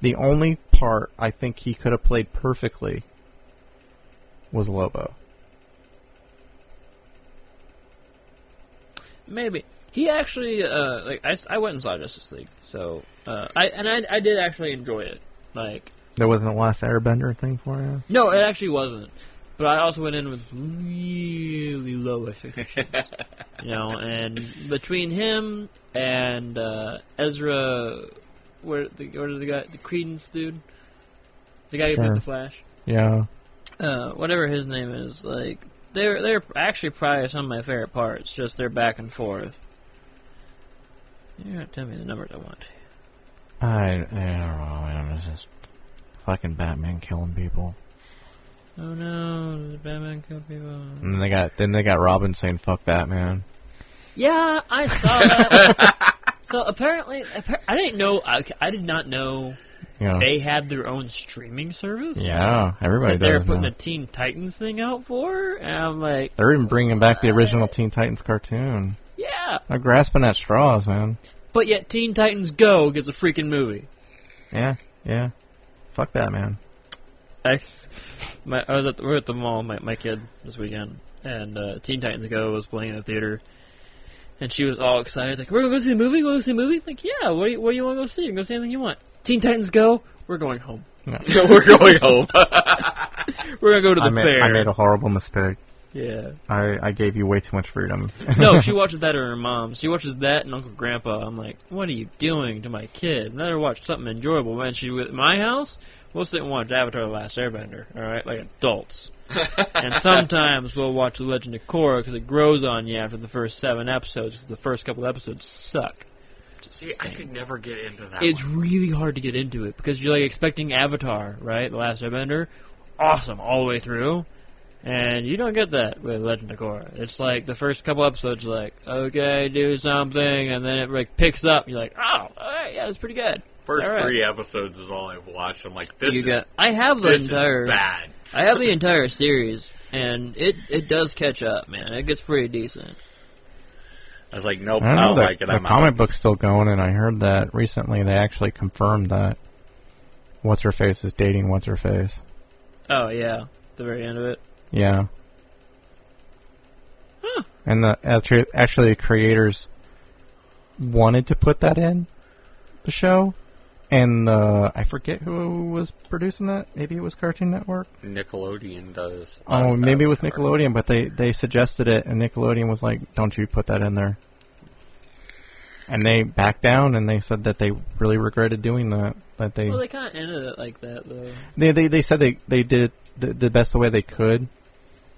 Speaker 1: the only part I think he could have played perfectly was Lobo.
Speaker 2: Maybe. He actually, I went and saw Justice League, so, I did actually enjoy it.
Speaker 1: There wasn't a Last Airbender thing for you?
Speaker 2: No, it actually wasn't. But I also went in with really low expectations. And between him and Ezra, the Credence dude? The guy who played the Flash?
Speaker 1: Yeah.
Speaker 2: Whatever his name is, they're actually probably some of my favorite parts, just their back and forth. You're not telling me the numbers I want.
Speaker 1: I don't know, man. It's just fucking Batman killing people.
Speaker 2: Oh no, does Batman kill people?
Speaker 1: And then they got Robin saying "fuck Batman."
Speaker 2: Yeah, I saw that. So apparently, I didn't know. I did not know they had their own streaming service.
Speaker 1: Yeah, everybody does.
Speaker 2: They're putting a Teen Titans thing out for, and I'm like,
Speaker 1: they're even bringing back the original Teen Titans cartoon.
Speaker 2: Yeah,
Speaker 1: they're grasping at straws, man.
Speaker 2: But yet, Teen Titans Go gets a freaking movie.
Speaker 1: Yeah. Fuck that, man.
Speaker 2: We were at the mall, my kid, this weekend, and Teen Titans Go was playing in the theater, and she was all excited, like, we're going to go see a movie? We're going to see a movie? Like, yeah, what do you want to go see? You can go see anything you want. Teen Titans Go, we're going home.
Speaker 1: No.
Speaker 3: We're going home.
Speaker 2: We're going to go to the fair.
Speaker 1: I made a horrible mistake.
Speaker 2: Yeah.
Speaker 1: I gave you way too much freedom.
Speaker 2: No, she watches that or her mom. She watches that and Uncle Grandpa. I'm like, what are you doing to my kid? Let her watch something enjoyable. When she's at my house, we'll sit and watch Avatar: The Last Airbender, alright, like adults. And sometimes we'll watch The Legend of Korra because it grows on you after the first 7 episodes. The first couple episodes suck.
Speaker 3: See, I could never get into that
Speaker 2: It's really hard to get into it because you're expecting Avatar, right? The Last Airbender. Awesome all the way through. And you don't get that with Legend of Korra. It's like the first couple episodes okay, do something, and then it picks up, and you're like, oh, alright, yeah, that's pretty good.
Speaker 3: First 3 episodes is all I've watched. I'm like, this is
Speaker 2: bad.
Speaker 3: I have the
Speaker 2: entire series, and it does catch up, man. It gets pretty decent.
Speaker 3: I was like, nope, I don't like it.
Speaker 1: The comic book's still going, and I heard that recently they actually confirmed that. What's-Her-Face is dating What's-Her-Face.
Speaker 2: Oh, yeah. The very end of it.
Speaker 1: Yeah.
Speaker 2: Huh.
Speaker 1: And actually the creators wanted to put that in the show, and I forget who was producing that. Maybe it was Cartoon Network.
Speaker 3: Nickelodeon does.
Speaker 1: Oh, maybe it was Nickelodeon, but they suggested it, and Nickelodeon was like, "Don't you put that in there?" And they backed down, and they said that they really regretted doing that. That they
Speaker 2: Well, they kind of ended it like that, though.
Speaker 1: they said they did it the best the way they could,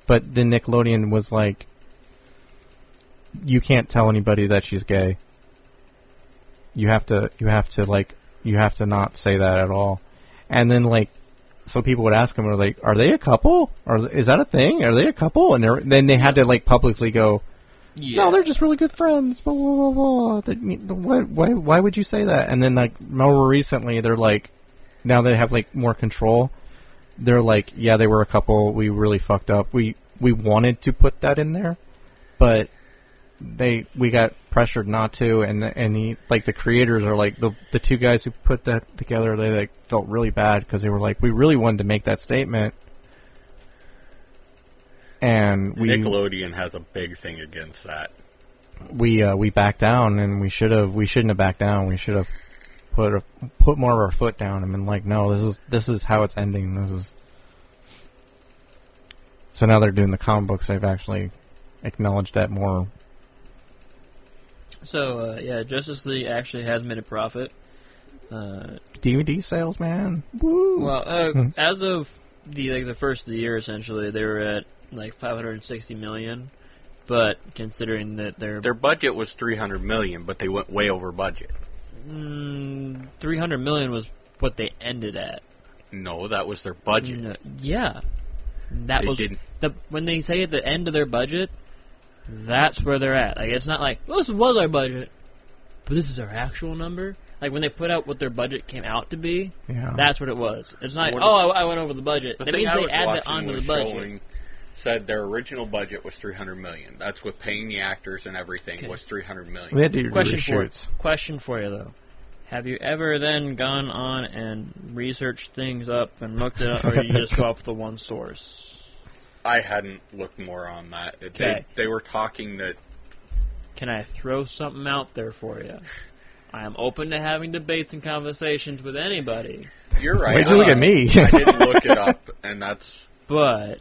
Speaker 1: but then Nickelodeon was like, "You can't tell anybody that she's gay. You have to not say that at all." And then like, so people would ask them, like, "Are they a couple? Or is that a thing? Are they a couple?" And then they had to like publicly go,
Speaker 2: Yeah.
Speaker 1: "No, they're just really good friends." Blah blah blah blah. Why would you say that? And then like more recently, they're like, now they have like more control. They're like, "Yeah, they were a couple. We really fucked up. We wanted to put that in there, but we got pressured not to." And he, like, the creators are like, the two guys who put that together, they like felt really bad because they were like, "We really wanted to make that statement." And
Speaker 3: Nickelodeon has a big thing against that.
Speaker 1: We backed down, and we shouldn't have backed down. We should have put more of our foot down and been like, "No, this is how it's ending. So now they're doing the comic books. They've actually acknowledged that more.
Speaker 2: So, yeah, Justice League actually has made a profit.
Speaker 1: DVD sales, man. Woo!
Speaker 2: Well, as of the first of the year, essentially, they were at like 560 million. But considering that
Speaker 3: their budget was 300 million, but they went way over budget.
Speaker 2: 300 million was what they ended at.
Speaker 3: No, that was their budget.
Speaker 2: No, yeah, that
Speaker 3: They
Speaker 2: was
Speaker 3: didn't.
Speaker 2: when they say at the end of their budget. That's where they're at. Like, it's not like, well, this was our budget, but this is our actual number. Like, when they put out what their budget came out to be,
Speaker 1: Yeah.
Speaker 2: that's what it was. It's not like, I went over the budget.
Speaker 3: The
Speaker 2: That
Speaker 3: thing
Speaker 2: means
Speaker 3: I
Speaker 2: they
Speaker 3: was
Speaker 2: add that
Speaker 3: watching
Speaker 2: onto the
Speaker 3: was
Speaker 2: budget.
Speaker 3: showing, said their original budget was 300 million. That's with paying the actors and everything,
Speaker 2: Okay.
Speaker 3: was 300 million.
Speaker 1: We had to do
Speaker 2: Question
Speaker 1: reshoots.
Speaker 2: for you, though. Have you ever then gone on and researched things up and looked it up, or you just go off the one source?
Speaker 3: I hadn't looked more on that.
Speaker 2: Okay.
Speaker 3: They were talking that.
Speaker 2: Can I throw something out there for you? I am open to having debates and conversations with anybody.
Speaker 3: You're right.
Speaker 1: Why'd you look at me?
Speaker 3: I didn't look it up, and that's.
Speaker 2: But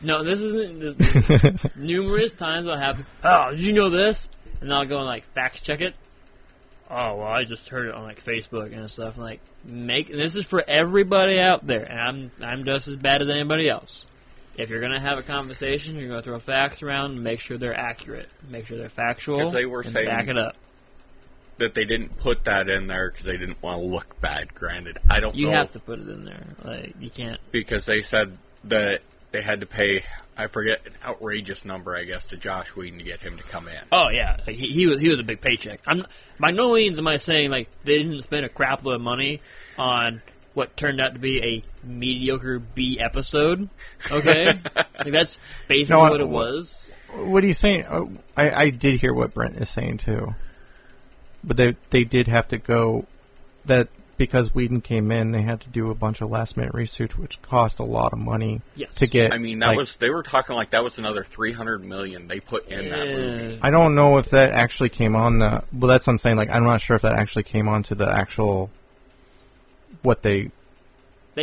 Speaker 2: no, this isn't. Numerous times I'll have, "Oh, did you know this?" And I'll go and like fact check it. "Oh, well, I just heard it on like Facebook and stuff." And like, this is for everybody out there, and I'm just as bad as anybody else. If you're gonna have a conversation, you're gonna throw facts around and make sure they're accurate, make sure they're factual,
Speaker 3: 'Cause they were
Speaker 2: and
Speaker 3: saying
Speaker 2: back it up.
Speaker 3: That they didn't put that in there because they didn't want to look bad. Granted, I don't know.
Speaker 2: You have to put it in there. Like, you can't.
Speaker 3: Because they said that they had to pay, I forget, an outrageous number, I guess, to Josh Whedon to get him to come in.
Speaker 2: Oh yeah, like, he was a big paycheck. By no means am I saying like they didn't spend a crap load of money on what turned out to be a mediocre B episode. Okay, like, that's basically what it was.
Speaker 1: What are you saying? I did hear what Brent is saying too, but they did have to go that because Whedon came in, they had to do a bunch of last minute research, which cost a lot of money to get.
Speaker 3: I mean, they were talking like that was another 300 million they put in that movie.
Speaker 1: I don't know if that actually came on the. Well, that's what I'm saying. Like, I'm not sure if that actually came onto the actual. What they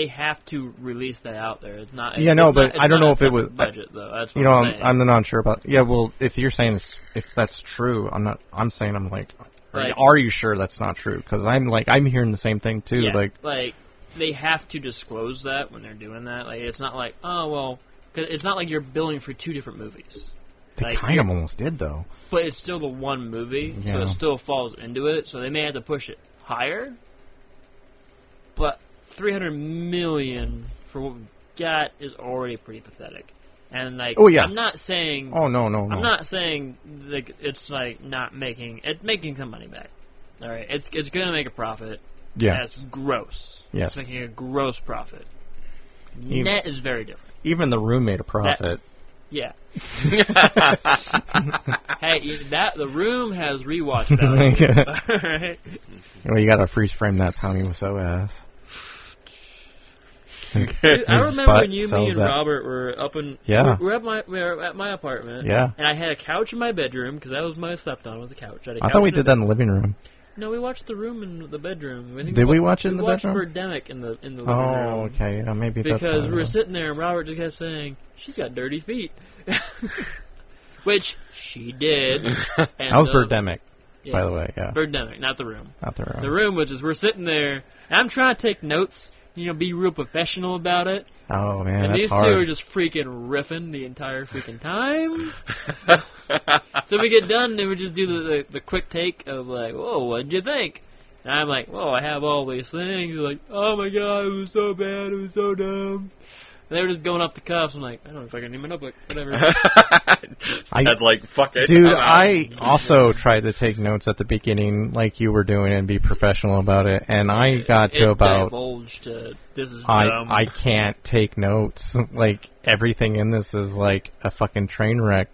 Speaker 2: have to release that out there. It's not.
Speaker 1: Yeah, no, but I don't know if it was
Speaker 2: budget though. That's what
Speaker 1: I'm not sure about. Yeah, well, if you're saying if that's true, I'm not. I'm saying I'm like. Are you sure that's not true? Because I'm hearing the same thing too.
Speaker 2: Yeah,
Speaker 1: like
Speaker 2: they have to disclose that when they're doing that. Like, it's not like, oh well, cause it's not like you're billing for two different movies.
Speaker 1: They kind of almost did though.
Speaker 2: But it's still the one movie,
Speaker 1: yeah.
Speaker 2: so it still falls into it. So they may have to push it higher. But 300 million for what we've got is already pretty pathetic. And like, I'm not saying.
Speaker 1: Oh no.
Speaker 2: I'm not saying like it's like not making. It's making some money back. All right, it's gonna make a profit.
Speaker 1: Yeah.
Speaker 2: That's gross.
Speaker 1: Yes.
Speaker 2: It's making a gross profit. Net is very different.
Speaker 1: Even The Room made a profit.
Speaker 2: Yeah. Hey, The Room has rewatch value. Right?
Speaker 1: Well, you gotta freeze frame that Tommy Wiseau ass.
Speaker 2: Dude, I
Speaker 1: His
Speaker 2: remember
Speaker 1: butt
Speaker 2: when me,
Speaker 1: sells
Speaker 2: and
Speaker 1: that.
Speaker 2: Robert were up in.
Speaker 1: Yeah.
Speaker 2: We were at my apartment.
Speaker 1: Yeah.
Speaker 2: And I had a couch in my bedroom because that was my slept on was a couch. I, had a
Speaker 1: I
Speaker 2: couch
Speaker 1: thought we
Speaker 2: in
Speaker 1: did that in the living room.
Speaker 2: No, we watched the room in the bedroom. I think
Speaker 1: Did we watch it in the
Speaker 2: We watched
Speaker 1: bedroom?
Speaker 2: Birdemic in the living room.
Speaker 1: Oh, okay. Yeah, maybe that's
Speaker 2: Because
Speaker 1: what
Speaker 2: we were
Speaker 1: it was.
Speaker 2: sitting there and Robert just kept saying, "She's got dirty feet," which she did. And
Speaker 1: That was Birdemic,
Speaker 2: yes,
Speaker 1: by the way. Yeah.
Speaker 2: Birdemic, not the room.
Speaker 1: Not the room.
Speaker 2: The room was just we're sitting there. And I'm trying to take notes, be real professional about it.
Speaker 1: Oh man,
Speaker 2: And
Speaker 1: that's
Speaker 2: these
Speaker 1: hard.
Speaker 2: two are just freaking riffing the entire freaking time. So we get done and we just do the quick take of like, "Whoa, what'd you think?" And I'm like, "Whoa, I have all these things." They're like, "Oh my god, it was so bad, it was so dumb." And they were just going off the cuffs. I'm like, "I don't fucking need my notebook, whatever."
Speaker 3: I'd like, fuck it.
Speaker 1: Dude,
Speaker 3: I'm out.
Speaker 1: I also tried to take notes at the beginning, like you were doing, and be professional about it. And I got to
Speaker 2: it
Speaker 1: about
Speaker 2: divulged to, this is dumb.
Speaker 1: I can't take notes. Like everything in this is like a fucking train wreck.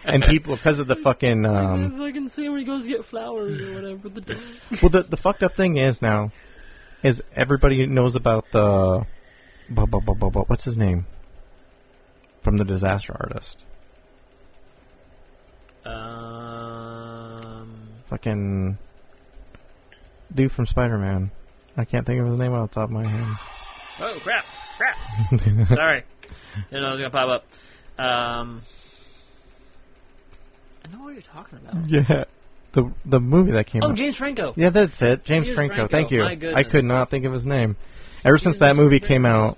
Speaker 1: And people, because of the fucking
Speaker 2: I fucking see when he goes to get flowers or whatever for the dog.
Speaker 1: well, the fucked up thing is now, is everybody knows about the what's his name from the Disaster Artist. Fucking dude from Spider-Man. I can't think of his name off the top of my head.
Speaker 2: Oh crap! Sorry, didn't know it was gonna pop up. I know what you're talking about.
Speaker 1: Yeah, the movie that came out.
Speaker 2: Oh, James Franco.
Speaker 1: Yeah, that's it. James
Speaker 2: James
Speaker 1: Franco.
Speaker 2: Franco,
Speaker 1: Thank you.
Speaker 2: my
Speaker 1: I
Speaker 2: goodness.
Speaker 1: could not think of his name. Ever since
Speaker 2: James
Speaker 1: that movie
Speaker 2: Franco.
Speaker 1: came out,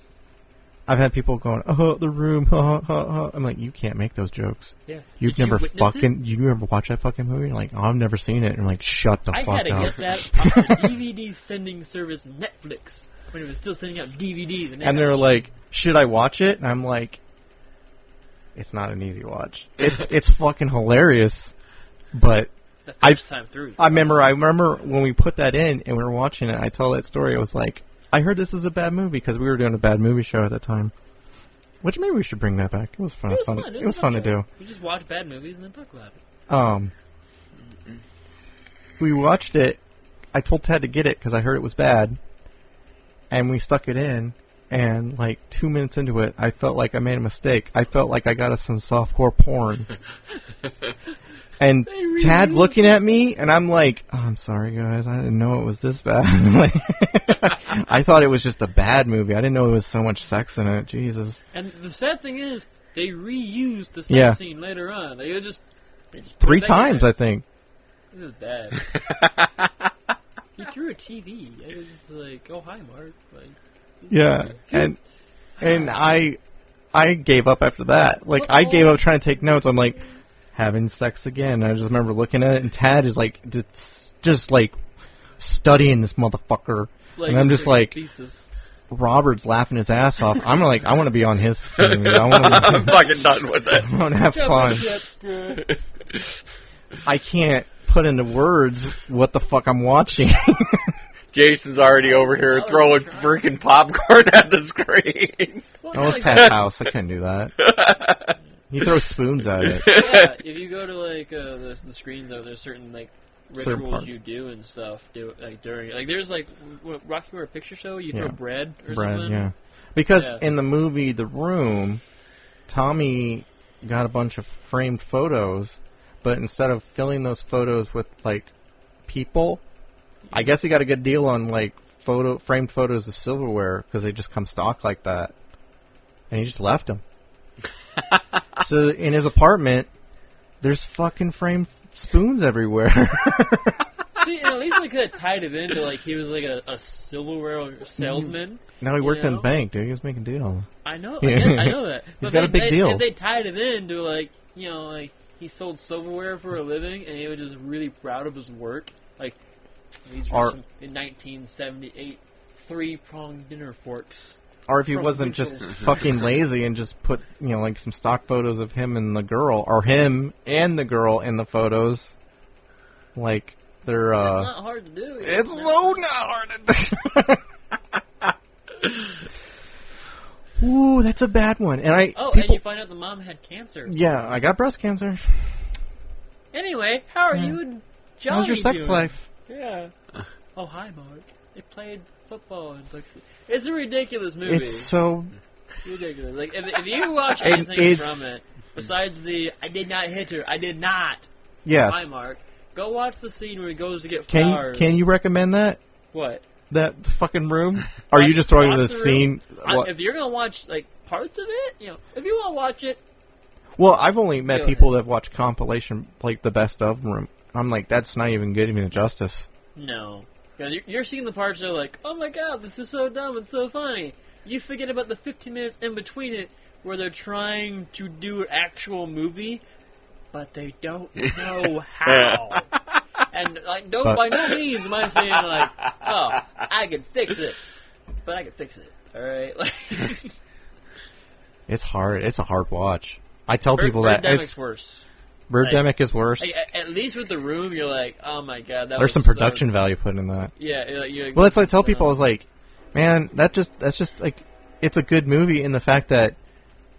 Speaker 1: I've had people going, "Oh, The Room." Ha, ha, ha. I'm like, you can't make those jokes.
Speaker 2: Yeah.
Speaker 1: You've
Speaker 2: Did
Speaker 1: never
Speaker 2: you witness
Speaker 1: you ever watched that fucking movie? You're like, oh, I've never seen it. And I'm like, shut the
Speaker 2: I
Speaker 1: fuck
Speaker 2: had to
Speaker 1: up.
Speaker 2: get that off the DVD sending service Netflix when it was still sending out DVDs.
Speaker 1: And they're like, should I watch it? And I'm like, it's not an easy watch. It's fucking hilarious, but
Speaker 2: the first time through.
Speaker 1: I remember when we put that in and we were watching it. I told that story. I was like, I heard this is a bad movie because we were doing a bad movie show at the time. Which maybe we should bring that back. It was fun.
Speaker 2: It was
Speaker 1: fun to do.
Speaker 2: We just watch bad movies and then talk about it.
Speaker 1: We watched it. I told Ted to get it because I heard it was bad, and we stuck it in. And like 2 minutes into it, I felt like I made a mistake. I felt like I got us some softcore porn. And Tad looking at me, and I'm like, oh, I'm sorry, guys. I didn't know it was this bad. I thought it was just a bad movie. I didn't know there was so much sex in it. Jesus.
Speaker 2: And the sad thing is, they reused the sex scene later on. They just put
Speaker 1: 3
Speaker 2: it back
Speaker 1: times,
Speaker 2: in
Speaker 1: I think.
Speaker 2: This is bad. He threw a TV. It was like, oh, hi, Mark. Like,
Speaker 1: yeah, and I gave up after that. Like, I gave up trying to take notes. I'm like, having sex again. I just remember looking at it, and Tad is like, just like studying this motherfucker, and I'm just like,
Speaker 2: thesis.
Speaker 1: Robert's laughing his ass off. I'm like, I want to be on his team.
Speaker 3: I'm fucking done with it.
Speaker 1: I want to have fun. I can't put into words what the fuck I'm watching.
Speaker 3: Jason's already over here throwing freaking popcorn at the screen.
Speaker 2: Well,
Speaker 1: That was Pat's house. I couldn't do that. He throws spoons at it.
Speaker 2: Yeah, if you go to like the screen though, there's certain like
Speaker 1: Certain
Speaker 2: rituals
Speaker 1: parts.
Speaker 2: you do and stuff. Like during there's like Rocky Horror Picture Show, you throw
Speaker 1: Yeah.
Speaker 2: bread or
Speaker 1: Bread,
Speaker 2: something.
Speaker 1: yeah. Because
Speaker 2: Yeah.
Speaker 1: in the movie The Room, Tommy got a bunch of framed photos, but instead of filling those photos with like people, I guess he got a good deal on like framed photos of silverware because they just come stock like that, and he just left them. So in his apartment, there's fucking framed spoons everywhere.
Speaker 2: See, and at least they could have tied it into like he was like a silverware salesman.
Speaker 1: Now he worked in
Speaker 2: know?
Speaker 1: a bank, dude. He was making deals.
Speaker 2: I know,
Speaker 1: Yeah.
Speaker 2: I know that. But
Speaker 1: got a big deal.
Speaker 2: If they tied it into like like he sold silverware for a living, and he was just really proud of his work. Like these were some, in 1978 3-pronged dinner forks.
Speaker 1: Or if he
Speaker 2: From
Speaker 1: wasn't just
Speaker 2: Winchell's.
Speaker 1: fucking lazy and just put, like some stock photos of him and the girl, or him and the girl in the photos, like they're
Speaker 2: It's not hard to do.
Speaker 1: it's so not hard to do. Ooh, that's a bad one. And
Speaker 2: and you find out the mom had cancer.
Speaker 1: yeah, I got breast cancer.
Speaker 2: Anyway, how are
Speaker 1: Yeah.
Speaker 2: you and
Speaker 1: How's
Speaker 2: Johnny
Speaker 1: your sex
Speaker 2: doing?
Speaker 1: life?
Speaker 2: Yeah. Oh, hi, Mark. they played football. And it's a ridiculous movie.
Speaker 1: It's so
Speaker 2: ridiculous. Like if you watch anything from it, besides the I did not hit her, I did not.
Speaker 1: Yes.
Speaker 2: My mark. Go watch the scene where he goes to get flowers.
Speaker 1: Can you recommend that?
Speaker 2: What?
Speaker 1: That fucking room? Or are you just throwing the scene?
Speaker 2: If you're gonna watch like parts of it, if you want to watch it.
Speaker 1: Well, I've only met people that watch compilation, like the best of room. I'm like, that's not even giving it justice.
Speaker 2: No, because you're seeing the parts that are like, oh my god, this is so dumb, it's so funny. You forget about the 15 minutes in between it where they're trying to do an actual movie, but they don't know how. And like, by no means am I saying like, oh, I can fix it, but I can fix it. All right, like.
Speaker 1: It's hard. It's a hard watch. I tell people that
Speaker 2: Birdemic's worse.
Speaker 1: Birdemic is worse.
Speaker 2: At least with the room, you're like, oh my god,
Speaker 1: there's some production value put in that.
Speaker 2: Yeah.
Speaker 1: Well, that's what I tell people. I was like, man, that's just like, it's a good movie in the fact that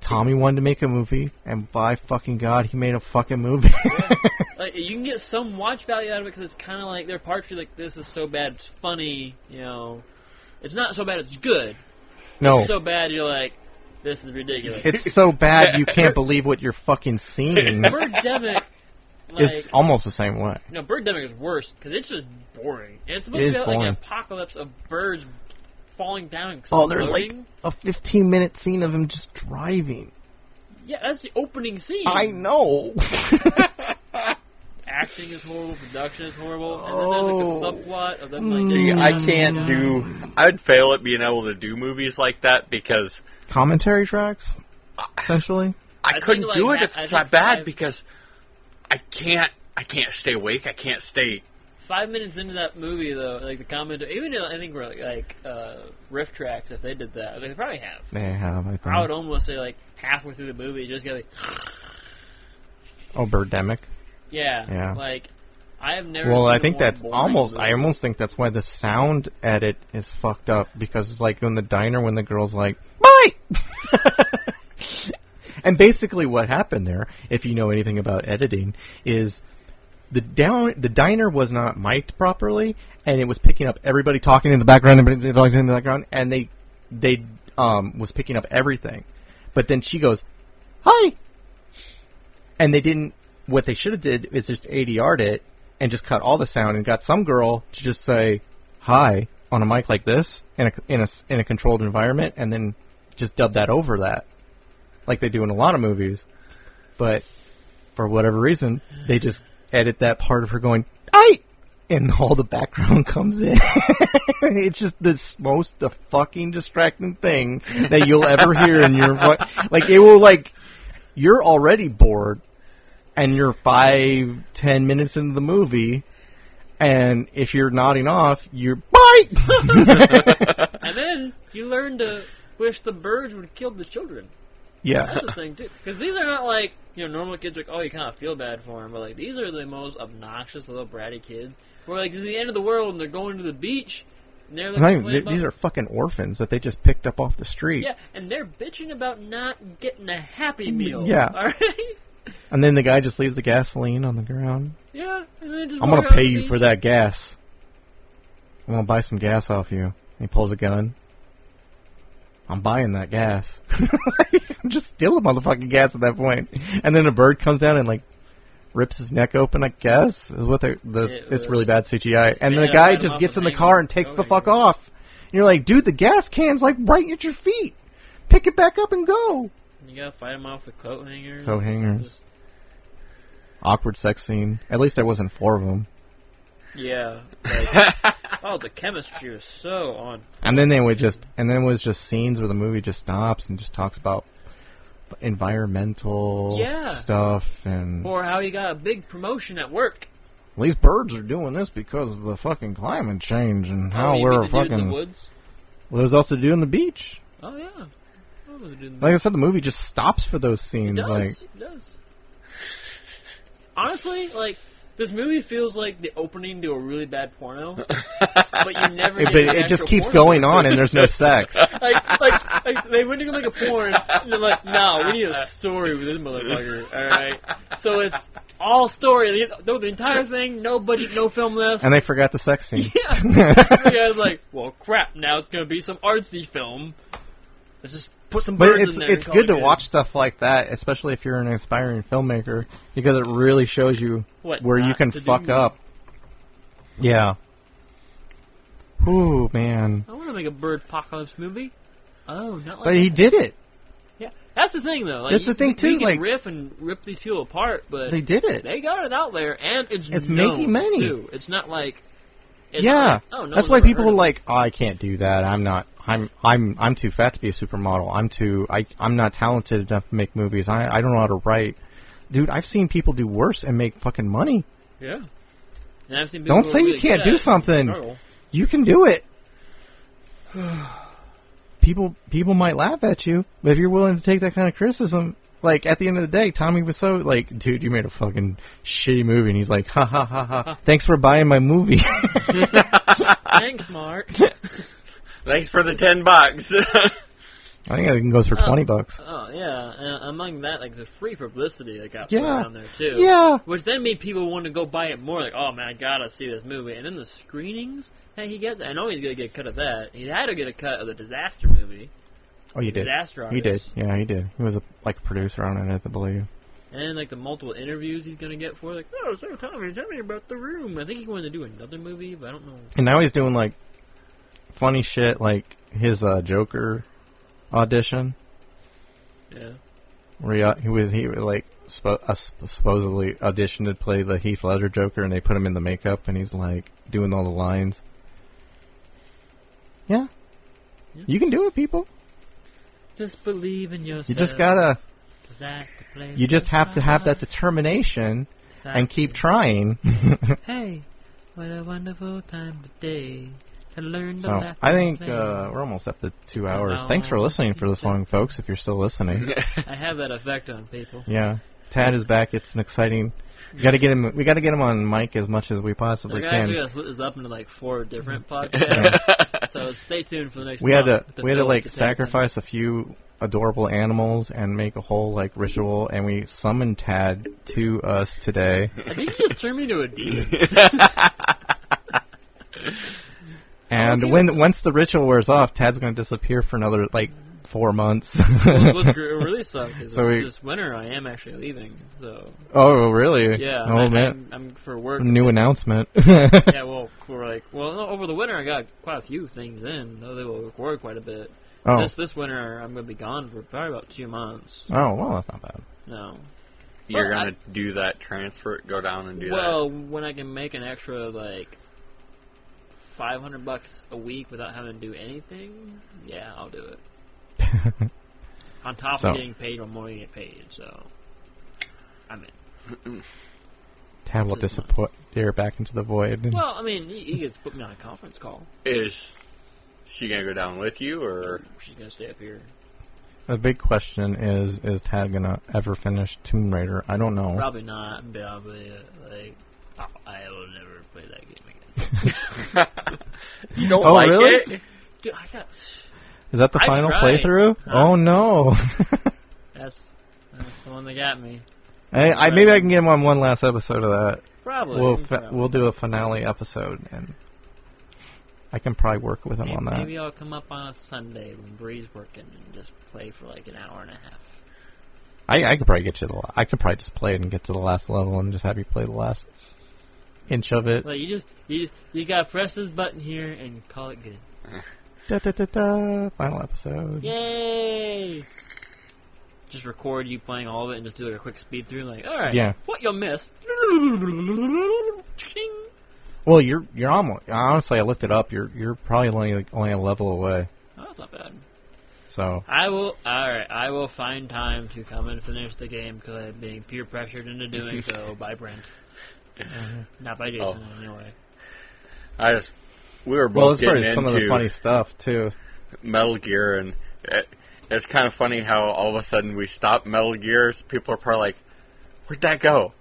Speaker 1: Tommy wanted to make a movie, and by fucking god, he made a fucking movie.
Speaker 2: Yeah. Like you can get some watch value out of it because it's kind of like there are parts you're like, this is so bad, it's funny. It's not so bad, it's good.
Speaker 1: No.
Speaker 2: It's so bad, you're like. This is ridiculous.
Speaker 1: It's so bad you can't believe what you're fucking seeing.
Speaker 2: Birdemic,
Speaker 1: it's almost the same way.
Speaker 2: No, Birdemic is worse because it's just boring. And it's supposed to be like an apocalypse of birds falling down and exploding.
Speaker 1: There's like a 15-minute scene of him just driving.
Speaker 2: Yeah, that's the opening scene.
Speaker 1: I know.
Speaker 2: Acting is horrible, production is horrible, and then there's like a subplot of them like...
Speaker 3: See, I can't do... I'd fail at being able to do movies like that because...
Speaker 1: Commentary tracks, essentially?
Speaker 3: I couldn't do it if it's that bad because I can't stay awake, I can't stay...
Speaker 2: 5 minutes into that movie, though, like the commentary... Even I think we're like riff tracks, if they did that, they probably have.
Speaker 1: They have, I think.
Speaker 2: I would almost say like halfway through the movie, you just gotta be...
Speaker 1: Oh, Birdemic?
Speaker 2: Yeah. Like, I have never.
Speaker 1: Well, I think that's almost. I almost think that's why the sound edit is fucked up because, like, in the diner when the girl's like, "Bye," and basically what happened there, if you know anything about editing, is the diner was not mic'd properly, and it was picking up everybody talking in the background, everybody talking in the background, and they was picking up everything, but then she goes, "Hi," and they didn't. What they should have did is just ADR'd it and just cut all the sound and got some girl to just say "hi" on a mic like this in a controlled environment, and then just dub that over that, like they do in a lot of movies. But for whatever reason, they just edit that part of her going "hi," and all the background comes in. It's just the most fucking distracting thing that you'll ever hear in your like. It will like you're already bored. And you're 5-10 minutes into the movie, and if you're nodding off, you're bye.
Speaker 2: And then you learn to wish the birds would kill the children.
Speaker 1: Yeah,
Speaker 2: that's the thing too. Because these are not like normal kids. Like, oh, you kind of feel bad for them, but like these are the most obnoxious little bratty kids. Where like it's the end of the world and they're going to the beach. And they're like,
Speaker 1: these are fucking orphans that they just picked up off the street.
Speaker 2: Yeah, and they're bitching about not getting a Happy Meal.
Speaker 1: Yeah.
Speaker 2: All right.
Speaker 1: And then the guy just leaves the gasoline on the ground.
Speaker 2: Yeah, and then just
Speaker 1: I'm gonna pay you for that gas. I'm gonna buy some gas off you. And he pulls a gun. I'm buying that gas. I'm just stealing motherfucking gas at that point. And then a bird comes down and like rips his neck open, I guess, is what it's really bad CGI. And then the guy just gets in the car and takes the fuck off. And you're like, dude, the gas can's like right at your feet. Pick it back up and go.
Speaker 2: You gotta fight him off with coat hangers.
Speaker 1: Coat hangers. Awkward sex scene. At least there wasn't 4 of them.
Speaker 2: Yeah. Like, oh, the chemistry was so on.
Speaker 1: And then it was just scenes where the movie just stops and just talks about environmental stuff and.
Speaker 2: Or how he got a big promotion at work.
Speaker 1: Well, these birds are doing this because of the fucking climate change and how we're fucking.
Speaker 2: In the woods?
Speaker 1: Well, there's also to do in the beach.
Speaker 2: Oh yeah.
Speaker 1: Like I said, the movie just stops for those scenes.
Speaker 2: It does.
Speaker 1: Like,
Speaker 2: it does. Honestly, like, This movie feels like the opening to a really bad porno, but you never. Get
Speaker 1: But
Speaker 2: an
Speaker 1: it just
Speaker 2: actual
Speaker 1: keeps
Speaker 2: porno.
Speaker 1: going on, and there's no sex.
Speaker 2: like they went to make a porn, and they're like, no, we need a story with this motherfucker. All right, so it's all story. The entire thing, no budget, no film left.
Speaker 1: And they forgot the sex scene.
Speaker 2: Yeah, the guy's like, well, crap. Now it's gonna be some artsy film. Let's just put some
Speaker 1: But
Speaker 2: birds in there.
Speaker 1: it's good to watch stuff like that, especially if you're an aspiring filmmaker, because it really shows you where you can fuck up. Yeah. Ooh, man.
Speaker 2: I want to make a bird apocalypse movie. Oh, not like
Speaker 1: But he
Speaker 2: that.
Speaker 1: did it.
Speaker 2: Yeah, that's the thing though. Like,
Speaker 1: That's the thing, too,
Speaker 2: We can
Speaker 1: like-
Speaker 2: riff and rip these people apart, but
Speaker 1: They did it.
Speaker 2: They got it out there, and it's
Speaker 1: It's
Speaker 2: known,
Speaker 1: making money.
Speaker 2: Too. It's not like. It's
Speaker 1: Yeah.
Speaker 2: not like, oh, no
Speaker 1: That's
Speaker 2: one's
Speaker 1: why
Speaker 2: ever
Speaker 1: people
Speaker 2: heard
Speaker 1: are
Speaker 2: of
Speaker 1: like, oh, I can't do that. I'm too fat to be a supermodel. I'm not talented enough to make movies. I don't know how to write. Dude, I've seen people do worse and make fucking money.
Speaker 2: it. Yeah. And I've seen people
Speaker 1: Don't
Speaker 2: who
Speaker 1: say
Speaker 2: are
Speaker 1: you
Speaker 2: really
Speaker 1: can't
Speaker 2: good
Speaker 1: do
Speaker 2: at it
Speaker 1: something.
Speaker 2: struggle.
Speaker 1: You can do it. People might laugh at you, but if you're willing to take that kind of criticism, like at the end of the day, Tommy Wiseau, like, dude, you made a fucking shitty movie, and he's like, ha ha ha ha. Thanks for buying my movie.
Speaker 2: Thanks, Mark.
Speaker 3: Thanks for the $10.
Speaker 1: I think it goes for $20.
Speaker 2: Oh yeah, and among that, like the free publicity that got
Speaker 1: Yeah.
Speaker 2: put around there too.
Speaker 1: Yeah.
Speaker 2: Which then made people want to go buy it more. Like, oh man, I gotta see this movie. And then the screenings that he gets, I know he's gonna get a cut of that. He had to get a cut of the disaster movie.
Speaker 1: Oh, you did.
Speaker 2: Disaster
Speaker 1: He did.
Speaker 2: Artist.
Speaker 1: Yeah, he did. He was a producer on it, I believe.
Speaker 2: And like the multiple interviews he's gonna get for, like, oh, so Tommy, tell me about The Room. I think he wanted to do another movie, but I don't know.
Speaker 1: And now he's doing like funny shit, like his Joker audition,
Speaker 2: Yeah.
Speaker 1: where he was like supposedly auditioned to play the Heath Ledger Joker, and they put him in the makeup, and he's like doing all the lines. Yeah. You can do it, people.
Speaker 2: Just believe in yourself.
Speaker 1: You just gotta.
Speaker 2: 'Cause that's the place
Speaker 1: You just have to have that
Speaker 2: start.
Speaker 1: determination and
Speaker 2: That's
Speaker 1: keep
Speaker 2: it.
Speaker 1: trying.
Speaker 2: Hey, what a wonderful time today to learn to
Speaker 1: So
Speaker 2: laugh
Speaker 1: I
Speaker 2: and
Speaker 1: think
Speaker 2: play.
Speaker 1: we're almost up to 2 hours. Thanks for listening for this long, folks. If you're still listening,
Speaker 2: I have that effect on people.
Speaker 1: yeah, Tad is back. It's an exciting. We got to get him on mic as much as we possibly
Speaker 2: Like, I actually
Speaker 1: can.
Speaker 2: gotta split this up into like 4 different podcasts. So stay tuned for the next
Speaker 1: We had
Speaker 2: month
Speaker 1: to like
Speaker 2: fill the
Speaker 1: sacrifice a few adorable animals and make a whole like ritual, and we summoned Tad to us today.
Speaker 2: I think you just turned me into a demon.
Speaker 1: And
Speaker 2: Okay.
Speaker 1: once the ritual wears off, Tad's going to disappear for another like 4 months.
Speaker 2: What's really sucks is
Speaker 1: So we-
Speaker 2: this winter I am actually leaving. So
Speaker 1: Oh, really?
Speaker 2: yeah,
Speaker 1: Oh, man.
Speaker 2: I'm for work.
Speaker 1: New announcement.
Speaker 2: Yeah, well, no, over the winter I got quite a few things in. Though they will record quite a bit.
Speaker 1: Oh.
Speaker 2: This winter I'm gonna be gone for probably about 2 months.
Speaker 1: Oh, well, that's not bad.
Speaker 2: No.
Speaker 3: You're
Speaker 2: Well,
Speaker 3: gonna do that transfer, go down and do
Speaker 2: Well, when I can make an extra like $500 a week without having to do anything, yeah, I'll do it. On top
Speaker 1: So-
Speaker 2: of getting paid, I'm more gonna get paid. So I'm in.
Speaker 3: that.
Speaker 1: Tad will
Speaker 2: This is
Speaker 1: disappear back into the void.
Speaker 2: Well, I mean, he gets put me on a conference call.
Speaker 3: Is she gonna go down with you, or
Speaker 2: She's gonna stay up here.
Speaker 1: The big question is Tad going to ever finish Tomb Raider? I don't know.
Speaker 2: Probably not. Probably like I will never play that game again.
Speaker 3: you don't
Speaker 1: Oh,
Speaker 3: like
Speaker 1: really?
Speaker 3: it?
Speaker 2: Dude, I got.
Speaker 1: Is that the
Speaker 2: I
Speaker 1: final
Speaker 2: tried.
Speaker 1: playthrough?
Speaker 2: Huh?
Speaker 1: Oh, no.
Speaker 2: That's the one that got me.
Speaker 1: Maybe I can get him on one last episode of that.
Speaker 2: Probably.
Speaker 1: We'll do a finale episode, and I can probably work with him
Speaker 2: Maybe,
Speaker 1: on that.
Speaker 2: maybe I'll come up on a Sunday when Bree's working and just play for like an hour and a half.
Speaker 1: I could probably get you I could probably just play it and get to the last level and just have you play the last inch of it.
Speaker 2: Like you gotta press this button here and call it good.
Speaker 1: Da, da, da, da, final episode.
Speaker 2: Yay! Just record you playing all of it and just do like a quick speed through. Like, all right,
Speaker 1: Yeah.
Speaker 2: what you'll miss.
Speaker 1: Well, you're almost. Honestly, I looked it up. You're probably only a level away.
Speaker 2: Oh, that's not bad.
Speaker 1: So
Speaker 2: I will find time to come and finish the game because I'm being peer pressured into doing so by Brent. Not by Jason, anyway.
Speaker 3: We were
Speaker 1: well,
Speaker 3: both
Speaker 1: it's
Speaker 3: getting
Speaker 1: probably some of the
Speaker 3: into
Speaker 1: funny stuff too.
Speaker 3: Metal Gear, and it's kind of funny how all of a sudden we stopped Metal Gear. People are probably like, "Where'd that go?"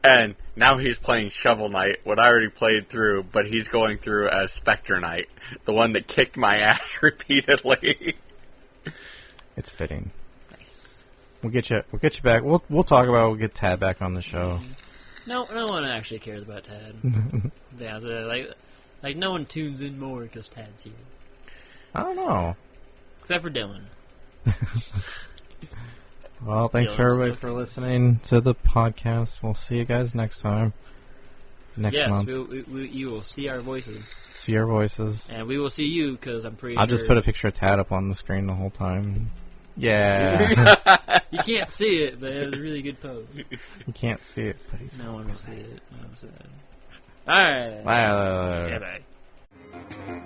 Speaker 3: And now he's playing Shovel Knight, what I already played through, but he's going through as Spectre Knight, the one that kicked my ass repeatedly.
Speaker 1: It's fitting.
Speaker 2: Nice.
Speaker 1: We'll get you back. We'll talk about it. We'll get Tad back on the show.
Speaker 2: No one actually cares about Tad. Yeah, like no one tunes in more because Tad's here.
Speaker 1: I don't know.
Speaker 2: Except for Dylan.
Speaker 1: Well, thanks for everybody for listening to the podcast. We'll see you guys next time. Next month.
Speaker 2: Yes, you will see our voices.
Speaker 1: See our voices.
Speaker 2: And we will see you, because I'm pretty
Speaker 1: I'll
Speaker 2: sure...
Speaker 1: just put a picture of Tad up on the screen the whole time. Yeah.
Speaker 2: You can't see it, but it was a really good pose.
Speaker 1: You can't see it, but he's...
Speaker 2: No one will see it. No, I'm sad. Alright.
Speaker 1: Bye.
Speaker 2: Yeah, bye.